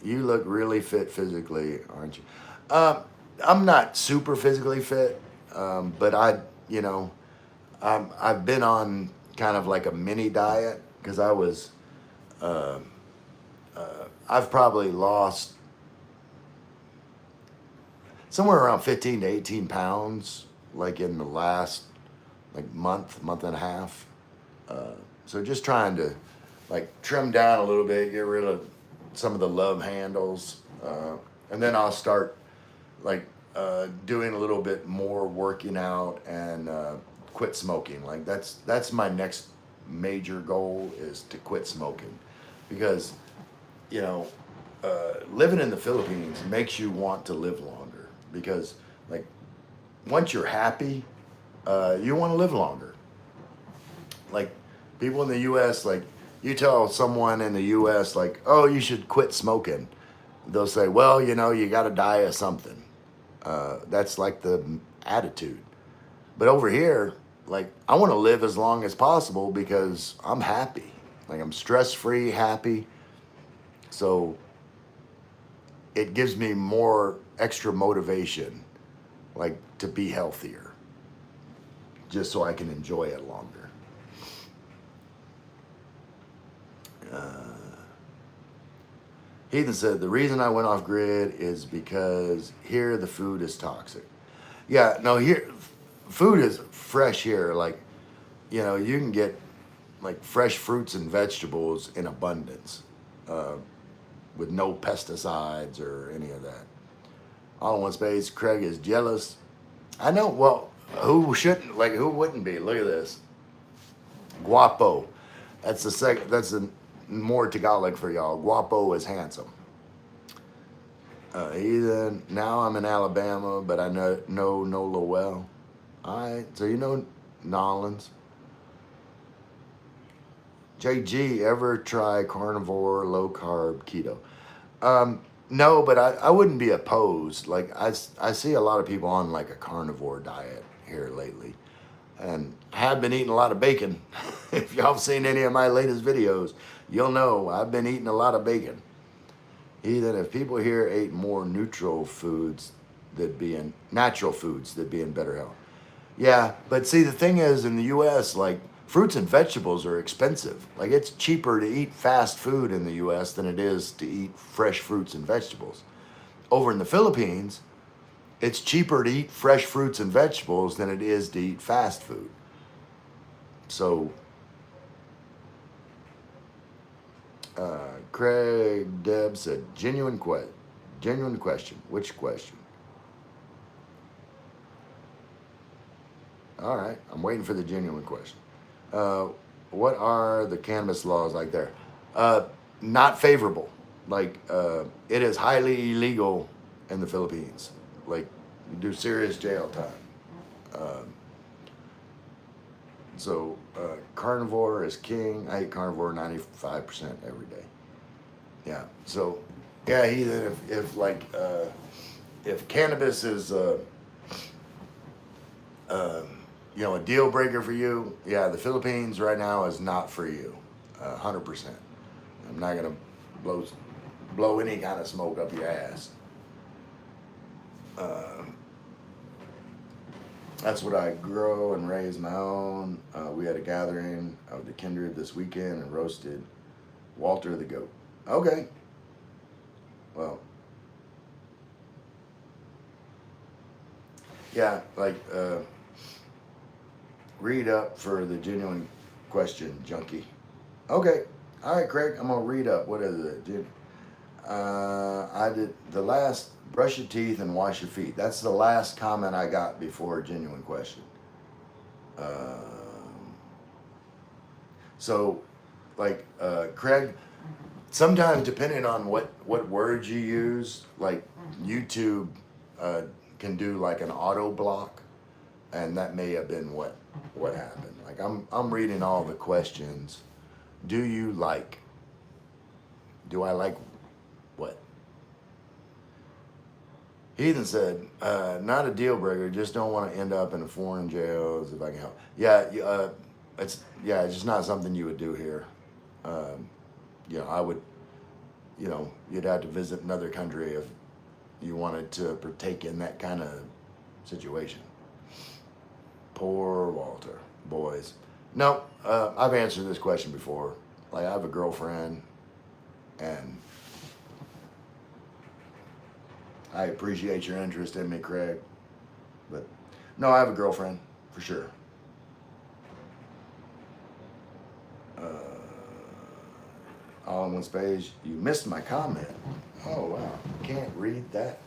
You look really fit physically, aren't you? I'm not super physically fit, but I've been on kind of like a mini diet because I've probably lost somewhere around 15 to 18 pounds, like in the last like month and a half. So just trying to like trim down a little bit, get rid of some of the love handles, and then I'll start like doing a little bit more working out and quit smoking. Like that's my next major goal, is to quit smoking, because living in the Philippines makes you want to live longer, because like once you're happy, you want to live longer. Like people in the U.S., like you tell someone in the U.S. like, oh, you should quit smoking, they'll say, well, you got to die of something. That's like the attitude. But over here, like, I want to live as long as possible because I'm happy. Like, I'm stress-free, happy. So it gives me more extra motivation, like, to be healthier, just so I can enjoy it longer. Heathen said, the reason I went off grid is because here the food is toxic. Yeah, no, here food is fresh here. Like, you can get like fresh fruits and vegetables in abundance, with no pesticides or any of that. All in one space. Craig is jealous. I know. Well, who shouldn't? Like, who wouldn't be? Look at this. Guapo. That's the second. That's the more Tagalog for y'all. Guapo is handsome. Now I'm in Alabama, but I know Nola well. All right, so you know Nollins. JG, ever try carnivore, low carb, keto? No, but I wouldn't be opposed. Like, I see a lot of people on like a carnivore diet here lately, and I have been eating a lot of bacon. If y'all have seen any of my latest videos, you'll know I've been eating a lot of bacon. Heathen, if people here ate more natural foods, that'd be in natural foods, that'd be in better health. Yeah, but see, the thing is, in the U.S., like fruits and vegetables are expensive. Like it's cheaper to eat fast food in the U.S. than it is to eat fresh fruits and vegetables. Over in the Philippines, it's cheaper to eat fresh fruits and vegetables than it is to eat fast food. So, Craig Deb said, genuine question. Which question? All right, I'm waiting for the genuine question. What are the cannabis laws like there? Not favorable. Like, it is highly illegal in the Philippines. Like, you do serious jail time. So, carnivore is king. I eat carnivore 95% every day. Yeah. So, yeah, Heathen, if cannabis is, a deal breaker for you, yeah, the Philippines right now is not for you, 100%. I'm not gonna blow any kind of smoke up your ass. That's what I grow and raise my own. We had a gathering of the kindred this weekend and roasted Walter the goat. Okay. Well, yeah, like, read up for the genuine question, junkie. Okay. All right, Craig, I'm going to read up. What is it? I did the last brush your teeth and wash your feet. That's the last comment I got before a genuine question. So, like, Craig, sometimes depending on what words you use, like YouTube can do like an auto block, and that may have been what happened. Like I'm reading all the questions. Do you like? Do I like what? Heathen said, not a deal breaker. Just don't want to end up in a foreign jails if I can help. Yeah, it's just not something you would do here. I would. You'd have to visit another country if you wanted to partake in that kind of situation. Poor Walter, boys. No, I've answered this question before. Like I have a girlfriend, and I appreciate your interest in me, Craig. But no, I have a girlfriend for sure. All in one space. You missed my comment. Oh wow, can't read that.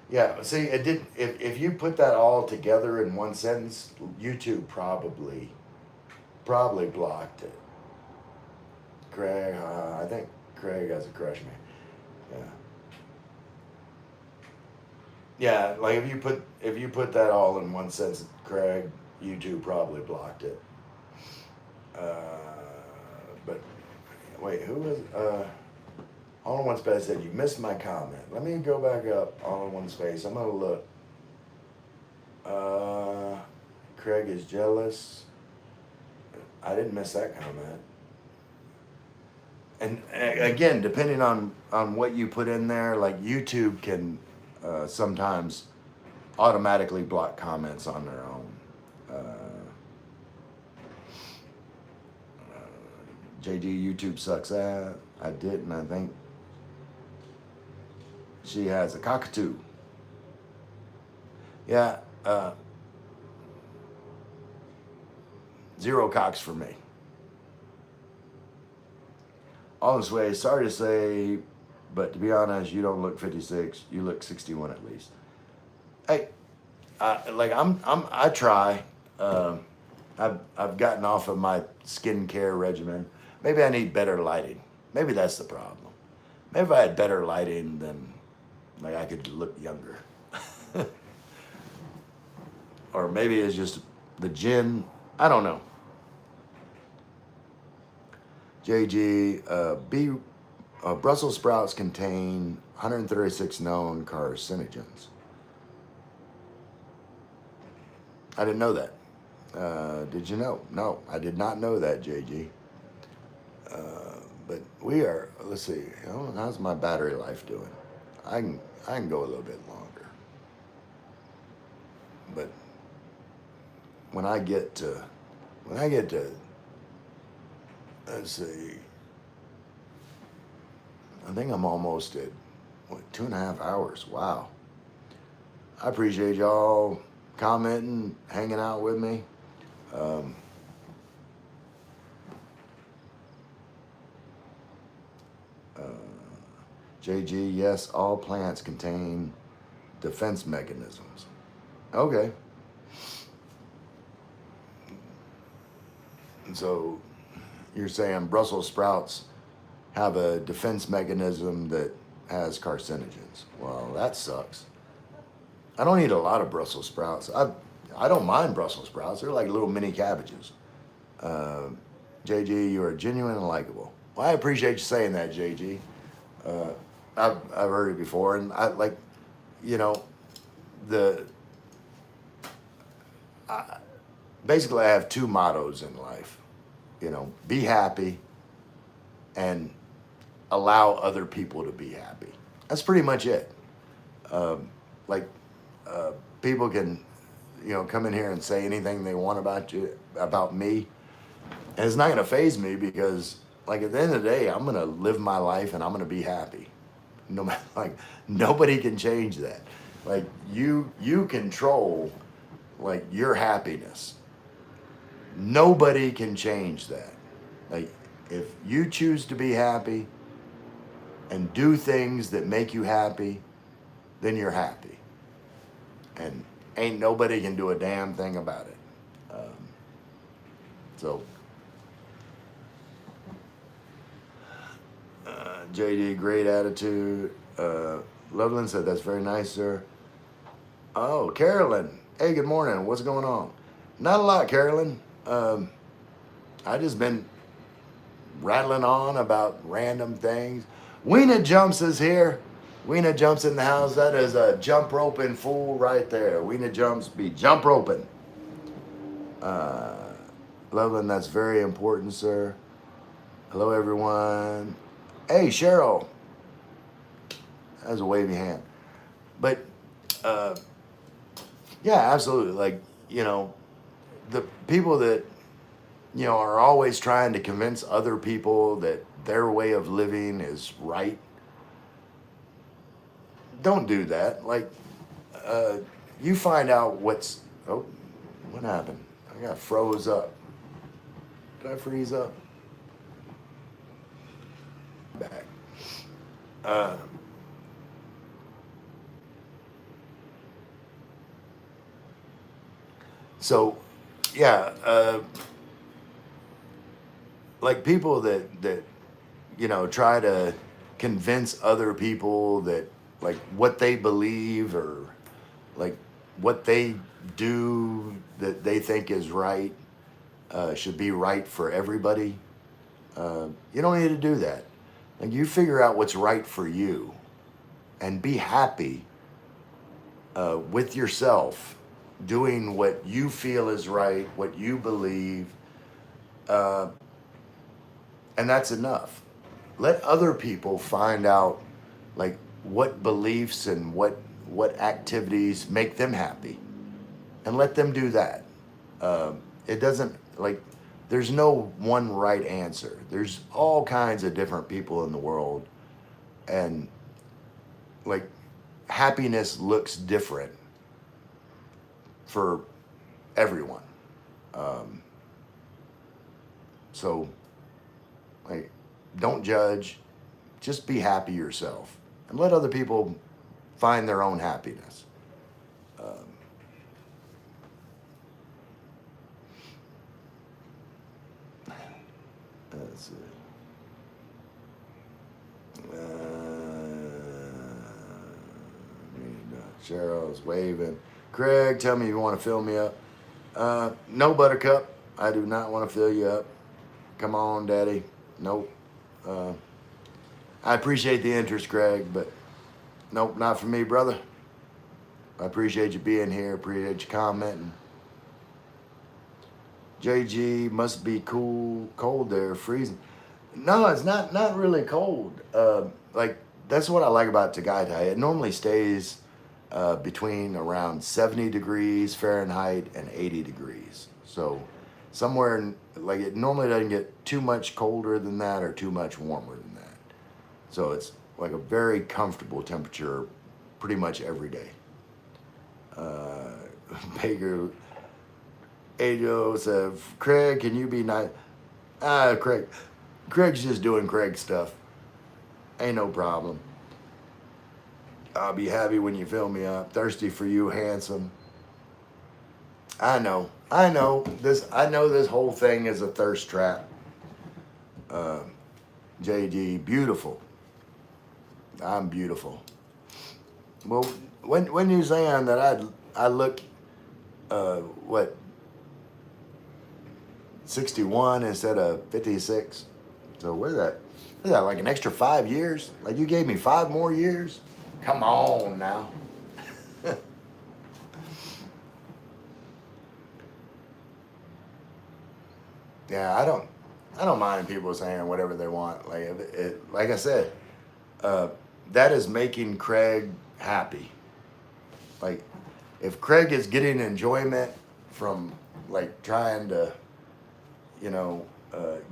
Yeah, see, it did. If you put that all together in one sentence, YouTube probably blocked it. Craig, I think Craig has a crush on me. Yeah, like if you put that all in one sentence, Craig, YouTube probably blocked it. But wait, who was all in one space said you missed my comment. Let me go back up. All in one space. I'm gonna look. Craig is jealous. I didn't miss that comment. And again, depending on what you put in there, like YouTube can sometimes automatically block comments on their own. JD, YouTube sucks ass. I didn't. I think she has a cockatoo. Yeah. 0 cocks for me. All this way, sorry to say, but to be honest, you don't look 56. You look 61 at least. Hey, I try. I've gotten off of my skincare regimen. Maybe I need better lighting. Maybe that's the problem. Maybe if I had better lighting, then like I could look younger. Or maybe it's just the gin. I don't know. JG, Brussels sprouts contain 136 known carcinogens. I didn't know that. Did you know? No, I did not know that, JG. But we are. Let's see. How's my battery life doing? I can go a little bit longer. But when I get to let's see. I think I'm almost at what, 2.5 hours. Wow. I appreciate y'all commenting, hanging out with me. Um, uh, JG, yes, all plants contain defense mechanisms. Okay. So you're saying Brussels sprouts have a defense mechanism that has carcinogens. Well, that sucks. I don't eat a lot of Brussels sprouts. I don't mind Brussels sprouts. They're like little mini cabbages. Uh, JG, you are genuine and likable. Well, I appreciate you saying that, JG. Uh, I've heard it before, and I like, you know, the I, basically I have two mottos in life. You know, be happy and allow other people to be happy. That's pretty much it. Um, like uh, people can, come in here and say anything they want about you, about me, and it's not going to phase me because, like, at the end of the day, I'm going to live my life and I'm going to be happy. No matter, like, nobody can change that. Like, you control, like, your happiness. Nobody can change that. Like, if you choose to be happy and do things that make you happy, then you're happy. And ain't nobody can do a damn thing about it. So, JD, great attitude. Loveland said, that's very nice, sir. Oh, Carolyn. Hey, good morning. What's going on? Not a lot, Carolyn. I just been rattling on about random things. Weena Jumps is here. Weena Jumps in the house. That is a jump roping fool right there. Weena Jumps be jump roping. Loveland, that's very important, sir. Hello, everyone. Hey, Cheryl. That's a wavy hand. But, yeah, absolutely. Like, the people that, are always trying to convince other people that their way of living is right. Don't do that. Like, you find out what's. Oh, what happened? I got froze up. Did I freeze up? Back. So, yeah, like people that try to convince other people that like what they believe or like what they do that they think is right should be right for everybody. You don't need to do that. Like you figure out what's right for you and be happy with yourself doing what you feel is right, what you believe, and that's enough. Let other people find out like what beliefs and what activities make them happy, and let them do that. It doesn't like there's no one right answer. There's all kinds of different people in the world, and like happiness looks different for everyone. So, like, don't judge. Just be happy yourself, and let other people find their own happiness. Let's see. Cheryl's waving. Craig, tell me if you want to fill me up. No, Buttercup. I do not want to fill you up. Come on, Daddy. Nope. I appreciate the interest, Craig, but nope, not for me, brother. I appreciate you being here. Appreciate you commenting. JG, must be cold there, freezing. No, it's not really cold. Like that's what I like about Tagaytay. It normally stays between around 70 degrees Fahrenheit and 80 degrees. So somewhere in, like it normally doesn't get too much colder than that or too much warmer than that. So it's like a very comfortable temperature pretty much every day. Uh, Baker Ajo said, Craig, can you be nice? Craig's just doing Craig stuff. Ain't no problem. I'll be happy when you fill me up. Thirsty for you, handsome. I know this. I know this whole thing is a thirst trap. Uh, JD, beautiful. I'm beautiful. Well, when you saying that I look, what, 61 instead of 56. So what is that? What is that, like an extra 5 years? Like you gave me 5 more years? Come on now. Yeah, I don't mind people saying whatever they want. Like like I said, uh, that is making Craig happy. Like if Craig is getting enjoyment from like trying to,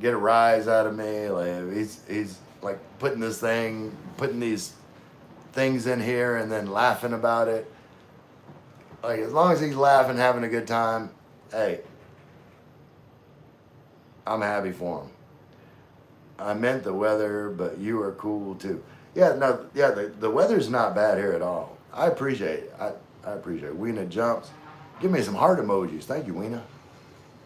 get a rise out of me, like he's like putting these things in here and then laughing about it. Like as long as he's laughing, having a good time, hey, I'm happy for him. I meant the weather, but you are cool too. Yeah, no, yeah, the weather's not bad here at all. I appreciate it. I appreciate it. Weena jumps. Give me some heart emojis. Thank you, Weena.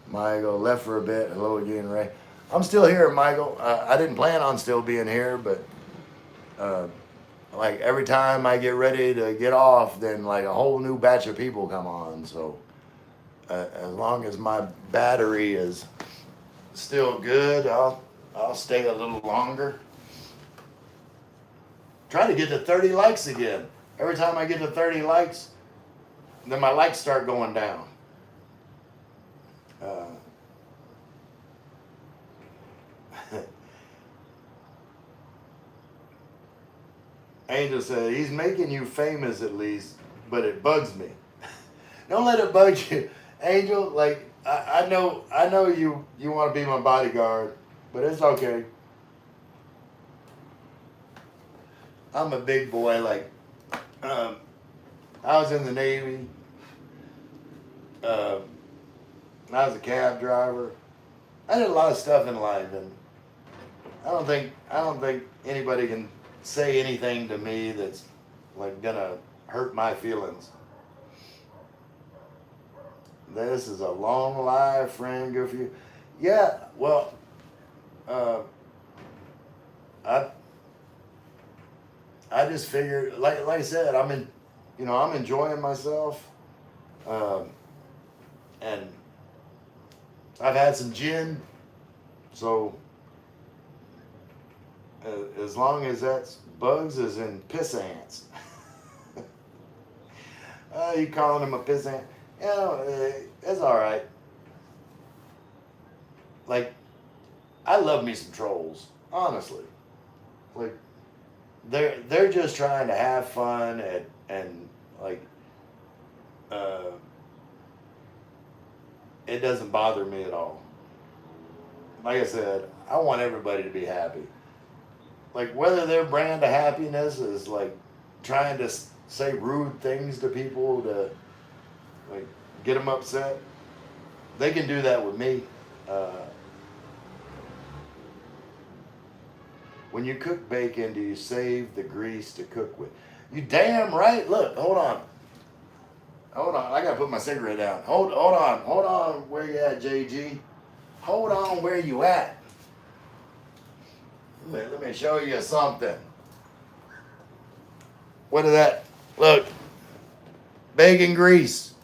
Michael left for a bit. Hello again, Ray. I'm still here, Michael. I didn't plan on still being here, but uh, like every time I get ready to get off, then like a whole new batch of people come on. So as long as my battery is still good, I'll stay a little longer. Try to get to 30 likes again. Every time I get to 30 likes, then my likes start going down. Uh, Angel said, he's making you famous at least, but it bugs me. Don't let it bug you. Angel, like, I know you want to be my bodyguard, but it's okay. I'm a big boy, like, um, I was in the Navy. Uh, I was a cab driver. I did a lot of stuff in life, and I don't think anybody can say anything to me that's like gonna hurt my feelings. This is a long life, friend. Good for you. Yeah. Well, uh, I I just figured, like I said, I'm enjoying myself, um, and I've had some gin, so as long as that's bugs as in piss ants. You calling him a piss ant? It's all right. Like I love me some trolls, honestly. Like they're just trying to have fun and like uh, it doesn't bother me at all. Like I said, I want everybody to be happy. Like whether their brand of happiness is like trying to say rude things to people to like get them upset, they can do that with me. Uh, when you cook bacon, do you save the grease to cook with? You damn right. Look, hold on. Hold on. I gotta put my cigarette down. Hold on. Where you at, JG? Hold on. Where you at? Let me show you something. What is that? Look, bacon grease.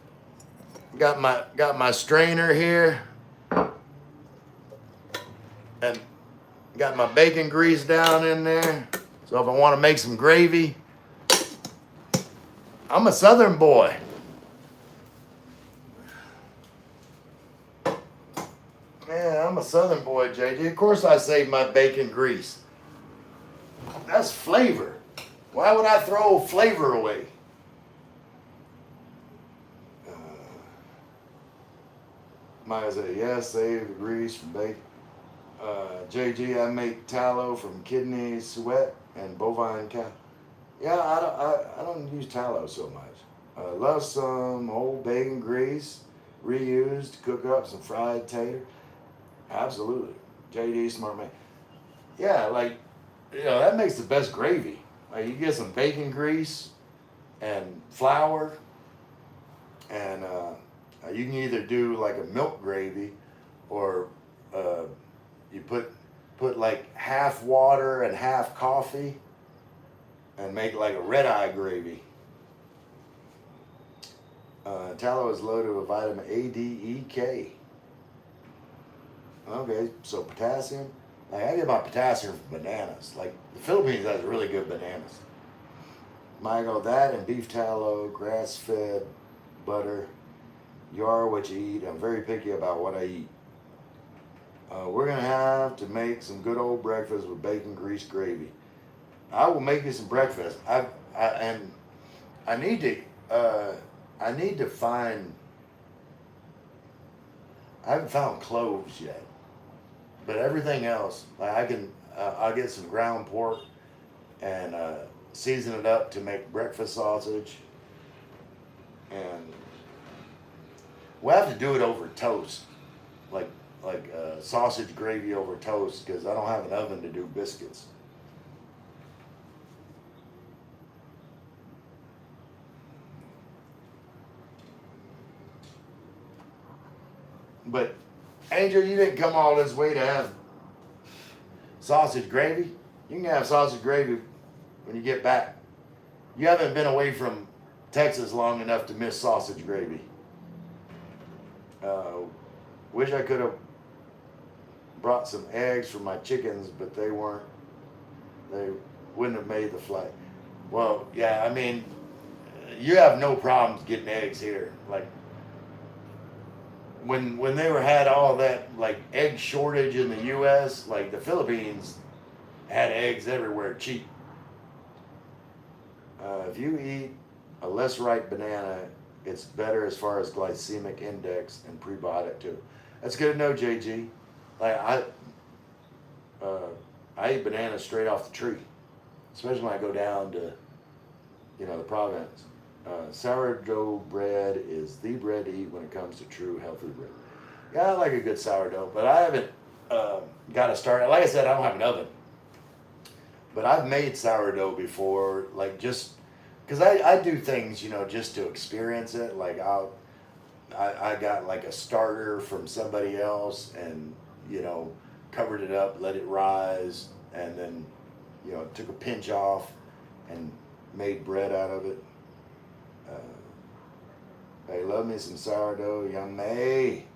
Got my strainer here, and got my bacon grease down in there. So if I want to make some gravy, I'm a Southern boy. Yeah, I'm a Southern boy, JD. Of course, I save my bacon grease. That's flavor. Why would I throw flavor away? Uh, Maya said, yeah, save the grease from bacon. JG, I make tallow from kidney sweat and bovine cow. Yeah, I don't use tallow so much. Love some old bacon grease, reused to cook up some fried tater. Absolutely. JD, smart man. Yeah, like, that makes the best gravy. Like, you get some bacon grease and flour, and you can either do like a milk gravy, or you put like half water and half coffee, and make like a red eye gravy. Tallow is loaded with vitamin A, D, E, K. Okay, so potassium. Like, I get my potassium from bananas. Like, the Philippines has really good bananas. Michael, that and beef tallow, grass-fed butter. You are what you eat. I'm very picky about what I eat. We're gonna have to make some good old breakfast with bacon grease gravy. I will make you some breakfast. And I need to I need to find. I haven't found cloves yet, but everything else, like I can. I'll get some ground pork and season it up to make breakfast sausage, and we'll have to do it over toast, like sausage gravy over toast, because I don't have an oven to do biscuits. But Angel, you didn't come all this way to have sausage gravy. You can have sausage gravy when you get back. You haven't been away from Texas long enough to miss sausage gravy. Uh, Wish I could have brought some eggs for my chickens, but they weren't. They wouldn't have made the flight. Well, yeah, I mean, you have no problems getting eggs here. Like, when they were had all that like egg shortage in the U.S., like the Philippines had eggs everywhere cheap. If you eat a less ripe banana, it's better as far as glycemic index and prebiotic too. That's good to know, JG. Like uh, I eat bananas straight off the tree, especially when I go down to the province. Sourdough bread is the bread to eat when it comes to true healthy bread. Yeah, I like a good sourdough, but I haven't got to start. Like I said, I don't have an oven, but I've made sourdough before, like just because I do things, just to experience it. Like I got like a starter from somebody else, and covered it up, let it rise, and then took a pinch off and made bread out of it. They love me some sourdough, yummy.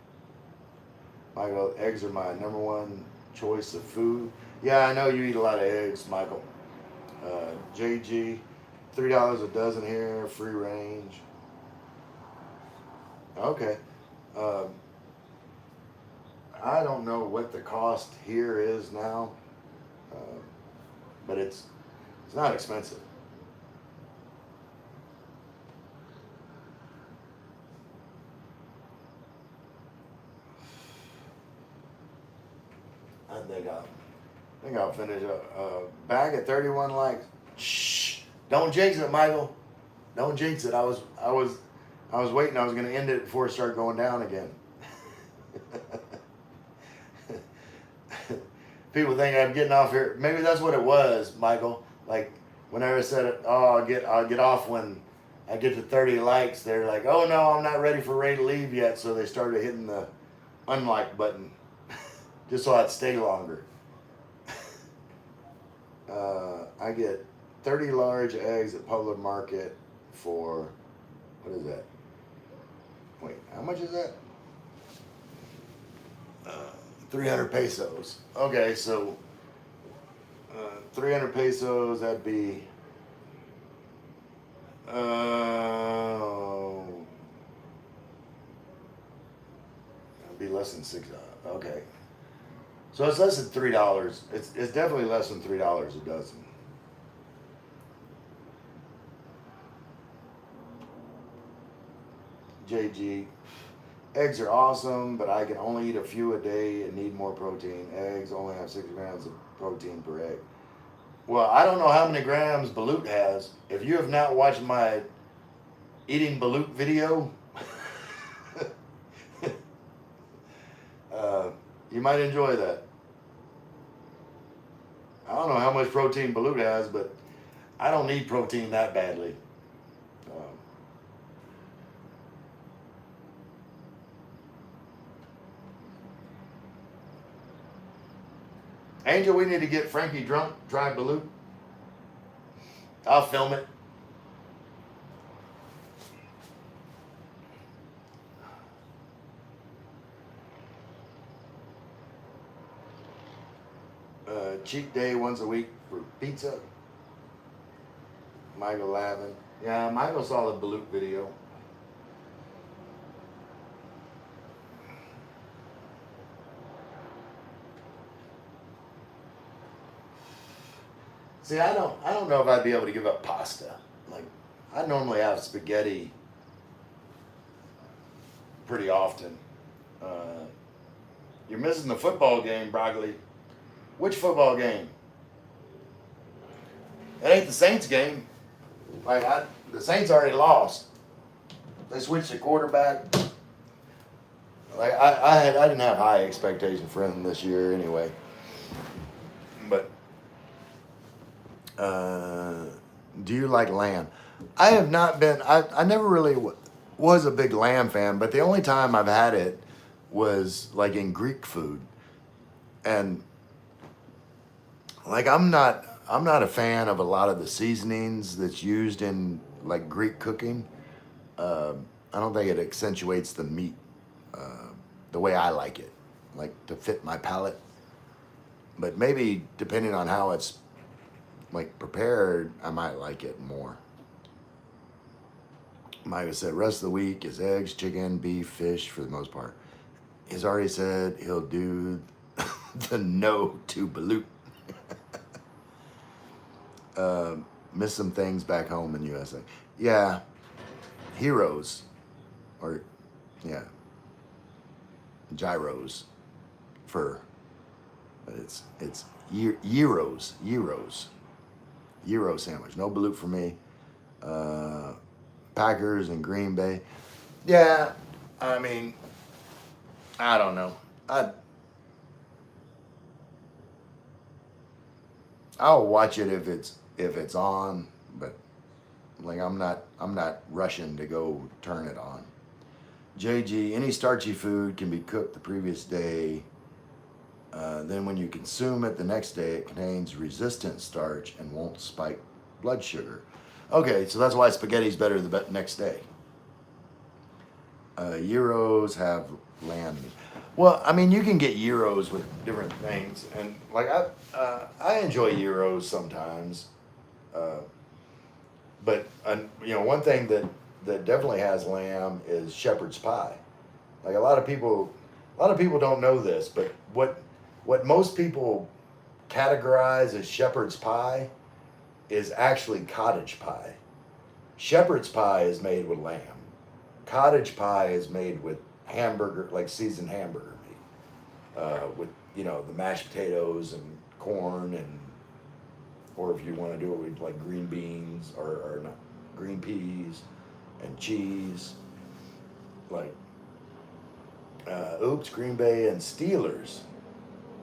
Michael, eggs are my number one choice of food. Yeah, I know you eat a lot of eggs, Michael. JG, $3 a dozen here, free range. Okay. Um, I don't know what the cost here is now, uh, but it's not expensive. I think I'll finish up. Back at 31 likes. Shh! Don't jinx it, Michael. Don't jinx it. I was waiting. I was going to end it before it started going down again. People think I'm getting off here. Maybe that's what it was, Michael. Like whenever I said it, oh, I'll get off when I get to 30 likes. They're like, oh no, I'm not ready for Ray to leave yet. So they started hitting the unlike button just so I'd stay longer. I get 30 large eggs at Public Market for, what is that? Wait, how much is that? 300 pesos. Okay, so 300 pesos, that'd be, that'd be less than $6. Okay. So it's less than $3. It's definitely less than $3 a dozen. JG. Eggs are awesome, but I can only eat a few a day and need more protein. Eggs only have 6 grams of protein per egg. Well, I don't know how many grams balut has. If you have not watched my eating balut video, you might enjoy that. I don't know how much protein balut has, but I don't need protein that badly. Um, Angel, we need to get Frankie drunk, try balut. I'll film it. Cheat day once a week for pizza. Michael laughing. Yeah, Michael saw the balut video. See, I don't know if I'd be able to give up pasta. Like, I normally have spaghetti pretty often. You're missing the football game, Broccoli. Which football game? It ain't the Saints game. Like, the Saints already lost. They switched the quarterback. Like, I didn't have high expectations for them this year anyway. But do you like lamb? I have not been. I never really was a big lamb fan, but the only time I've had it was like in Greek food, and like I'm not a fan of a lot of the seasonings that's used in like Greek cooking. I don't think it accentuates the meat the way I like it, like to fit my palate. But maybe depending on how it's like prepared, I might like it more. Micah said rest of the week is eggs, chicken, beef, fish for the most part. He's already said he'll do the no to balut. Miss some things back home in USA. Yeah, heroes, or yeah, gyros for. But it's gyros gyro sandwich. No balut for me. Packers and Green Bay. Yeah, I mean, I don't know. I'll watch it if it's on, but like I'm not rushing to go turn it on. JG, any starchy food can be cooked the previous day. Then when you consume it the next day, it contains resistant starch and won't spike blood sugar. Okay, so that's why spaghetti's better the next day. Gyros have lamb meat. Well, I mean, you can get gyros with different things, and like I enjoy gyros sometimes. But one thing that definitely has lamb is shepherd's pie. Like a lot of people don't know this, but what most people categorize as shepherd's pie is actually cottage pie. Shepherd's pie is made with lamb. Cottage pie is made with hamburger, like seasoned hamburger meat, with the mashed potatoes and corn, and or if you want to do it with like green beans or not, green peas and cheese, like Green Bay and Steelers.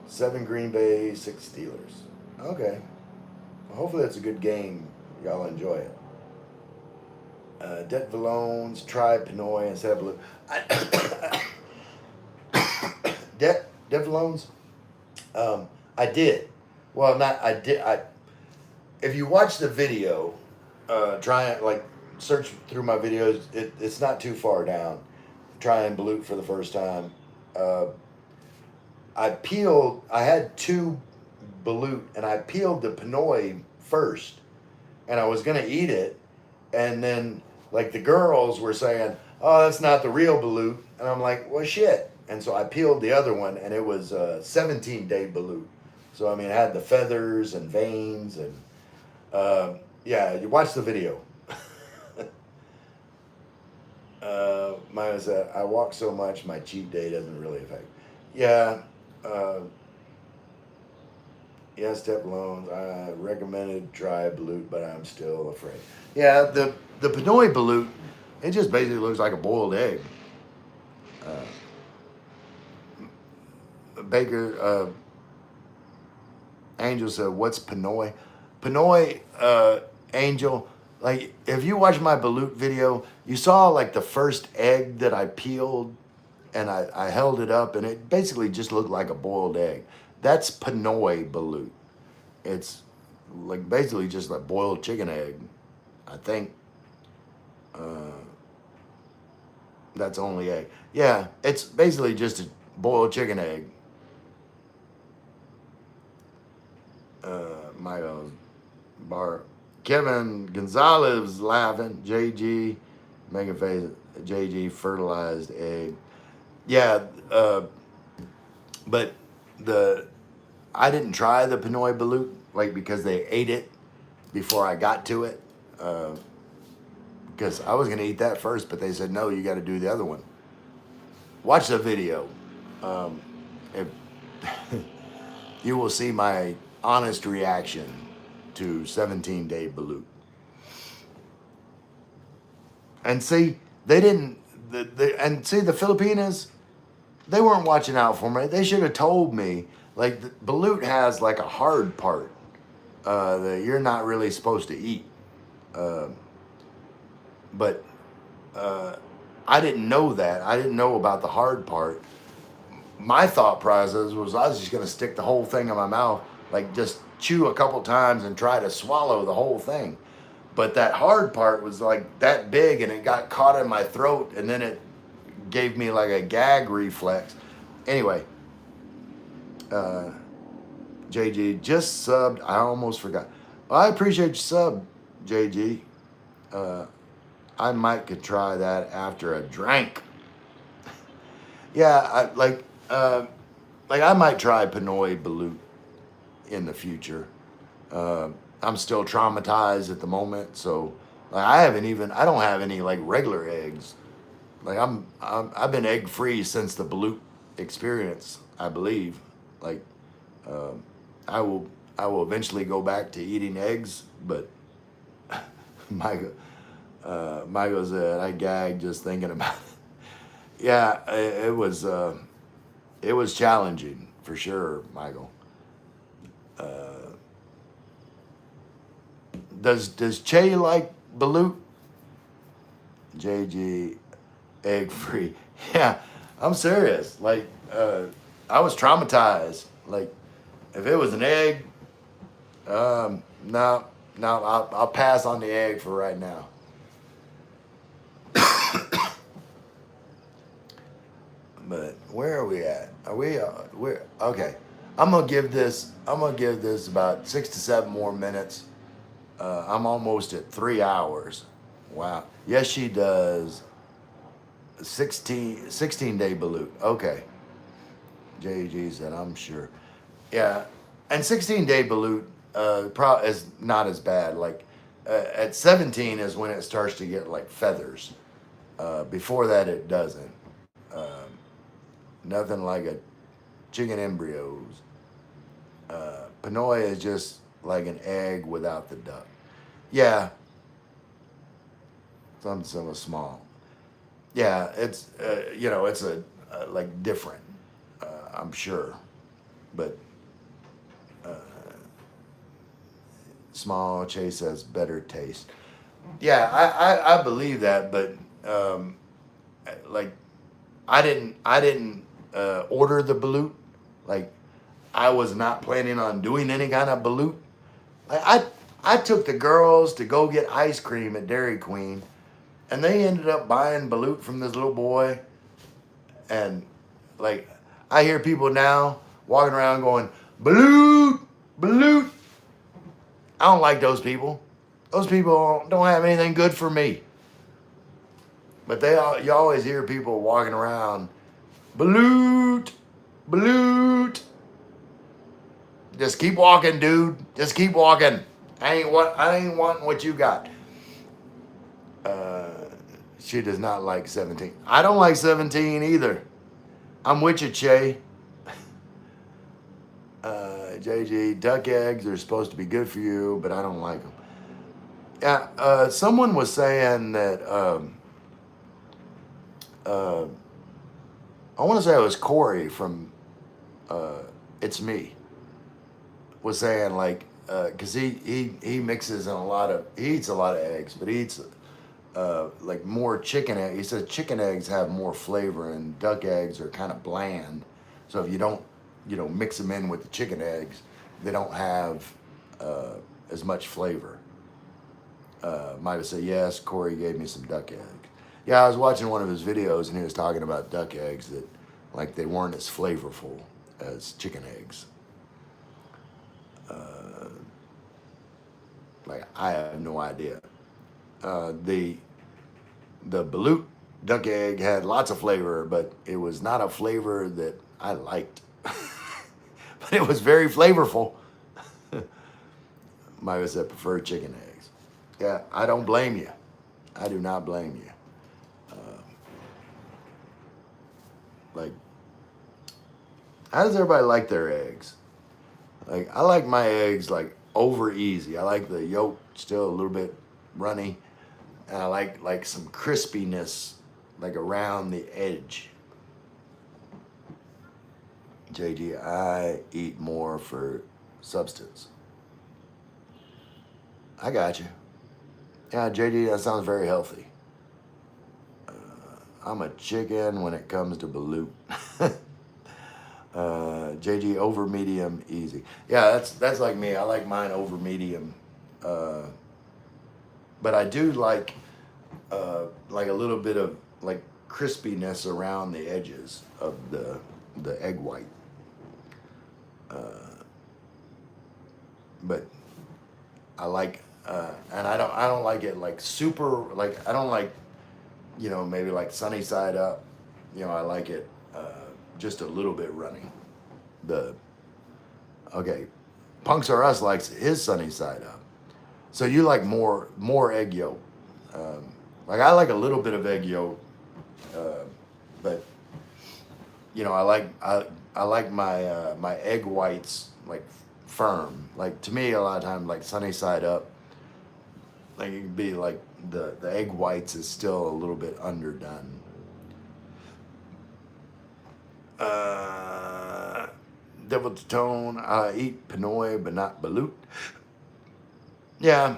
7 Green Bay, 6 Steelers. Okay. Well, hopefully that's a good game. Y'all enjoy it. Det Valones, try Pinoy instead of blue. Det Valones? I did. Well, not, I did. If you watch the video, try it, like, search through my videos, it's not too far down. Trying balut for the first time. I had 2 balut, and I peeled the Pinoy first, and I was gonna eat it, and then like the girls were saying, "Oh, that's not the real balut," and I'm like, "Well, shit." And so I peeled the other one, and it was a 17-day balut. So I mean, it had the feathers and veins, and yeah, you watch the video. Mine was I walk so much, my cheat day doesn't really affect. Yeah, yeah, step loans. I recommended try balut, but I'm still afraid. Yeah, the Pinoy balut, it just basically looks like a boiled egg. Baker Angel said, "What's Pinoy?" Pinoy Angel, like if you watch my balut video, you saw like the first egg that I peeled, and I held it up, and it basically just looked like a boiled egg. That's Pinoy balut. It's like basically just a boiled chicken egg, I think. That's only egg. Yeah, it's basically just a boiled chicken egg. My bar. Kevin Gonzalez laughing. JG, making face. JG fertilized egg. Yeah, but I didn't try the Pinoy balut like because they ate it before I got to it. Because I was gonna eat that first, but they said no, you got to do the other one. Watch the video. If you will see my honest reaction to 17-day balut. And see, they didn't. And see, the Filipinas, they weren't watching out for me. They should have told me. Like, the balut has like a hard part that you're not really supposed to eat. But I didn't know that. I didn't know about the hard part. My thought process was I was just going to stick the whole thing in my mouth, like just chew a couple times and try to swallow the whole thing. But that hard part was like that big, and it got caught in my throat, and then it gave me like a gag reflex. Anyway, JG just subbed. I almost forgot. Well, I appreciate your sub, JG. I might could try that after a drink. Yeah, I might try Pinoy balut in the future. I'm still traumatized at the moment, so like, I don't have any like regular eggs. Like I've been egg free since the balut experience, I believe. Like I will eventually go back to eating eggs, but Michael said I gagged just thinking about it. Yeah, it was challenging for sure, Michael. Does Che like balut? JG, egg free. Yeah, I'm serious. Like, I was traumatized. Like, if it was an egg, no, I'll pass on the egg for right now. But where are we at? We're okay. I'm gonna give this about 6 to 7 more minutes. I'm almost at 3 hours. Wow. Yes, she does. 16-day balut. Okay. JG said, I'm sure. Yeah. And 16-day balut is not as bad. Like at 17 is when it starts to get like feathers. Before that, it doesn't. Nothing like a chicken embryos. Pinoy is just like an egg without the duck. Yeah. Something small. Yeah, it's it's like different. I'm sure, but small. Chase says better taste. Yeah, I believe that, but like I didn't order the balut. Like I was not planning on doing any kind of balut. I took the girls to go get ice cream at Dairy Queen, and they ended up buying balut from this little boy. And like I hear people now walking around going, balut, balut. I don't like those people. Those people don't have anything good for me. But you always hear people walking around Balut. Balut. Just keep walking, dude. Just keep walking. I ain't wanting what you got. She does not like 17. I don't like 17 either. I'm with you, Che. JG, duck eggs are supposed to be good for you, but I don't like them. Yeah, someone was saying that, I want to say it was Corey from It's Me, was saying like, because he mixes in he eats a lot of eggs, but he eats like more chicken eggs. He said chicken eggs have more flavor and duck eggs are kind of bland. So if you don't, mix them in with the chicken eggs, they don't have as much flavor. Might have said, yes, Corey gave me some duck eggs. Yeah, I was watching one of his videos and he was talking about duck eggs that like they weren't as flavorful as chicken eggs. Like I have no idea. The Balut duck egg had lots of flavor, but it was not a flavor that I liked. But it was very flavorful. Mike said prefer chicken eggs. Yeah, I don't blame you. I do not blame you. Like, how does everybody like their eggs? Like, I like my eggs like over easy. I like the yolk still a little bit runny. And I like some crispiness like around the edge. JD, I eat more for substance. I got you. Yeah, JD, that sounds very healthy. I'm a chicken when it comes to Balut. JG, over medium, easy. Yeah, that's like me. I like mine over medium. But I do like a little bit of like crispiness around the edges of the egg white. But I like, and I don't like it like super, like I don't like, maybe like sunny side up. I like it just a little bit runny. Okay, Punks R Us likes his sunny side up. So you like more egg yolk. Like I like a little bit of egg yolk, but I like my egg whites like firm. Like to me, a lot of times like sunny side up. Like it can be like the egg whites is still a little bit underdone. Devil's Tone, I eat Pinoy but not Balut. Yeah,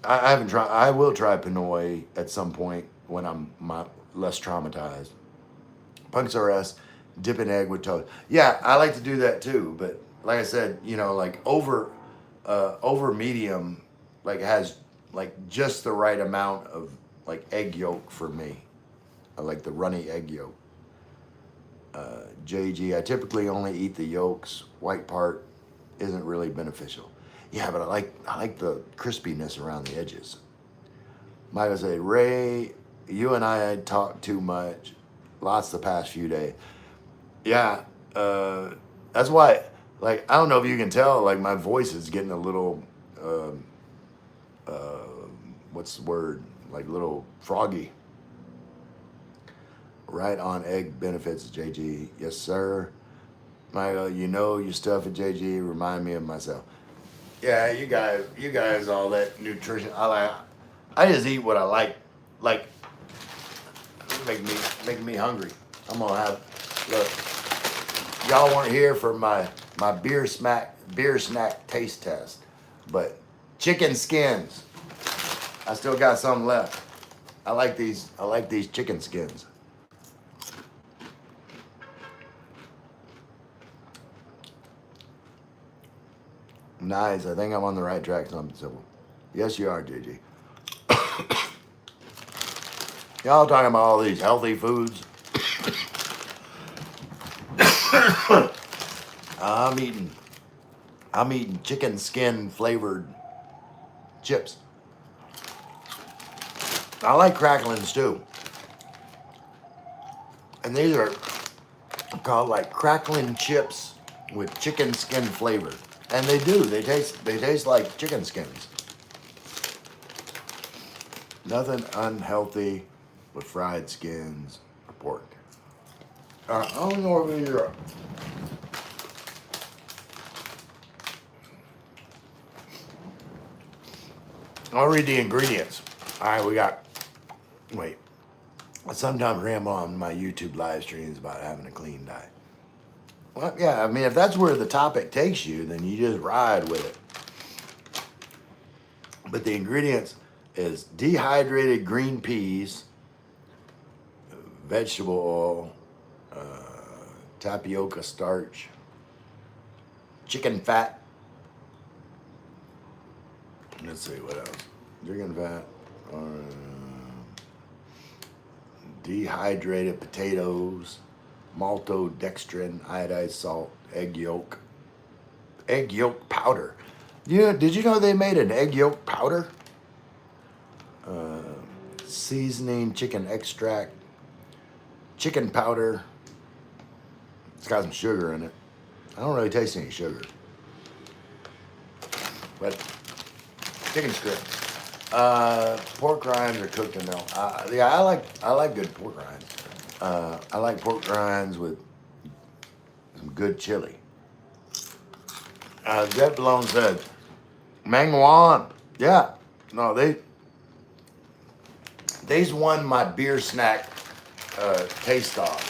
I haven't tried. I will try Pinoy at some point when I'm less traumatized. Punks R Us, dip an egg with toast. Yeah, I like to do that too. But like I said, like over medium, like has like just the right amount of like egg yolk for me. I like the runny egg yolk. JG, I typically only eat the yolks. White part isn't really beneficial. Yeah, but I like the crispiness around the edges. Michael say, Ray, you and I had talked too much. Lots the past few days. Yeah, that's why. Like I don't know if you can tell. Like my voice is getting a little. What's the word? Like little froggy. Right on egg benefits, JG. Yes, sir. Michael, your stuff at JG remind me of myself. Yeah, you guys, all that nutrition. I just eat what I like. Like, making me hungry. I'm gonna have. Look, y'all weren't here for my beer snack taste test, but chicken skins. I still got some left. I like these chicken skins. Nice. I think I'm on the right track. Something simple. Yes, you are, JG. Y'all talking about all these healthy foods. I'm eating chicken skin flavored chips. I like cracklings too. And these are called like crackling chips with chicken skin flavor. And they do. They taste like chicken skins. Nothing unhealthy with fried skins or pork. I don't know if you're. I'll read the ingredients. All right, we got. Wait. I sometimes ramble on my YouTube live streams about having a clean diet. Well, yeah, I mean, if that's where the topic takes you, then you just ride with it. But the ingredients is dehydrated green peas, vegetable oil, tapioca starch, chicken fat. Let's see what else. Chicken fat, dehydrated potatoes, maltodextrin, iodized salt, egg yolk powder. Did you know they made an egg yolk powder? Seasoning, chicken extract, chicken powder. It's got some sugar in it. I don't really taste any sugar, but chicken strips. Pork rinds are cooked in milk. Yeah, I like good pork rinds. I like pork rinds with some good chili. Jet Balone said, Mangwan. Yeah, no, they's won my beer snack taste off.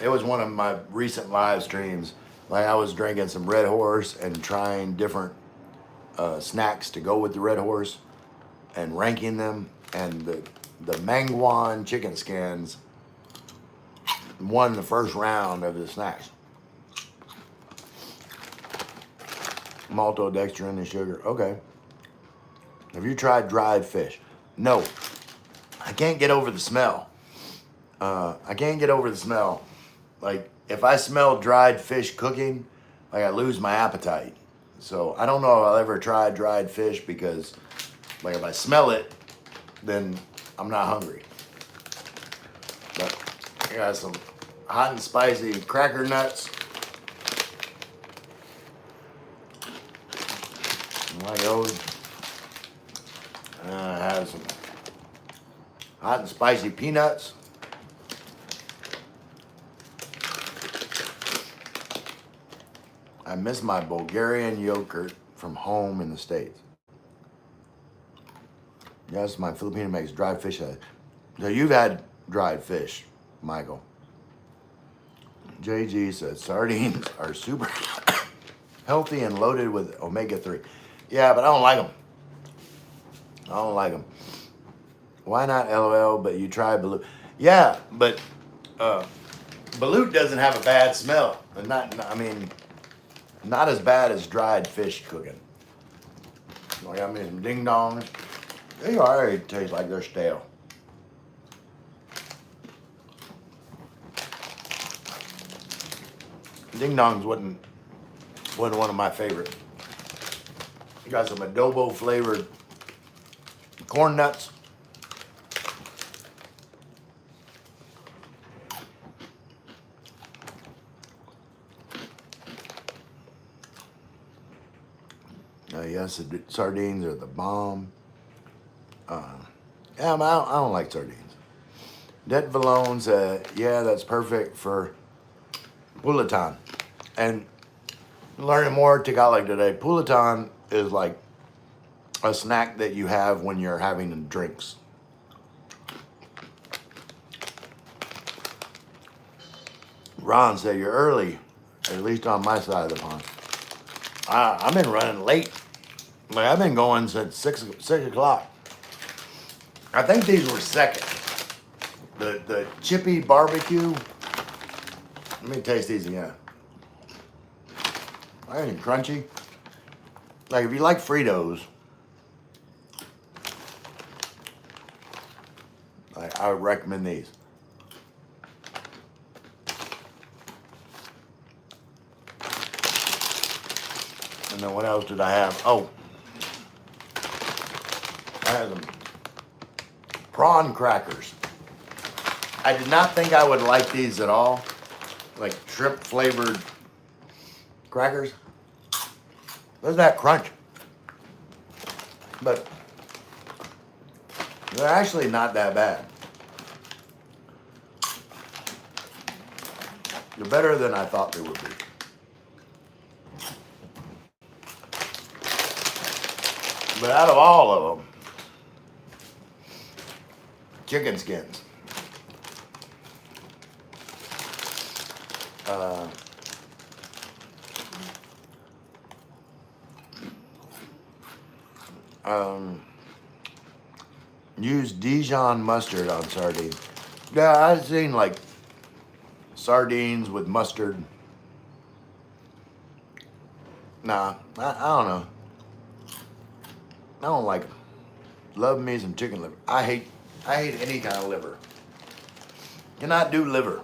It was one of my recent live streams. Like I was drinking some Red Horse and trying different snacks to go with the Red Horse and ranking them. And the Mangwan chicken skins won the first round of the snacks. Maltodextrin and sugar. Okay. Have you tried dried fish? No. I can't get over the smell. I can't get over the smell. Like, if I smell dried fish cooking, like I lose my appetite. So I don't know if I'll ever try dried fish because, like, if I smell it, then I'm not hungry. But I got some hot and spicy cracker nuts. Like those. I have some hot and spicy peanuts. I miss my Bulgarian yogurt from home in the States. Yes, my Filipino makes dried fish. So you've had dried fish, Michael. JG says sardines are super healthy and loaded with omega-3. Yeah, but I don't like them. I don't like them. Why not LOL, but you try Balut? Yeah, but Balut doesn't have a bad smell. Not as bad as dried fish cooking. Like, I mean, some ding dongs. They already taste like they're stale. Ding dongs wasn't one of my favorites. You got some adobo flavored corn nuts. Yes, the sardines are the bomb. Yeah, I don't like sardines. Det Valone said, yeah, that's perfect for Pulatan. And learning more Tagalog today, Pulatan is like a snack that you have when you're having drinks. Ron said, you're early, at least on my side of the pond. I've been running late. Like, I've been going since 6 o'clock. I think these were second. The chippy barbecue. Let me taste these again. Nice and crunchy. Like, if you like Fritos, I would recommend these. And then what else did I have? Oh, I had some prawn crackers. I did not think I would like these at all. Like shrimp flavored crackers. There's that crunch. But they're actually not that bad. They're better than I thought they would be. But out of all of them, chicken skins. Use Dijon mustard on sardines. Yeah, I've seen like sardines with mustard. Nah, I don't know. I don't like them. Love me some chicken liver. I hate any kind of liver. Cannot do liver.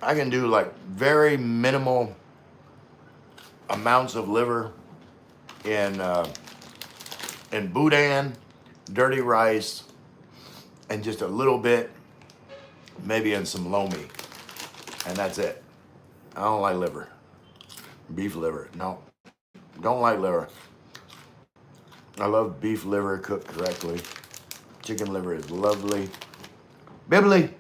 I can do like very minimal amounts of liver in boudin, dirty rice, and just a little bit, maybe in some lomi, and that's it. I don't like liver. Beef liver, no. Don't like liver. I love beef liver cooked correctly. Chicken liver is lovely. Bibbly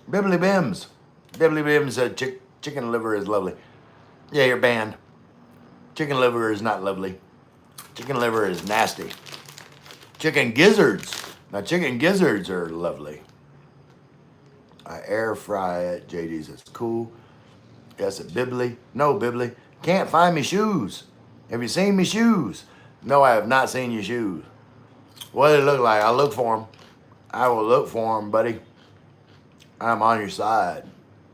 Bims. Bibbly Bims said chicken liver is lovely. Yeah, you're banned. Chicken liver is not lovely. Chicken liver is nasty. Chicken gizzards. Now chicken gizzards are lovely. I air fry it. JD says cool. Yes, at Bibbly. No, Bibbly. Can't find me shoes. Have you seen me shoes? No, I have not seen your shoes. What do they look like? I'll look for them. I will look for them, buddy. I'm on your side.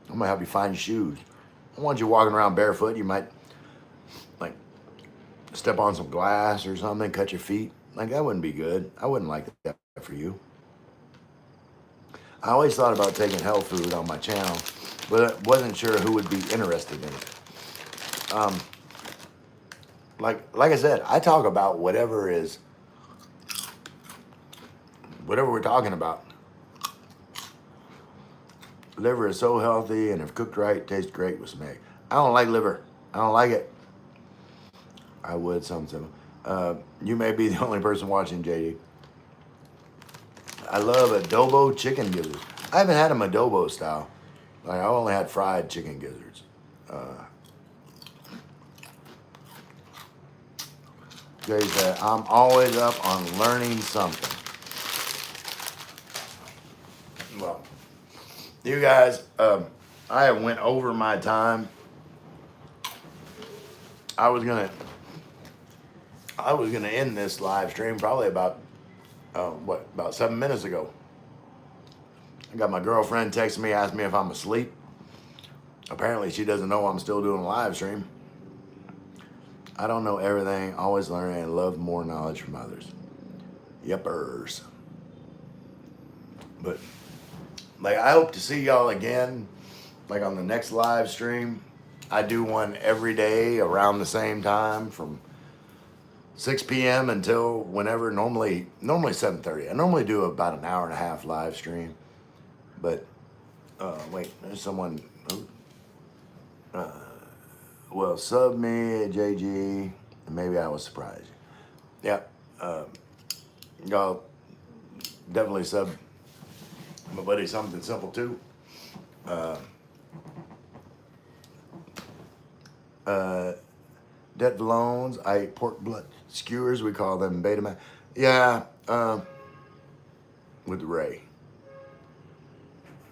I'm going to help you find your shoes. I want you walking around barefoot. You might, like, step on some glass or something, cut your feet. Like, that wouldn't be good. I wouldn't like that for you. I always thought about taking health food on my channel, but I wasn't sure who would be interested in it. Like I said, I talk about whatever we're talking about. Liver is so healthy, and if cooked right, tastes great with some egg. I don't like liver. I don't like it. I would some. You may be the only person watching, JD. I love adobo chicken gizzards. I haven't had them adobo style. Like, I only had fried chicken gizzards. Jay said, I'm always up on learning something. Well, you guys, I have went over my time. I was gonna end this live stream probably about about 7 minutes ago. I got my girlfriend texting me, asked me if I'm asleep. Apparently she doesn't know I'm still doing a live stream. I don't know everything, always learning, and love more knowledge from others. Yepers. But, like, I hope to see y'all again, like, on the next live stream. I do one every day around the same time from 6 p.m. until whenever, normally 7:30. I normally do about an hour and a half live stream. But, wait, there's someone... well, sub me at JG, and maybe I will surprise you. Yep. Y'all definitely sub my buddy Something Simple too. Debt loans, I eat pork blood skewers, we call them Betamax. Yeah, with Ray.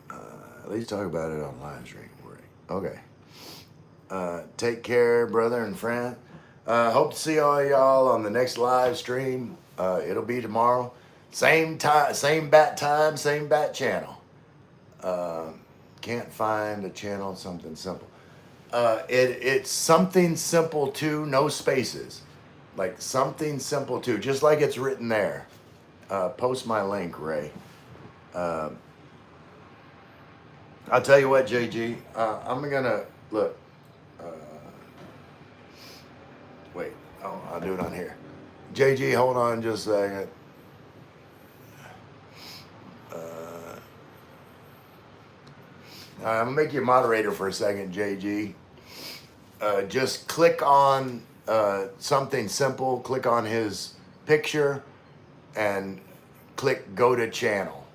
At least talk about it on live stream, Ray. Okay. Take care, brother and friend. Hope to see all y'all on the next live stream. It'll be tomorrow. Same time, same bat time, same bat channel. Can't find a channel, Something Simple. It's Something Simple 2, no spaces. Like Something Simple 2, just like it's written there. Post my link, Ray. I'll tell you what, JG. I'm gonna look. Wait, oh, I'll do it on here. JG, hold on just a second. I'm gonna make you a moderator for a second, JG. Just click on something simple. Click on his picture and click go to channel.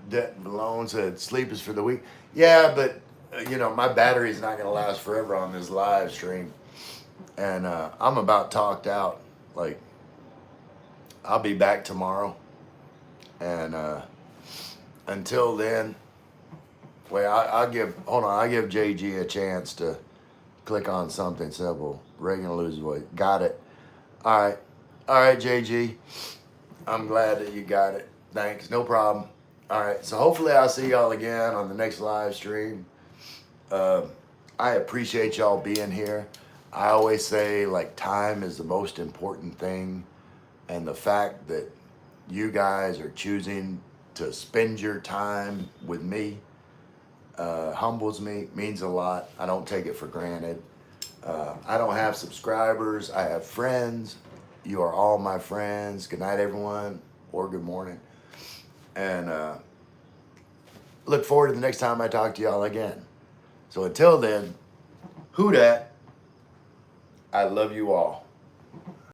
Debt Malone said sleep is for the weak. Yeah, but you know, my battery's not gonna last forever on this live stream, and I'm about talked out. Like, I'll be back tomorrow, and until then, wait, I'll give. Hold on, I'll give JG a chance to click on something simple. Reagan loses weight. Got it. All right, JG. I'm glad that you got it. Thanks. No problem. All right. So hopefully I'll see y'all again on the next live stream. I appreciate y'all being here. I always say, like, time is the most important thing. And the fact that you guys are choosing to spend your time with me humbles me, means a lot. I don't take it for granted. I don't have subscribers. I have friends. You are all my friends. Good night, everyone, or good morning. And look forward to the next time I talk to y'all again. So until then, who dat? I love you all.